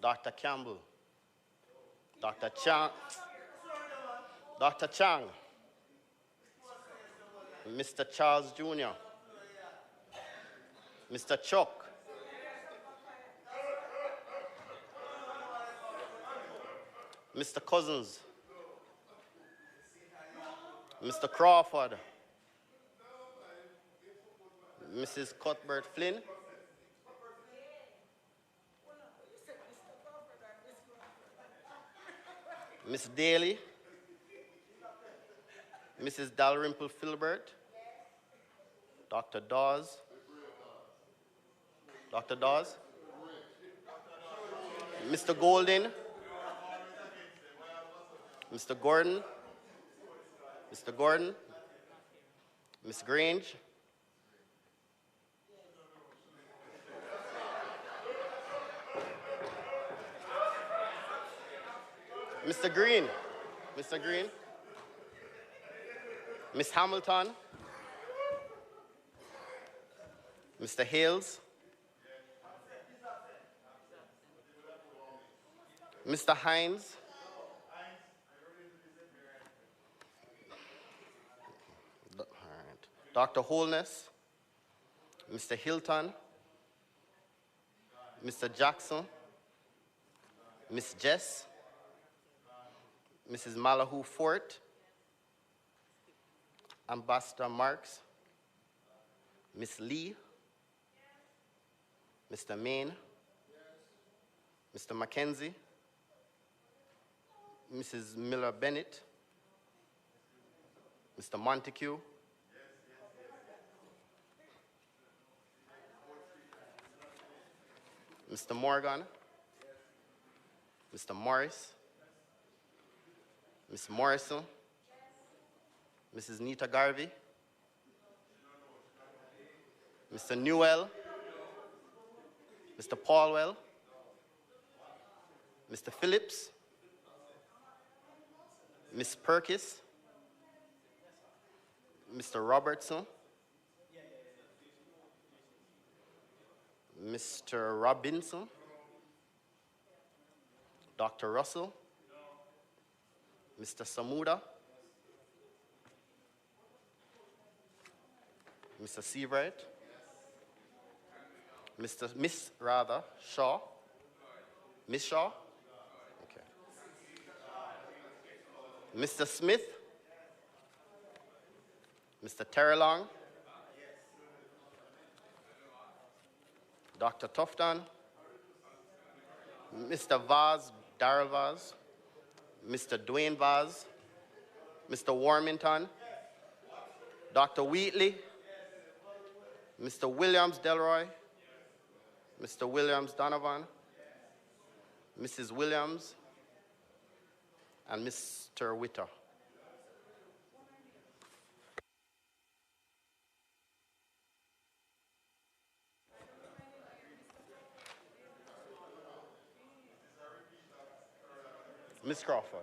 Speaker 13: Dr. Campbell, Dr. Chang, Mr. Charles Jr., Mr. Chuck, Mr. Cousins, Mr. Crawford, Mrs. Cuthbert Flynn, Miss Daly, Mrs. Dalrymple Filbert, Dr. Dawes, Mr. Golden, Mr. Gordon, Ms. Grange, Mr. Green, Ms. Hamilton, Mr. Hales, Mr. Hines, Dr. Holness, Mr. Hilton, Mr. Jackson, Ms. Jess, Mrs. Malahu Fort, Ambassador Marks, Ms. Lee, Mr. Main, Mr. Mackenzie, Mrs. Miller Bennett, Mr. Montague, Mr. Morgan, Mr. Morris, Ms. Morrison, Mrs. Nita Garvey, Mr. Newell, Mr. Paulwell, Mr. Phillips, Ms. Perkis, Mr. Robertson, Mr. Robinson, Dr. Russell, Mr. Samuda, Mr. Seabright, Miss Shaw, Miss Shaw, okay. Mr. Smith, Mr. Terrelong, Dr. Tufton, Mr. Vaz, Darrell Vaz, Mr. Dwayne Vaz, Mr. Warmington, Dr. Wheatley, Mr. Williams Delroy, Mr. Williams Donovan, Mrs. Williams, and Mr. Witter. Ms. Crawford.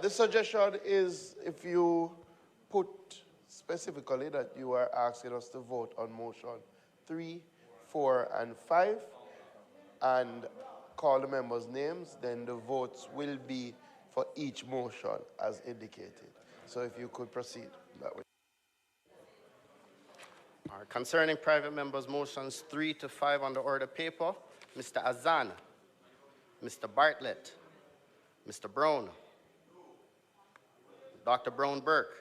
Speaker 4: The suggestion is if you put specifically that you are asking us to vote on motion 3, 4, and 5 and call the members' names, then the votes will be for each motion as indicated. So if you could proceed that way.
Speaker 13: All right, concerning private members' motions 3 to 5 on the order paper, Mr. Azan, Mr. Bartlett, Mr. Brown, Dr. Brown-Burke,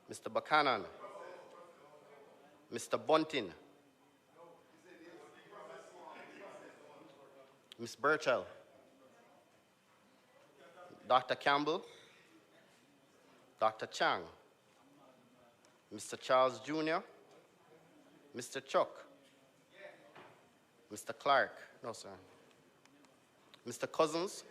Speaker 13: Mr. Buchanan, Mr. Bunting, Ms. Burchell, Dr. Campbell, Dr. Chang, Mr. Charles Jr., Mr. Chuck, Mr. Clark, no sir, Mr. Cousins,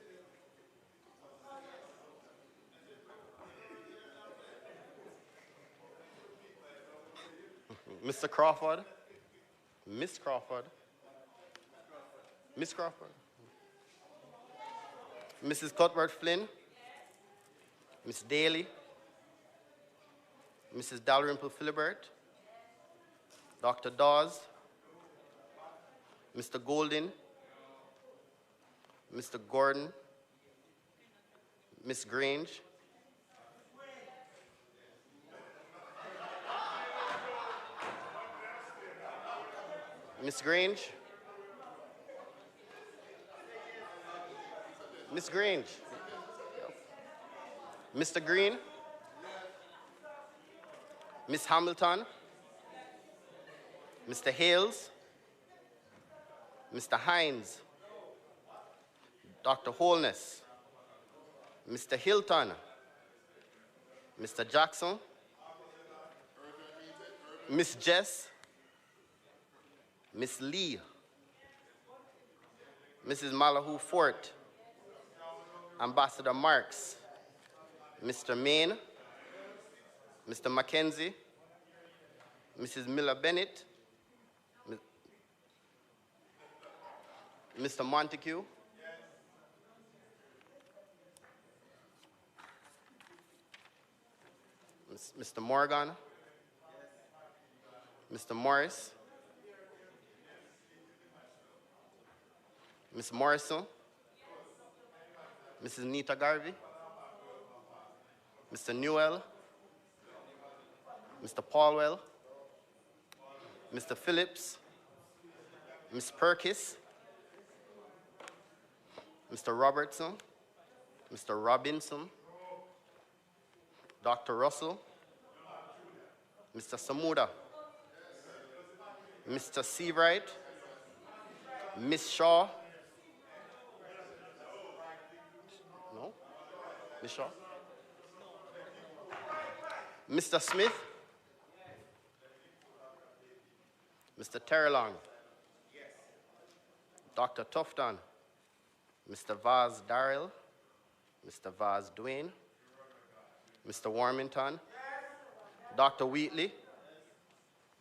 Speaker 13: Mr. Crawford, Miss Crawford, Miss Crawford, Mrs. Cuthbert Flynn, Miss Daly, Mrs. Dalrymple Philibert, Dr. Dawes, Mr. Golden, Mr. Gordon, Miss Grange, Miss Grange, Miss Grange, Mr. Green, Miss Hamilton, Mr. Hales, Mr. Hines, Dr. Holness, Mr. Hilton, Mr. Jackson, Miss Jess, Miss Lee, Mrs. Malahoo Fort, Ambassador Marks, Mr. Main, Mr. Mackenzie, Mrs. Miller Bennett, Mr. Montague, Mr. Morgan, Mr. Morris, Ms. Morrison, Mrs. Nita Garvey, Mr. Newell, Mr. Paulwell, Mr. Phillips, Ms. Perkis, Mr. Robertson, Mr. Robinson, Dr. Russell, Mr. Samuda, Mr. Seawright, Ms. Shaw, no, Ms. Shaw, Mr. Smith, Mr. Terrelong, Dr. Tufton, Mr. Vaz Darrell, Mr. Vaz Duane, Mr. Warmington, Dr. Wheatley,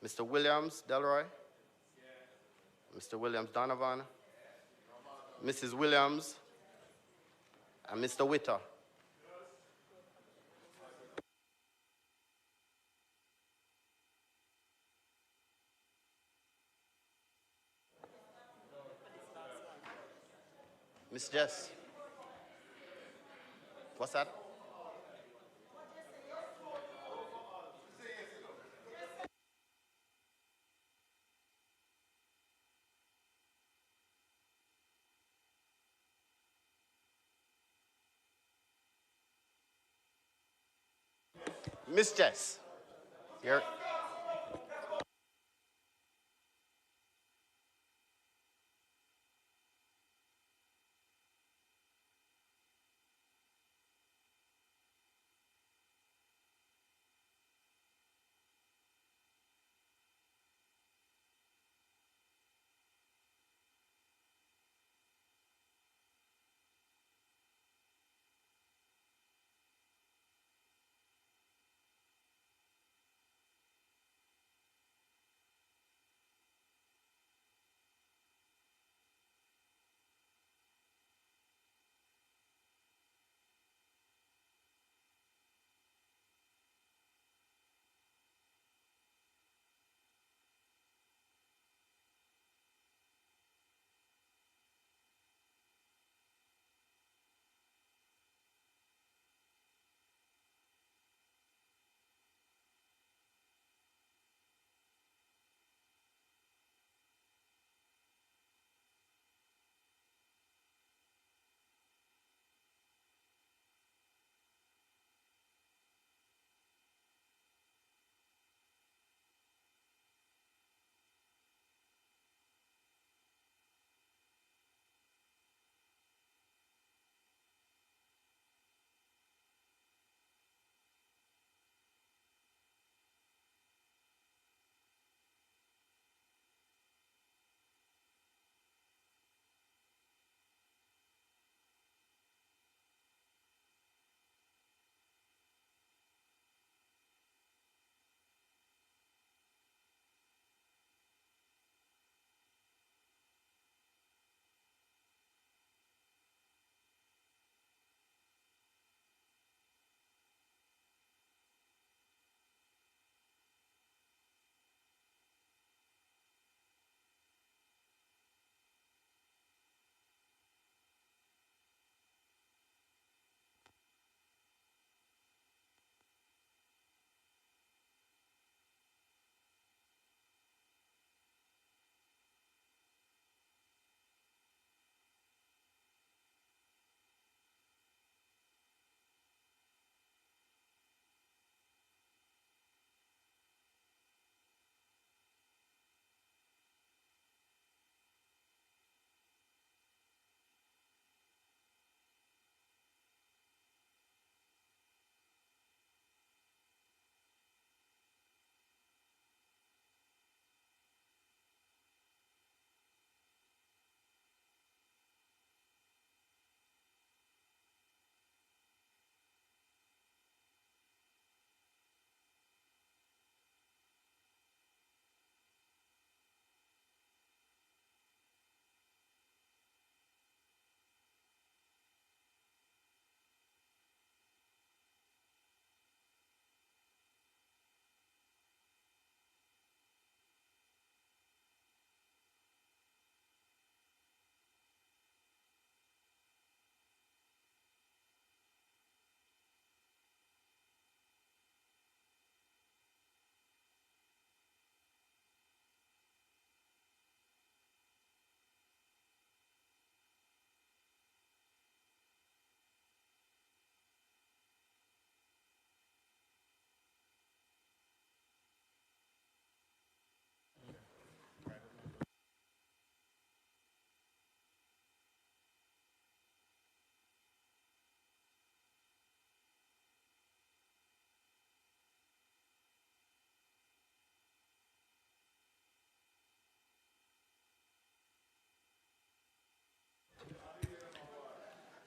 Speaker 13: Mr. Williams Delroy, Mr. Williams Donovan, Mrs. Williams, and Mr. Witter. Miss Jess. What's that? Miss Jess. Here.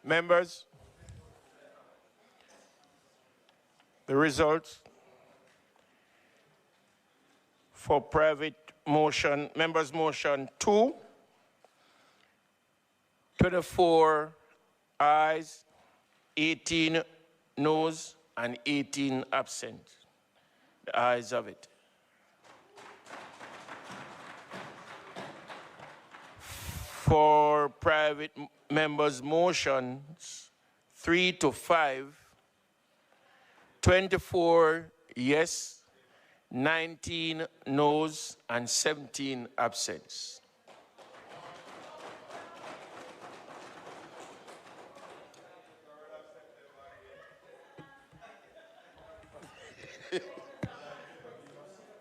Speaker 2: Members, the results for private motion, members' motion 2, 24 ayes, 18 noes, and 18 absent. The ayes of it. For private members' motions 3 to 5, 24 yes, 19 noes, and 17 absents.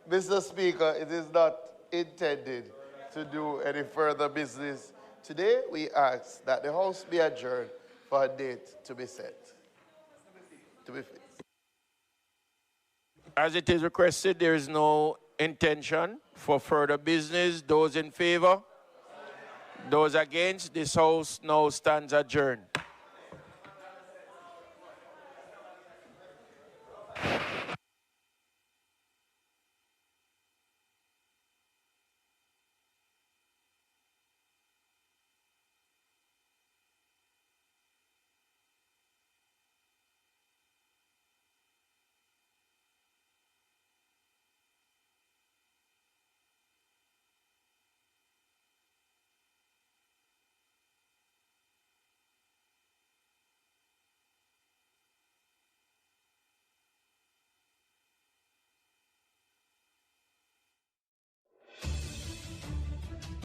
Speaker 4: Mr. Speaker, it is not intended to do any further business. Today, we ask that the House be adjourned for a date to be set. To be fixed.
Speaker 2: As it is requested, there is no intention for further business. Those in favor? Those against? This House now stands adjourned.